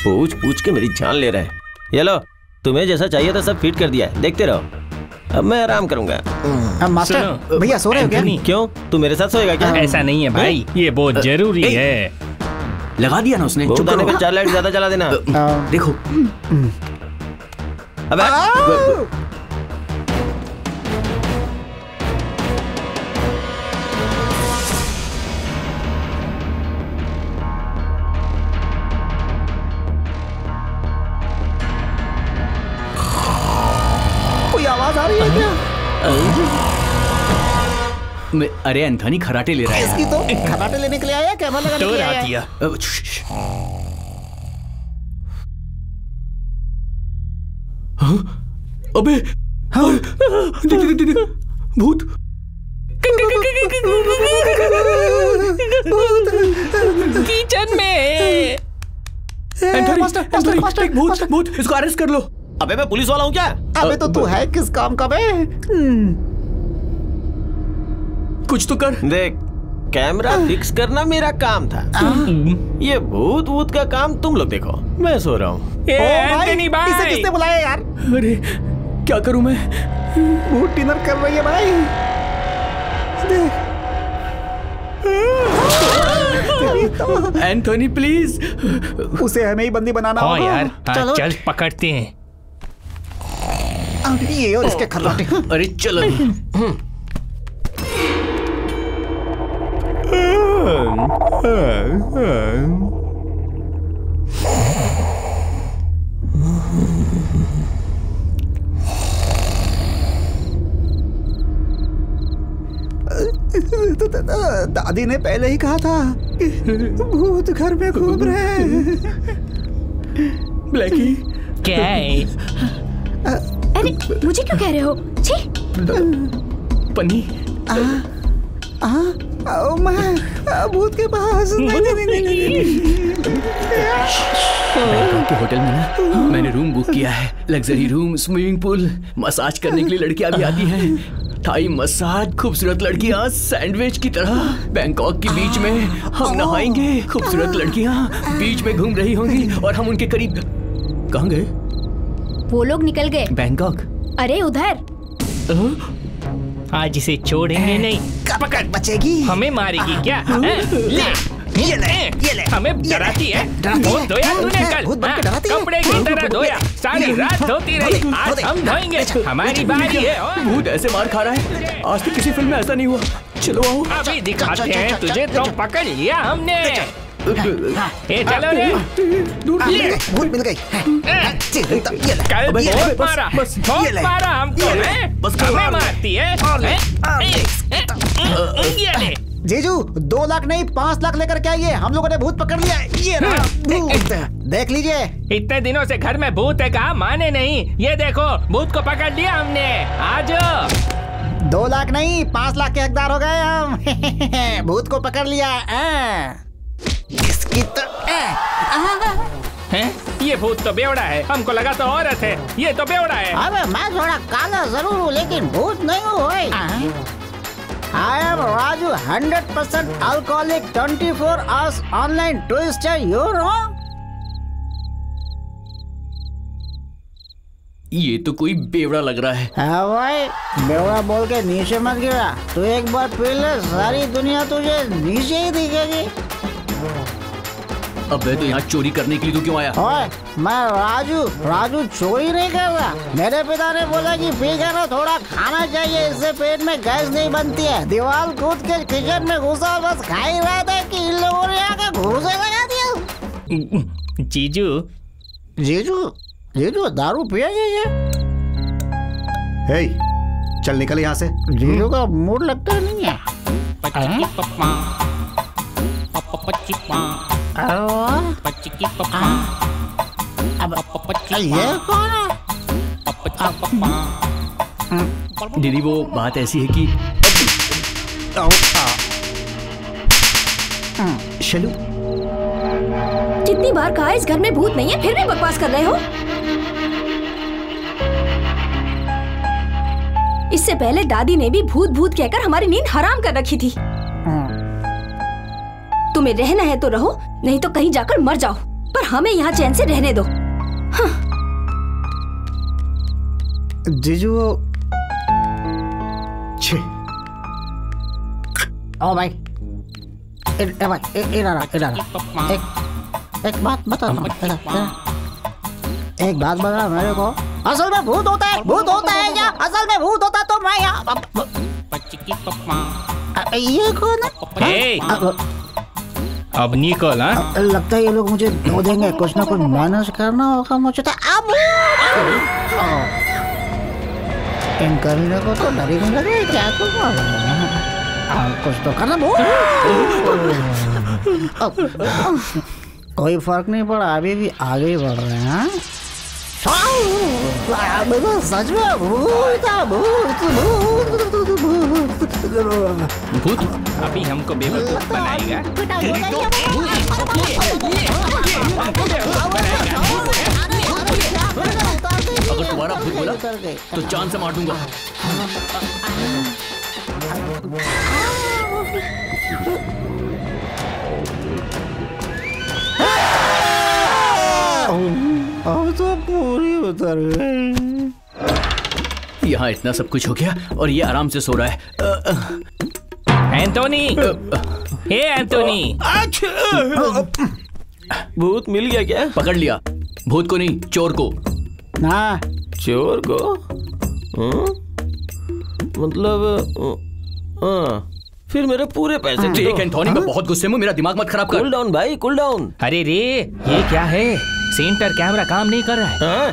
Speaker 9: पूछ पूछ के मेरी जान ले रहा है। ये लो, तुम्हें जैसा चाहिए था सब फिट कर दिया है, देखते रहो। अब मैं आराम करूंगा।
Speaker 12: मास्टर भैया सो रहे हो क्या?
Speaker 9: क्यों, तू मेरे साथ सोएगा क्या?
Speaker 10: ऐसा नहीं है भाई, ये बहुत जरूरी है।
Speaker 11: लगा दिया ना उसने।
Speaker 9: चुप करो। 4 लाइट ज्यादा चला देना।
Speaker 11: देखो।
Speaker 9: अबे
Speaker 12: कोई आवाज आ रही है क्या?
Speaker 11: अरे एंथनी खराटे ले रहा है।
Speaker 12: इसकी तो खराटे लेने के लिए आया, कैमरा लगाने के लिए आया।
Speaker 11: अबे देख भूत।
Speaker 10: किचन में
Speaker 11: भूत, इसको अरेस्ट कर लो।
Speaker 9: अबे मैं पुलिस वाला हूँ क्या?
Speaker 12: अबे तो तू है किस काम का बे?
Speaker 11: कुछ तो कर।
Speaker 9: देख, कैमरा फिक्स करना मेरा काम था। ये भूत भूत का काम तुम लोग देखो, मैं सो रहा हूँ।
Speaker 12: इसे किसने बुलाया यार?
Speaker 11: अरे क्या करूँ मैं?
Speaker 12: भूत डिनर कर रही है भाई।
Speaker 11: एंथनी प्लीज,
Speaker 12: उसे हमें ही बंदी बनाना होगा।
Speaker 8: यार, चल पकड़ते हैं।
Speaker 12: ये और इसके खराटे।
Speaker 11: अरे चलो।
Speaker 12: दादी ने पहले ही कहा था कि भूत घर में घूम रहे हैं।
Speaker 11: ब्लैकी
Speaker 8: क्या है?
Speaker 3: अरे मुझे क्यों कह रहे हो? छी।
Speaker 11: पन्नी
Speaker 12: भूत के पास।
Speaker 11: बैंकॉक के होटल में ना मैंने रूम बुक किया है। Luxury room, swimming pool, massage करने के लिए लड़कियां भी आती हैं। थाई मसाज, खूबसूरत लड़कियां सैंडविच की तरह बैंकॉक के बीच में हम नहाएंगे। खूबसूरत लड़कियां बीच में घूम रही होंगी और हम उनके करीब। कहाँ गए?
Speaker 3: वो लोग निकल गए।
Speaker 11: बैंकॉक?
Speaker 3: अरे उधर।
Speaker 8: आज इसे छोड़ेंगे नहीं।
Speaker 12: पकड़ बचेगी।
Speaker 8: हमें मारेगी क्या? ये ले हमें डराती है। बहुत धोया तूने कल, कपड़े की तरह धोया, सारी रात धोती रही। आज हम धोएंगे, हमारी बारी है।
Speaker 11: भूत ऐसे मार खा रहा है, आज तक किसी फिल्म में ऐसा नहीं हुआ। चलो आओ,
Speaker 8: अभी दिखाते हैं तुझे। तो पकड़ लिया हमने। ये चलो रे,
Speaker 12: भूत मिल गई।
Speaker 8: कल बहुत मारा हमको। बस हमें मारती है। ये ले
Speaker 12: जीजू, 2 लाख नहीं 5 लाख लेकर के आइए। हम लोगों ने भूत पकड़ लिया है। ये रहा भूत, देख लीजिए।
Speaker 8: इतने दिनों से घर में भूत है, कहा माने नहीं। ये देखो, भूत को पकड़ लिया हमने। आज
Speaker 12: 2 लाख नहीं 5 लाख के हकदार हो गए हम। भूत को पकड़ लिया। इसकी तो
Speaker 8: हैं? ये भूत तो बेवड़ा है। हमको लगा तो औरत है, ये तो बेवड़ा है।
Speaker 12: अबे मैं थोड़ा काला जरूर हूँ लेकिन भूत नहीं हूँ। I am Raju, 100% alcoholic, 24 hours online twister. You know?
Speaker 11: ये तो कोई बेवड़ा लग रहा है।
Speaker 12: हाँ भाई, बेवड़ा बोल के नीचे मत गिरा। तू एक बार पी ले, सारी दुनिया तुझे नीचे ही दिखेगी।
Speaker 11: अबे तो यहाँ चोरी करने के लिए तो क्यों आया?
Speaker 12: ओए, मैं राजू चोरी नहीं कर रहा। मेरे पिता ने बोला कि पी कर ना थोड़ा खाना चाहिए, इससे पेट में गैस नहीं बनती है। दीवार कूद के किचन में घुसा और बस खा ही रहा था कि इन लोगों ने आकर घूसे लगा दिया। जीजू दारू पिएंगे ये?
Speaker 2: हे, चल निकल यहाँ से।
Speaker 12: जीजू का मूड लगता नहीं है। ये कौन है?
Speaker 11: दीदी वो बात ऐसी है कि
Speaker 2: शलू,
Speaker 3: कितनी बार कहा इस घर में भूत नहीं है, फिर भी बकवास कर रहे हो। इससे पहले दादी ने भी भूत भूत कहकर हमारी नींद हराम कर रखी थी। तुम्हें रहना है तो रहो, नहीं तो कहीं जाकर मर जाओ, पर हमें यहाँ चैन से रहने दो। हाँ।
Speaker 12: जीजू
Speaker 2: छे।
Speaker 12: ओ भाई, एक बात बता। एक बात बता मेरे को, असल में भूत होता है? भूत होता है क्या? असल में भूत होता तो मैं यहाँ। ये कौन है?
Speaker 8: अब निकल।
Speaker 12: लगता है ये लोग मुझे धो देंगे। कुछ ना कुछ मैनेज करना होगा मुझे। तो अब इन कमीनों को तो डर ही नहीं लगे। क्या कुछ तो करना कोई फर्क नहीं पड़ा, अभी भी आगे ही बढ़ रहे हैं। सच में
Speaker 10: भूत अभी हमको बेवकूफ बनाएगा।
Speaker 11: अगर तुम्हारा भूत बोला तो जान से मार दूंगा।
Speaker 12: अब तो पूरी उतर गई।
Speaker 11: यहाँ इतना सब कुछ हो गया और ये आराम से सो रहा है।
Speaker 10: एंटोनी, हे एंटोनी।
Speaker 9: भूत मिल गया क्या?
Speaker 11: पकड़ लिया। भूत को नहीं, चोर को।
Speaker 12: ना
Speaker 9: चोर को? मतलब फिर मेरे पूरे पैसे
Speaker 11: देख एंटोनी, मैं बहुत गुस्से में, मेरा दिमाग मत खराब कर।
Speaker 9: कूल डाउन भाई, कूल डाउन।
Speaker 10: अरे रे, ये क्या है? सेंटर कैमरा काम नहीं कर रहा है।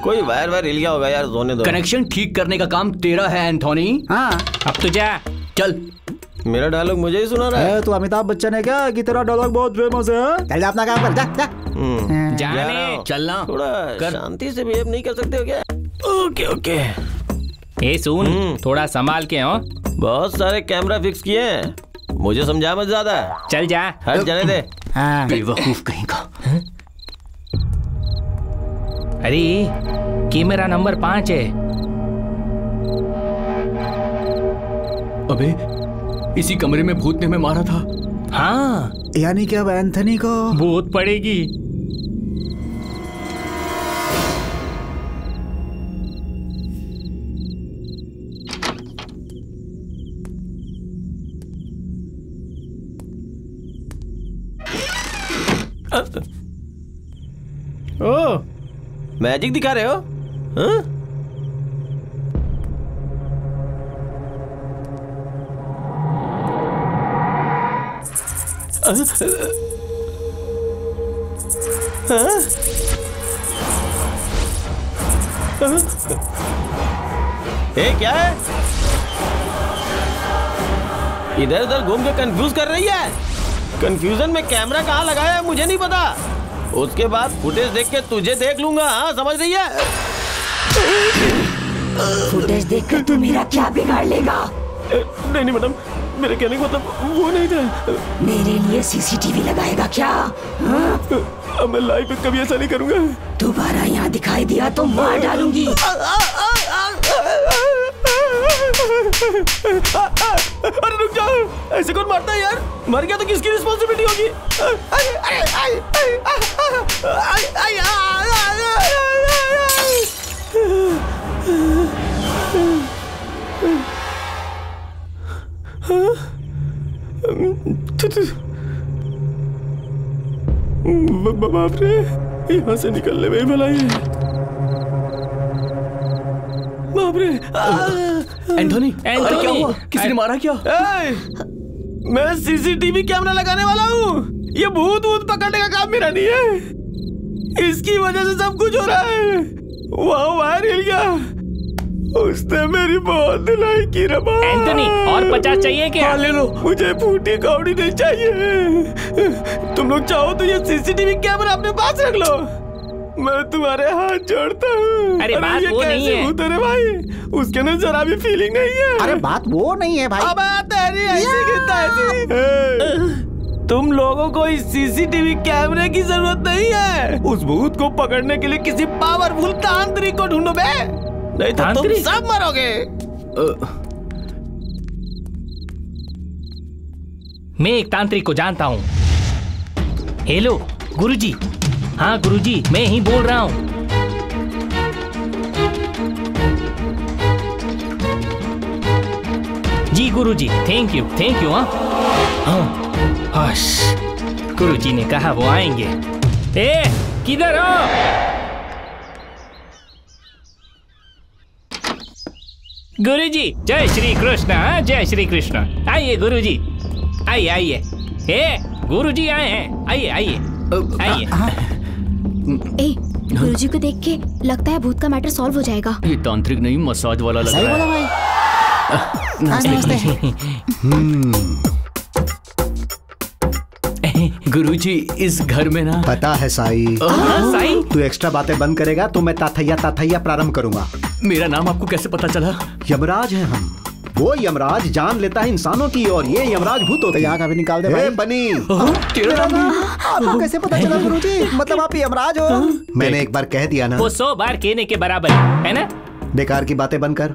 Speaker 9: कोई वायर हिल गया होगा यार, सोने दो।
Speaker 11: कनेक्शन ठीक करने का काम तेरा है एंटोनी।
Speaker 12: हाँ
Speaker 10: अब तो जा।
Speaker 11: चल।
Speaker 9: मेरा डायलॉग मुझे ही सुना रहा है।
Speaker 12: तू अमिताभ बच्चन है क्या कि तेरा डायलॉग बहुत फेमस है? चल जा अपना काम कर, जा जा।
Speaker 10: जाने
Speaker 11: चलना।
Speaker 9: थोड़ा शांति से बिहेव नहीं कर सकते हो क्या? Okay okay.
Speaker 10: ए सुन, थोड़ा संभाल के। हो
Speaker 9: बहुत सारे कैमरा फिक्स किए हैं, मुझे समझा मत ज्यादा।
Speaker 10: चल जा।
Speaker 9: हट जाने दे।
Speaker 11: बेवकूफ कहीं का।
Speaker 10: अरे कैमरा नंबर 5 है।
Speaker 11: अबे इसी कमरे में भूत ने हमें मारा था।
Speaker 10: हाँ,
Speaker 12: यानी कि अब एंथनी को
Speaker 10: भूत पड़ेगी।
Speaker 9: ओ, मैजिक दिखा रहे हो? हाँ? ए, क्या है? इधर उधर घूम के कंफ्यूज कर रही है। कंफ्यूजन में कैमरा कहाँ लगाया है मुझे नहीं पता। उसके बाद फुटेज देख के तुझे देख लूंगा। हाँ, समझ रही है?
Speaker 7: फुटेज देखकर तू मेरा क्या बिगाड़ लेगा?
Speaker 9: नहीं मैडम, मेरे कहने का मतलब वो नहीं था।
Speaker 7: मेरे लिए सीसीटीवी लगाएगा क्या?
Speaker 9: अब मैं लाइफ में कभी ऐसा नहीं करूंगा।
Speaker 7: दोबारा यहाँ दिखाई दिया तो मार डालूंगी।
Speaker 9: अरे रुक जाओ, ऐसे कौन मारता है यार? मर गया तो किसकी रिस्पॉन्सिबिलिटी होगी? बाप रे, यहाँ से निकलने में ही भलाई है। बाप रे।
Speaker 11: एंथोनी, क्या हुआ? किसी ने मारा क्या?
Speaker 9: मैं सीसीटीवी कैमरा लगाने वाला हूँ। ये भूत पकड़ने का काम मेरा नहीं है। इसकी वजह से सब कुछ हो रहा है। वहाँ वायर हिल गया, उसने मेरी बहुत धुलाई की रे बाप।
Speaker 10: एंथोनी, और 50 चाहिए क्या?
Speaker 9: हाँ, ले लो। मुझे फूटी कौड़ी नहीं चाहिए। तुम लोग चाहो तो ये सीसीटीवी कैमरा अपने पास रख लो। मैं तुम्हारे हाथ जोड़ता हूँ।
Speaker 10: अरे बात वो नहीं है।
Speaker 9: भूत है रे भाई, उसके अंदर जरा भी फीलिंग नहीं है।
Speaker 12: अरे बात वो नहीं है भाई।
Speaker 9: अब तेरी ऐसी तुम लोगों को इस सीसीटीवी कैमरे की जरूरत नहीं है। उस भूत को पकड़ने के लिए किसी पावरफुल तांत्रिक को ढूंढो बे, नहीं तो तुम सब मरोगे।
Speaker 10: मैं एक तांत्रिक को जानता हूँ। हेलो गुरुजी। हाँ गुरुजी, मैं ही बोल रहा हूँ। जी गुरुजी, थैंक यू। हाँ, गुरुजी ने कहा वो आएंगे। ए, किधर हो? गुरुजी, जय श्री कृष्ण। जय श्री कृष्ण। आइए गुरुजी, आइए। ए, गुरुजी आए हैं। आइए।
Speaker 3: ए, गुरुजी को देख के लगता है भूत का मैटर सॉल्व हो जाएगा।
Speaker 11: ये तांत्रिक नहीं, मसाज वाला लग रहा है। गुरुजी इस घर में ना
Speaker 2: पता है साई।
Speaker 11: साई
Speaker 2: तू एक्स्ट्रा बातें बंद करेगा तो मैं ताथैया प्रारंभ करूंगा।
Speaker 11: मेरा नाम आपको कैसे पता चला?
Speaker 2: यमराज है हम। वो यमराज जान लेता है इंसानों की और ये यमराज भूत होते हैं।
Speaker 12: यहाँ का भी निकाल दे भाई।
Speaker 2: बनी
Speaker 12: आपको कैसे पता चला गुरुजी? मतलब आप यमराज हो?
Speaker 2: मैंने एक बार कह दिया ना।
Speaker 10: वो 100 बार कहने के बराबर है ना।
Speaker 2: बेकार की बातें बंद कर।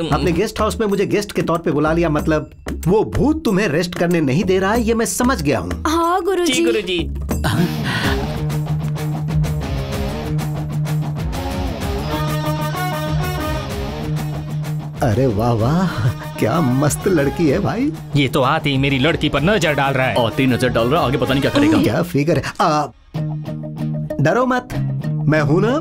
Speaker 2: अपने गेस्ट हाउस में मुझे गेस्ट के तौर पे बुला लिया, मतलब वो भूत तुम्हें रेस्ट करने नहीं दे रहा है, ये मैं समझ गया हूँ।
Speaker 3: हाँ गुरुजी।
Speaker 10: जी गुरुजी।
Speaker 2: अरे वाह वाह, क्या मस्त लड़की है भाई।
Speaker 10: ये तो आते ही मेरी लड़की पर नजर डाल रहा है।
Speaker 11: आते ही नजर डाल रहा है, आगे पता नहीं क्या करेगा।
Speaker 2: क्या फिगर है। डरो मत, मैं हूं ना।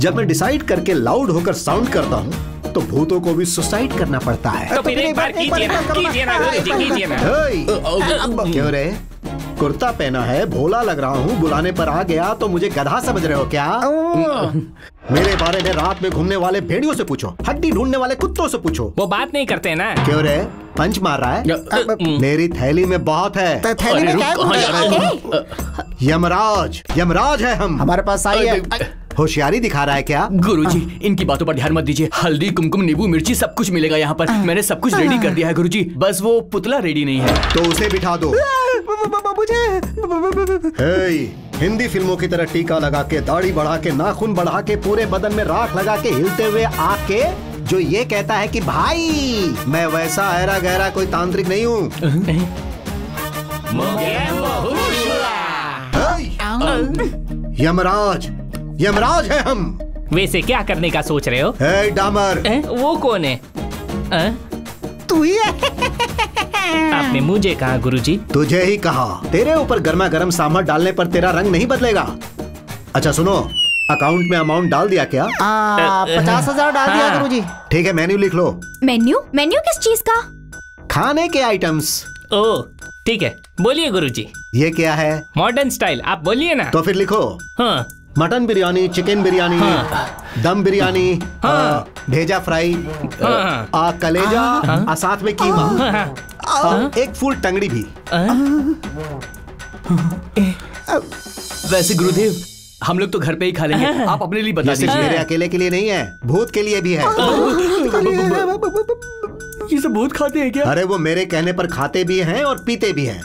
Speaker 2: जब मैं डिसाइड करके लाउड होकर साउंड करता हूँ तो भूतों को भी सुसाइड करना पड़ता है।
Speaker 10: तो फिर एक बार कीजिए ना गुरुजी, कीजिए ना।
Speaker 2: क्यों रे? कुर्ता पहना है, भोला लग रहा हूँ, बुलाने पर आ गया तो मुझे गधा समझ रहे हो क्या? मेरे बारे में रात में घूमने वाले भेड़ियों से पूछो, हड्डी ढूंढने वाले कुत्तों से पूछो।
Speaker 10: वो बात नहीं करते ना।
Speaker 2: क्यों रे? पंच मार रहा है? मेरी थैली में बहुत है।
Speaker 12: थैली में क्या?
Speaker 2: यमराज है हम।
Speaker 12: हमारे पास आई है।
Speaker 2: होशियारी दिखा रहा है क्या?
Speaker 11: गुरुजी इनकी बातों पर ध्यान मत दीजिए। हल्दी, कुमकुम, नींबू, मिर्ची सब कुछ मिलेगा यहाँ पर। मैंने सब कुछ रेडी कर दिया है गुरुजी, बस वो पुतला रेडी नहीं है।
Speaker 2: तो उसे बिठा दो। हिंदी फिल्मों की तरह टीका लगा के, दाढ़ी बढ़ा के, नाखून बढ़ा के, पूरे बदन में राख लगा के, हिलते हुए आके जो ये कहता है कि भाई मैं वैसा ऐरा गहरा कोई तांत्रिक नहीं हूँ। यमराज है हम।
Speaker 10: वैसे क्या करने का सोच रहे हो?
Speaker 2: डामर।
Speaker 10: वो कौन है?
Speaker 12: तू ही है।
Speaker 10: आपने मुझे कहा गुरुजी?
Speaker 2: तुझे ही कहा। तेरे ऊपर गर्मा गर्म सांभर डालने पर तेरा रंग नहीं बदलेगा। अच्छा सुनो, अकाउंट में अमाउंट डाल दिया क्या?
Speaker 12: 50,000 डाल दिया गुरुजी।
Speaker 2: ठीक है, मेन्यू लिख लो।
Speaker 3: मेन्यू? मेन्यू किस चीज का?
Speaker 2: खाने के आइटम्स।
Speaker 10: ओह ठीक है, बोलिए गुरुजी।
Speaker 2: ये क्या है?
Speaker 10: मॉडर्न स्टाइल, आप बोलिए ना।
Speaker 2: तो फिर लिखो।
Speaker 10: हाँ।
Speaker 2: मटन बिरयानी, चिकन बिरयानी, दम बिरयानी, भेजा फ्राई, कलेजा, साथ में कीमा, एक फुल टंगड़ी भी।
Speaker 11: वैसे गुरुदेव हम लोग तो घर पे ही खा लेंगे, आप अपने लिए बता दीजिए।
Speaker 2: मेरे अकेले के लिए नहीं है, भूत के लिए भी है।
Speaker 11: ये सब भूत खाते हैं क्या?
Speaker 2: अरे वो मेरे कहने पर खाते भी हैं और पीते भी हैं।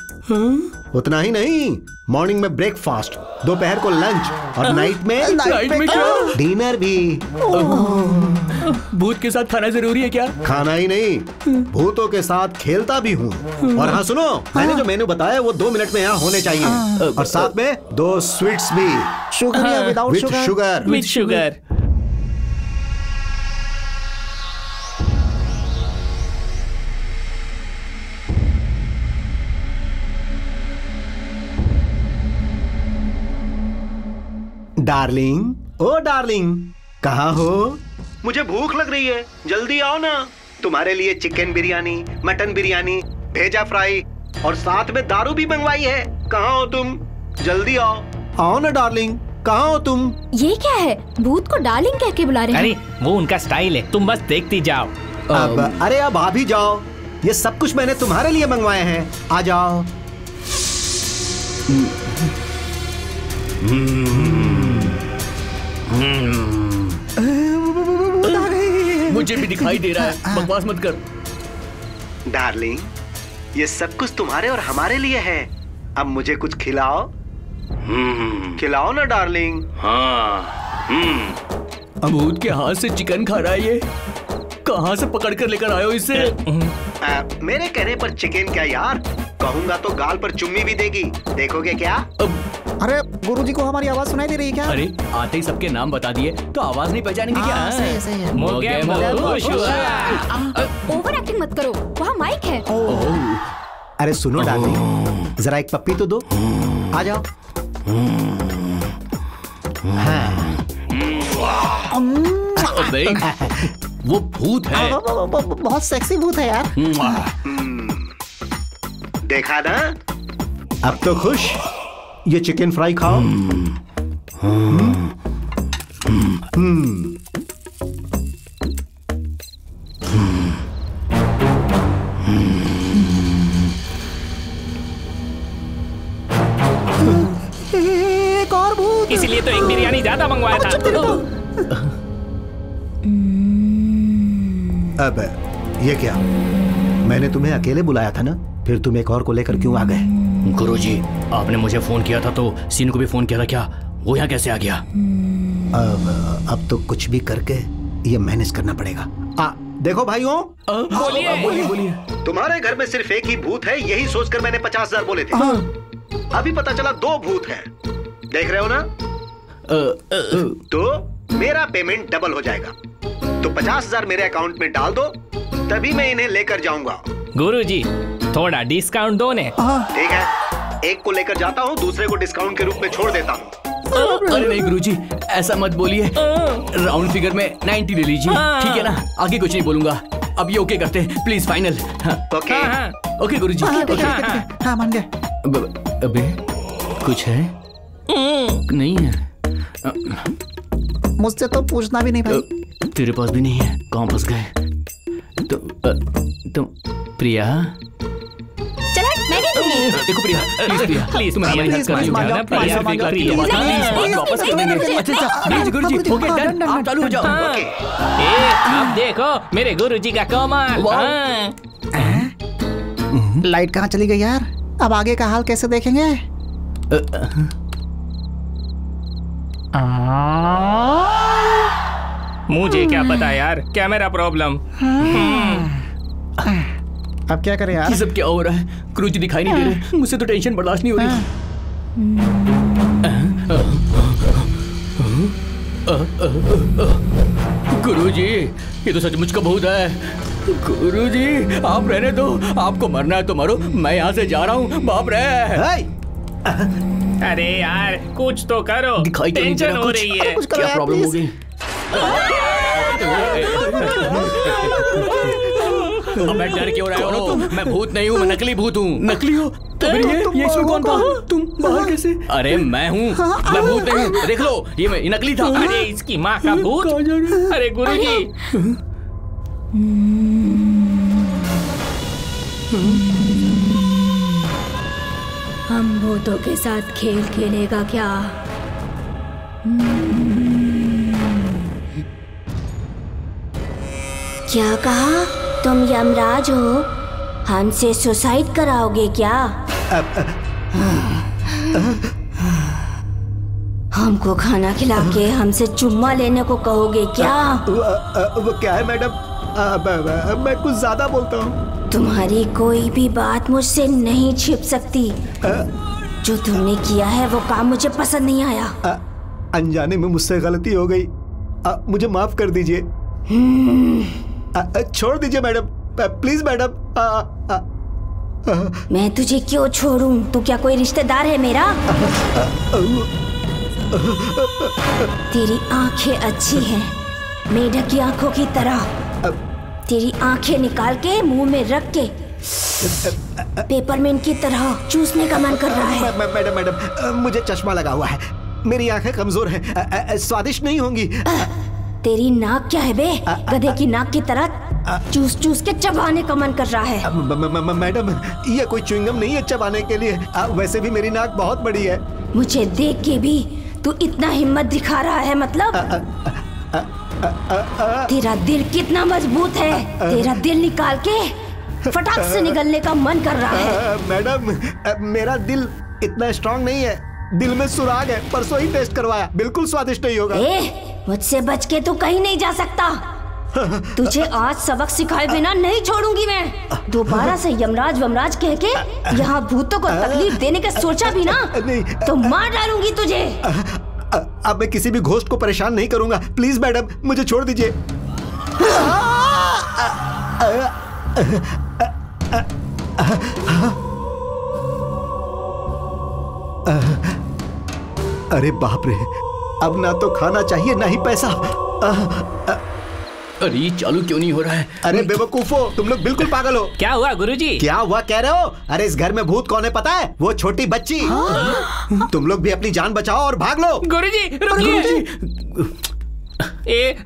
Speaker 2: उतना ही नहीं, मॉर्निंग में ब्रेकफास्ट, दोपहर को लंच और नाइट में
Speaker 11: क्या?
Speaker 2: डिनर भी।
Speaker 11: भूत के साथ खाना जरूरी है क्या?
Speaker 2: खाना ही नहीं, भूतों के साथ खेलता भी हूँ। और हाँ सुनो, मैंने जो मेन्यू बताया वो 2 मिनट में यहाँ होने चाहिए, और साथ में 2 स्वीट्स भी।
Speaker 12: Sugar without
Speaker 2: sugar?
Speaker 10: With sugar.
Speaker 2: Darling, oh darling, कहाँ हो? मुझे भूख लग रही है, जल्दी आओ ना। तुम्हारे लिए चिकन बिरयानी, मटन बिरयानी, भेजा फ्राई और साथ में दारू भी मंगवाई है। कहाँ हो तुम? जल्दी आओ। आओ ना डार्लिंग, कहाँ हो तुम?
Speaker 3: ये क्या है? भूत को डार्लिंग कह के बुला रहे हैं?
Speaker 10: अरे वो उनका स्टाइल है, तुम बस देखती जाओ।
Speaker 2: अरे अब आ भी जाओ, ये सब कुछ मैंने तुम्हारे लिए मंगवाए हैं, आ जाओ।
Speaker 11: मुझे भी दिखाई दे रहा है, बकवास मत कर।
Speaker 2: डार्लिंग, ये सब कुछ तुम्हारे और हमारे लिए है, अब मुझे कुछ खिलाओ। खिलाओ ना डार्लिंग।
Speaker 11: भूत के हाथ से चिकन खा रहा है ये, कहाँ से पकड़ कर लेकर आए हो इसे?
Speaker 2: मेरे कहने पर चिकन क्या यार, कहूंगा तो गाल पर चुम्मी भी देगी, देखोगे क्या?
Speaker 12: अरे गुरुजी को हमारी आवाज सुनाई दे रही है क्या?
Speaker 11: अरे आते ही सबके नाम बता दिए तो आवाज नहीं पहचानेंगे क्या?
Speaker 12: सही है।
Speaker 3: ओवर एक्टिंग मत करो, वहाँ माइक है।
Speaker 2: अरे सुनो डार्लिंग, जरा एक पप्पी तो दो, आ जाओ।
Speaker 11: वो भूत है,
Speaker 12: बहुत सेक्सी भूत है यार।
Speaker 2: देखा ना, अब तो खुश। ये चिकन फ्राई खाओ।
Speaker 10: एक और भूत।
Speaker 8: इसलिए तो एक बिरयानी ज्यादा मंगवाया था।
Speaker 2: अब ये क्या? मैंने तुम्हें अकेले बुलाया था ना, फिर तुम एक और को लेकर क्यों आ गए?
Speaker 11: गुरुजी, आपने मुझे फोन किया था तो सीनू को भी फोन किया था, क्या वो यहाँ कैसे आ गया?
Speaker 2: अब तो कुछ भी करके ये मैनेज करना पड़ेगा। देखो भाइयों,
Speaker 8: बोलिए।
Speaker 2: तुम्हारे घर में सिर्फ एक ही भूत है, यही सोचकर मैंने 50,000 बोले थे। अभी पता चला 2 भूत हैं। देख रहे हो ना? तो मेरा पेमेंट डबल हो जाएगा। तो 50,000 मेरे अकाउंट में डाल दो, तभी मैं इन्हें लेकर जाऊंगा।
Speaker 8: गुरुजी, थोड़ा डिस्काउंट दो ने।
Speaker 2: ठीक है, एक को लेकर जाता हूँ, दूसरे को डिस्काउंट के रूप में छोड़ देता हूँ।
Speaker 11: अरे नहीं गुरुजी, ऐसा मत बोलिए। राउंड फिगर में 90 ले लीजिए, ठीक है ना? आगे कुछ नहीं बोलूंगा। अब ये ओके करते हैं, प्लीज फाइनल। ओके गुरुजी।
Speaker 10: हाँ मान गए।
Speaker 11: अबे कुछ है? नहीं है।
Speaker 10: मुझसे तो पूछना भी नहीं भाई।
Speaker 11: तेरे पास भी नहीं है? कहाँ फंस गए? तुम प्रिया? देखो प्रिया, प्लीज तुम हमारी हेल्प कर दो ना। प्लीज वापस कर देंगे। अच्छा प्लीज गुरुजी, ओके डन, आप चालू हो जाओ।
Speaker 8: अब देखो मेरे गुरुजी का कमाल।
Speaker 10: लाइट कहाँ चली गई यार? अब आगे का हाल कैसे देखेंगे?
Speaker 8: मुझे क्या पता यार, क्या मेरा प्रॉब्लम।
Speaker 10: अब क्या करें यार?
Speaker 11: ये सब क्या हो रहा है? गुरुजी दिखाई नहीं दे रहे, मुझसे तो टेंशन बर्दाश्त नहीं हो रही। गुरुजी, ये तो सचमुच का भूत है। गुरुजी, आप रहने दो, आपको मरना है तो मरो, मैं यहाँ से जा रहा हूँ। बाप रे।
Speaker 8: अरे यार कुछ तो करो,
Speaker 11: दिखाई तो नहीं दे
Speaker 8: टेंशन
Speaker 11: रहा
Speaker 8: हो
Speaker 11: कुछ।
Speaker 8: रही है।
Speaker 11: क्या प्रॉब्लम हो गई? अब मैं डर क्यों रहे हो? मैं भूत नहीं हूँ, मैं नकली भूत हूँ। नकली हो? तो फिर ये इसमें कौन था? तुम बाहर कैसे? अरे मैं हूँ, मैं भूत नहीं हूँ। देख लो, ये नकली था।
Speaker 8: अरे इसकी माँ का भूत। अरे गुरुजी।
Speaker 3: हम भूतों के साथ खेल खेलेगा क्या? क्या कहा? तुम यमराज हो? हमसे सुसाइड कराओगे क्या? हमको खाना खिला के हमसे चुम्मा लेने को कहोगे क्या?
Speaker 2: वो क्या है मैडम, मैं कुछ ज्यादा बोलता हूँ।
Speaker 3: तुम्हारी कोई भी बात मुझसे नहीं छिप सकती। जो तुमने किया है वो काम मुझे पसंद नहीं आया।
Speaker 2: अनजाने में मुझसे गलती हो गई, मुझे माफ कर दीजिए। छोड़ दीजिए मैडम, प्लीज मैडम।
Speaker 3: मैं तुझे क्यों छोड़ूं? तू क्या कोई रिश्तेदार है मेरा? तेरी आंखें अच्छी हैं, मेढक की आंखों की तरह। तेरी आंखें निकाल के मुंह में रख के पेपरमिंट की तरह चूसने का मन कर रहा है।
Speaker 2: मैडम, मुझे चश्मा लगा हुआ है, मेरी आंखें कमजोर हैं, स्वादिष्ट नहीं होंगी।
Speaker 3: तेरी नाक क्या है बे? गधे की नाक की तरह चूस चूस के चबाने का मन कर रहा है।
Speaker 2: मैडम, ये कोई च्युइंगम नहीं है चबाने के लिए। वैसे भी मेरी नाक बहुत बड़ी है।
Speaker 3: मुझे देख के भी तू इतना हिम्मत दिखा रहा है मतलब? तेरा दिल कितना मजबूत है? तेरा दिल निकाल के फटाक से निकलने का मन कर रहा है।
Speaker 2: मैडम, मेरा दिल इतना स्ट्रांग नहीं है, दिल में सुराग है, परसों ही टेस्ट करवाया, बिल्कुल स्वादिष्ट नहीं होगा।
Speaker 3: मुझसे बच के तू कहीं नहीं जा सकता। तुझे आज सबक सिखाए बिना नहीं छोड़ूंगी मैं। दोबारा से यमराज वमराज कह के यहाँ भूतों को तकलीफ देने का सोचा भी ना तो मार डालूंगी तुझे।
Speaker 2: अब मैं किसी भी घोस्ट को परेशान नहीं करूंगा, प्लीज मैडम मुझे छोड़ दीजिए। अरे बाप रे, अब ना तो खाना चाहिए ना ही पैसा।
Speaker 11: अरे चालू क्यों नहीं हो रहा है?
Speaker 2: अरे बेवकूफो, तुम लोग बिल्कुल पागल हो।
Speaker 8: क्या हुआ गुरुजी?
Speaker 2: क्या हुआ कह रहे हो? अरे इस घर में भूत कौन है पता है? वो छोटी बच्ची। तुम लोग भी अपनी जान बचाओ और भाग लो।
Speaker 8: गुरुजी रुकिए।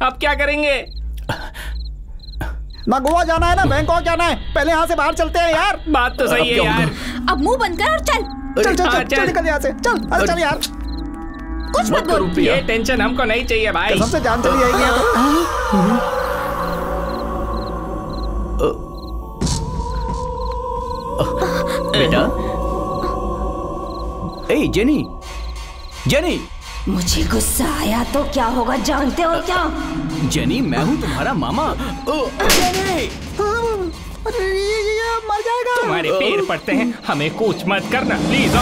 Speaker 8: अब क्या करेंगे?
Speaker 10: ना गोवा जाना है ना बैंकॉक जाना है, पहले यहाँ से बाहर चलते हैं यार।
Speaker 8: बात तो सही है यार।
Speaker 3: अब मुंह बंद कर और चल।
Speaker 10: चल चल चल निकल यहाँ से, चल। अरे चल यार।
Speaker 3: कुछ मत बोल।
Speaker 8: ये टेंशन हमको नहीं चाहिए भाई।
Speaker 2: कसम से जान चली जाएगी।
Speaker 11: बेटा, ए जेनी, जेनी।
Speaker 3: मुझे गुस्सा आया तो क्या होगा जानते हो क्या?
Speaker 11: जेनी, मैं हूँ तुम्हारा मामा। जेनी!
Speaker 2: मर जाएगा।
Speaker 8: तुम्हारे पैर पड़ते हैं, हमें कुछ मत करना प्लीज।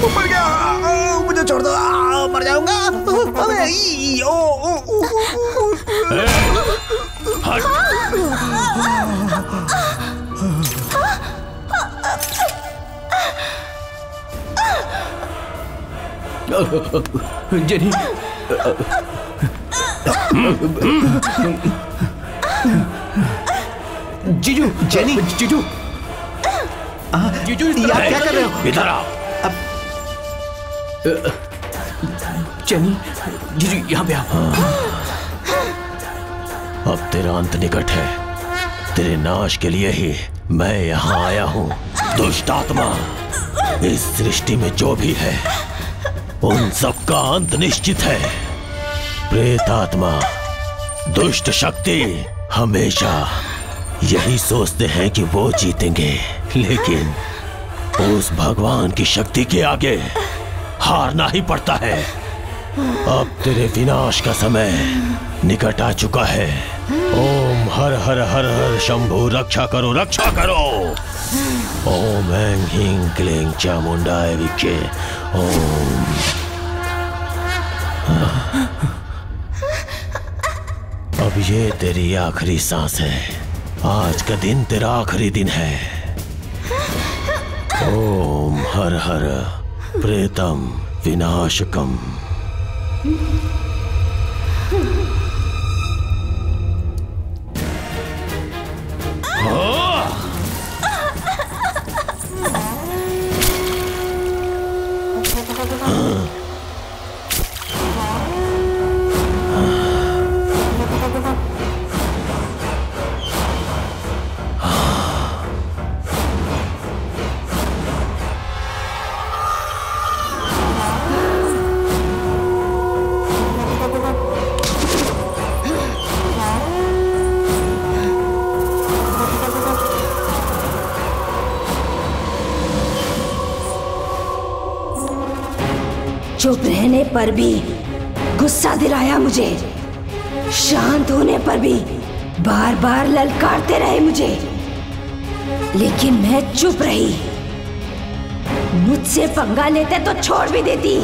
Speaker 12: मर गया, मुझे छोड़ दो, मर जाऊंगा।
Speaker 11: जेनी, जीजू, जेनी, जीजू, जीजू,
Speaker 2: यार क्या कर रहे हो?
Speaker 8: इधर आओ।
Speaker 11: जेनी, जीजू यहाँ पे आओ।
Speaker 9: अब तेरा अंत निकट है। तेरे नाश के लिए ही मैं यहाँ आया हूँ। दुष्ट आत्मा, इस सृष्टि में जो भी है उन सबका अंत निश्चित है। प्रेत आत्मा, दुष्ट शक्ति हमेशा यही सोचते हैं कि वो जीतेंगे, लेकिन उस भगवान की शक्ति के आगे हारना ही पड़ता है। अब तेरे विनाश का समय निकट आ चुका है। ओम हर हर हर हर शंभु, रक्षा करो, रक्षा करो। ओम ऐं ह्रीं क्लीं चामुंडाय विद्महे। ओम। अब ये तेरी आखिरी सांस है। आज का दिन तेरा आखिरी दिन है। ओम हर हर प्रेतम विनाशकम।
Speaker 3: चुप रहने पर भी गुस्सा दिलाया मुझे, शांत होने पर भी बार बार ललकारते रहे मुझे, लेकिन मैं चुप रही। मुझसे पंगा लेते तो छोड़ भी देती।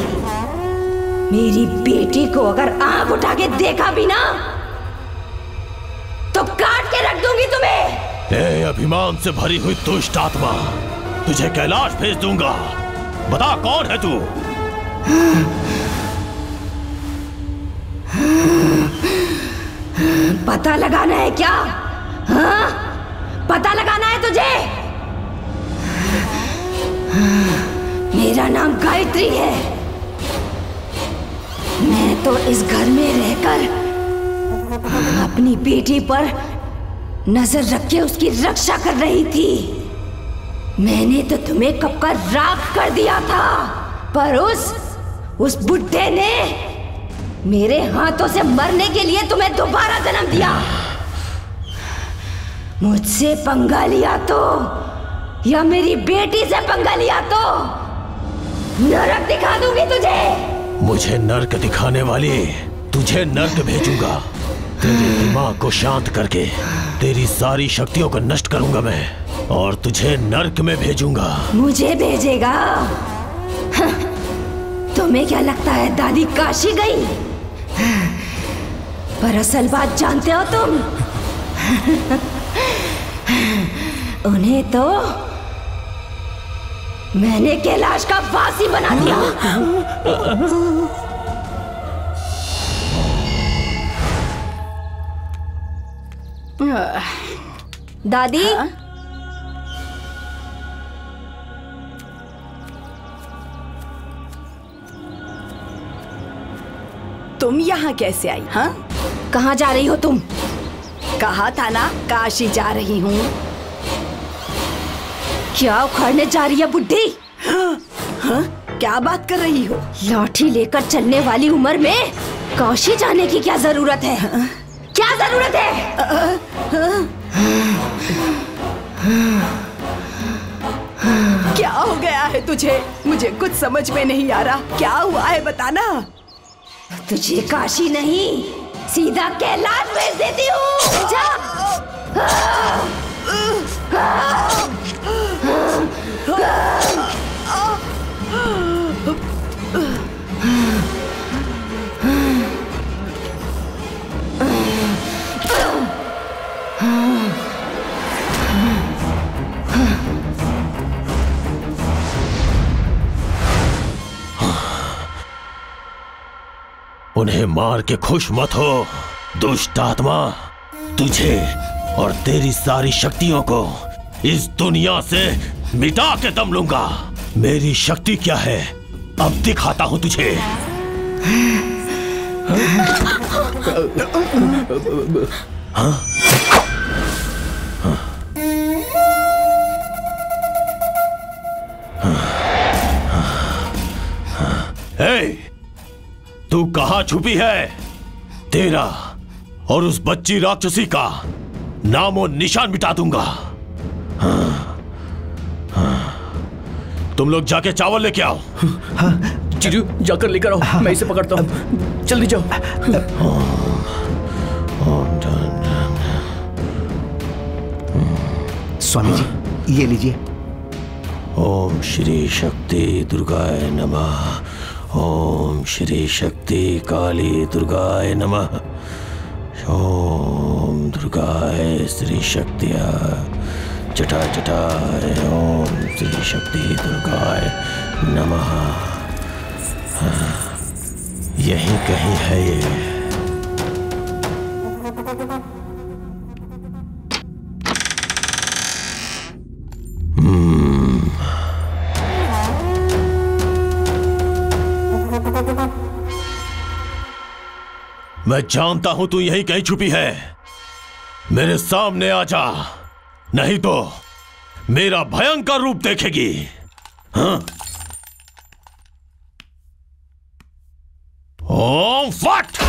Speaker 3: मेरी बेटी को अगर आंख उठा के देखा भी ना तो काट के रख दूंगी तुम्हें।
Speaker 9: ए अभिमान से भरी हुई दुष्ट आत्मा, तुझे कैलाश भेज दूंगा। बता कौन है तू?
Speaker 3: पता लगाना है क्या? हाँ? पता लगाना है तुझे? मेरा नाम गायत्री है। मैं तो इस घर में रहकर अपनी बेटी पर नजर रख के उसकी रक्षा कर रही थी। मैंने तो तुम्हें कब का राख कर दिया था, पर उस बुड्ढे ने मेरे हाथों से मरने के लिए तुम्हें दोबारा जन्म दिया।
Speaker 4: मुझसे पंगा लिया तो या मेरी बेटी से पंगा लिया तो नरक दिखा दूंगी तुझे।
Speaker 9: मुझे नर्क दिखाने वाली, तुझे नर्क भेजूंगा। तेरे दिमाग को शांत करके तेरी सारी शक्तियों को नष्ट करूंगा मैं और तुझे नर्क में भेजूंगा।
Speaker 4: मुझे भेजेगा? तुम्हें क्या लगता है दादी काशी गई? पर असल बात जानते हो तुम? उन्हें तो मैंने कैलाश का वासी बना दिया।
Speaker 3: दादी,
Speaker 7: तुम यहाँ कैसे आई? हाँ,
Speaker 3: कहाँ जा रही हो तुम?
Speaker 7: कहा था ना काशी जा रही हूँ।
Speaker 3: क्या उखाड़ने जा रही है बुड्ढी?
Speaker 7: हाँ? क्या बात कर रही हो?
Speaker 3: लाठी लेकर चलने वाली उम्र में काशी जाने की क्या जरूरत है? क्या जरूरत है?
Speaker 7: क्या हो गया है तुझे? मुझे कुछ समझ में नहीं आ रहा। क्या हुआ है बताना।
Speaker 4: तुझे काशी नहीं सीधा कैलाश भेज देती हूँ। जा।
Speaker 9: उन्हें मार के खुश मत हो दुष्ट आत्मा। तुझे और तेरी सारी शक्तियों को इस दुनिया से मिटा के दम लूंगा। मेरी शक्ति क्या है अब दिखाता हूं तुझे। हाँ? तू कहां छुपी है? तेरा और उस बच्ची राक्षसी का नामो निशान मिटा दूंगा। तुम लोग जाके चावल लेके आओ।
Speaker 11: जीजू जाकर लेकर आओ। मैं इसे पकड़ता हूँ। जल्दी जाओ।
Speaker 2: स्वामी जी ये लीजिए।
Speaker 9: ओम श्री शक्ति दुर्गाय नमः। ओम श्री शक्ति काली दुर्गाय नमः। ओम दुर्गाय श्री शक्तिया जटा जटाय। ओम श्री शक्ति दुर्गाय नमः। यहीं कहीं है ये। मैं जानता हूं तू यहीं कहीं छुपी है। मेरे सामने आ जा, नहीं तो मेरा भयंकर रूप देखेगी। हाँ? ओम फट।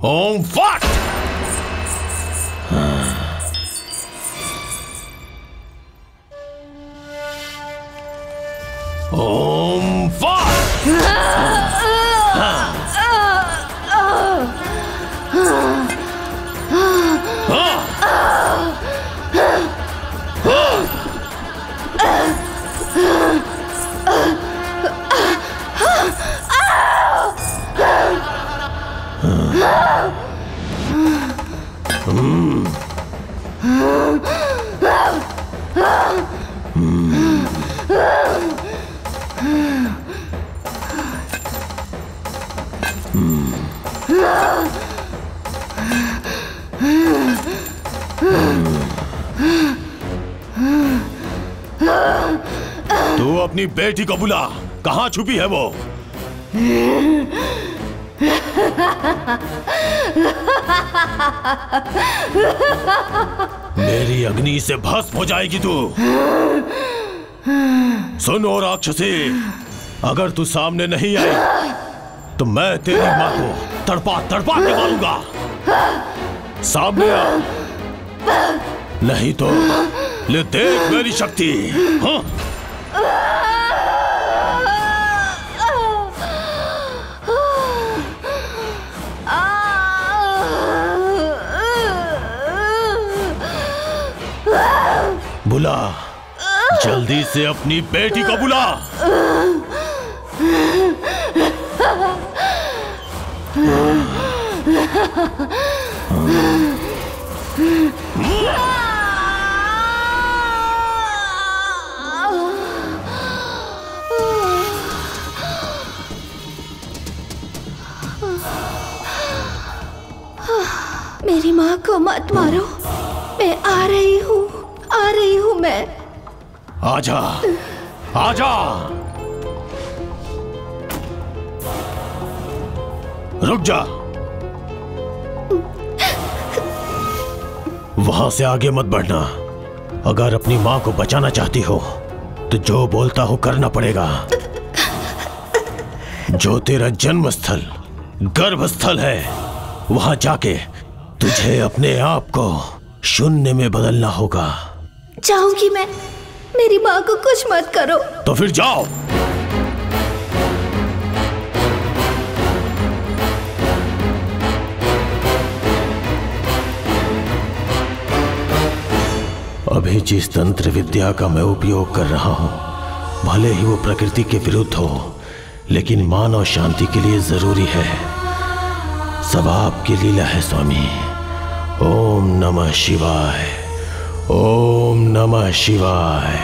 Speaker 9: ओम फट। ओम तू अपनी बेटी को बुला। कहां छुपी है वो? मेरी अग्नि से भस्म हो जाएगी तू। सुन ओ राक्षसी, अगर तू सामने नहीं आई तो मैं तेरी माँ को तड़पा तड़पा के मारूंगा। सामने आ, नहीं तो ले देख मेरी शक्ति। हाँ? बुला, जल्दी से अपनी बेटी को बुला।
Speaker 3: मेरी माँ को मत मारो, मैं आ रही हूँ मैं।
Speaker 9: आजा, आजा। रुक जा, वहां से आगे मत बढ़ना। अगर अपनी मां को बचाना चाहती हो तो जो बोलता हूं करना पड़ेगा। जो तेरा जन्म स्थल, गर्भस्थल है, वहां जाके तुझे अपने आप को शून्य में बदलना होगा।
Speaker 3: जाऊंगी मैं, मेरी माँ को कुछ मत करो।
Speaker 9: तो फिर जाओ। अभी जिस तंत्र विद्या का मैं उपयोग कर रहा हूं, भले ही वो प्रकृति के विरुद्ध हो, लेकिन मानव शांति के लिए जरूरी है। सब आपकी लीला है स्वामी। ओम नमः शिवाय, ओम नमः शिवाय।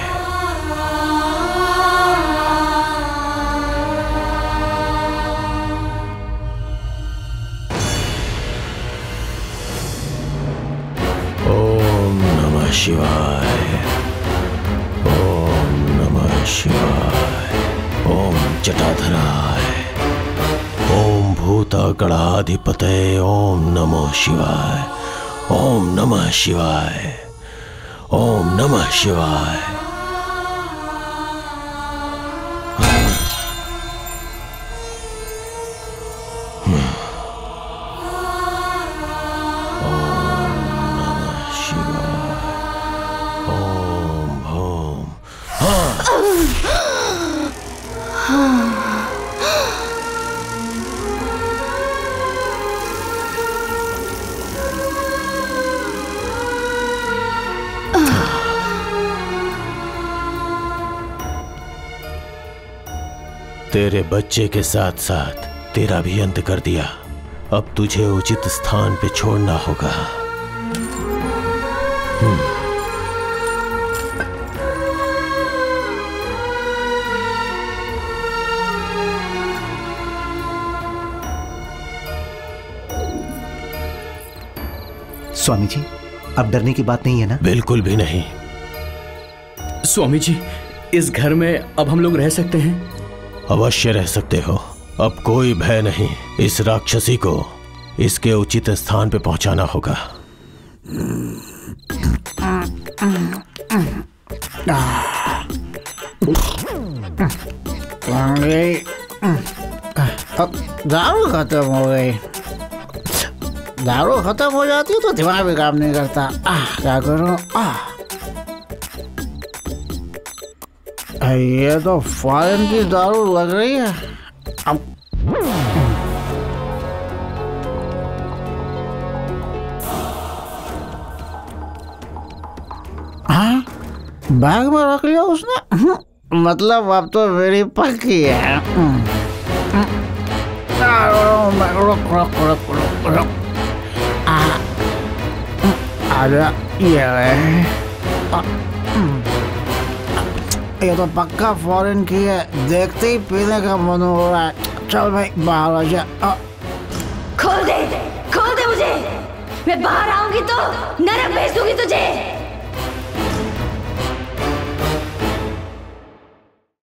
Speaker 9: ओम नमः शिवाय, ओम नमः शिवाय, ओम जटाधराय, ओम भूतागणाधिपतये, ओम नमो शिवाय, ओम नमः शिवाय, ओम नमः शिवाय। तेरे बच्चे के साथ साथ तेरा भी अंत कर दिया। अब तुझे उचित स्थान पे छोड़ना होगा।
Speaker 2: स्वामी जी, अब डरने की बात नहीं है ना?
Speaker 9: बिल्कुल भी नहीं।
Speaker 11: स्वामी जी, इस घर में अब हम लोग रह सकते हैं?
Speaker 9: अवश्य रह सकते हो। अब कोई भय नहीं। इस राक्षसी को इसके उचित स्थान पे पहुंचाना होगा।
Speaker 12: दारू खत्म हो गई। दारू खत्म हो जाती है तो दिमाग भी काम नहीं करता। क्या करूं? ये तो फॉरेन की दारू लग रही है। अब हाँ, बैग में रख लिया उसने। मतलब अब तो मेरी पक्की है। रुक रुक रुक रुक रुक। आजा, ये तो पक्का फॉरेन की है। देखते ही पीने का मन हो रहा है। चल भाई बाहर आ जा।
Speaker 3: खोल दे मुझे। मैं बाहर आऊंगी तो नरक भेज दूंगी तुझे।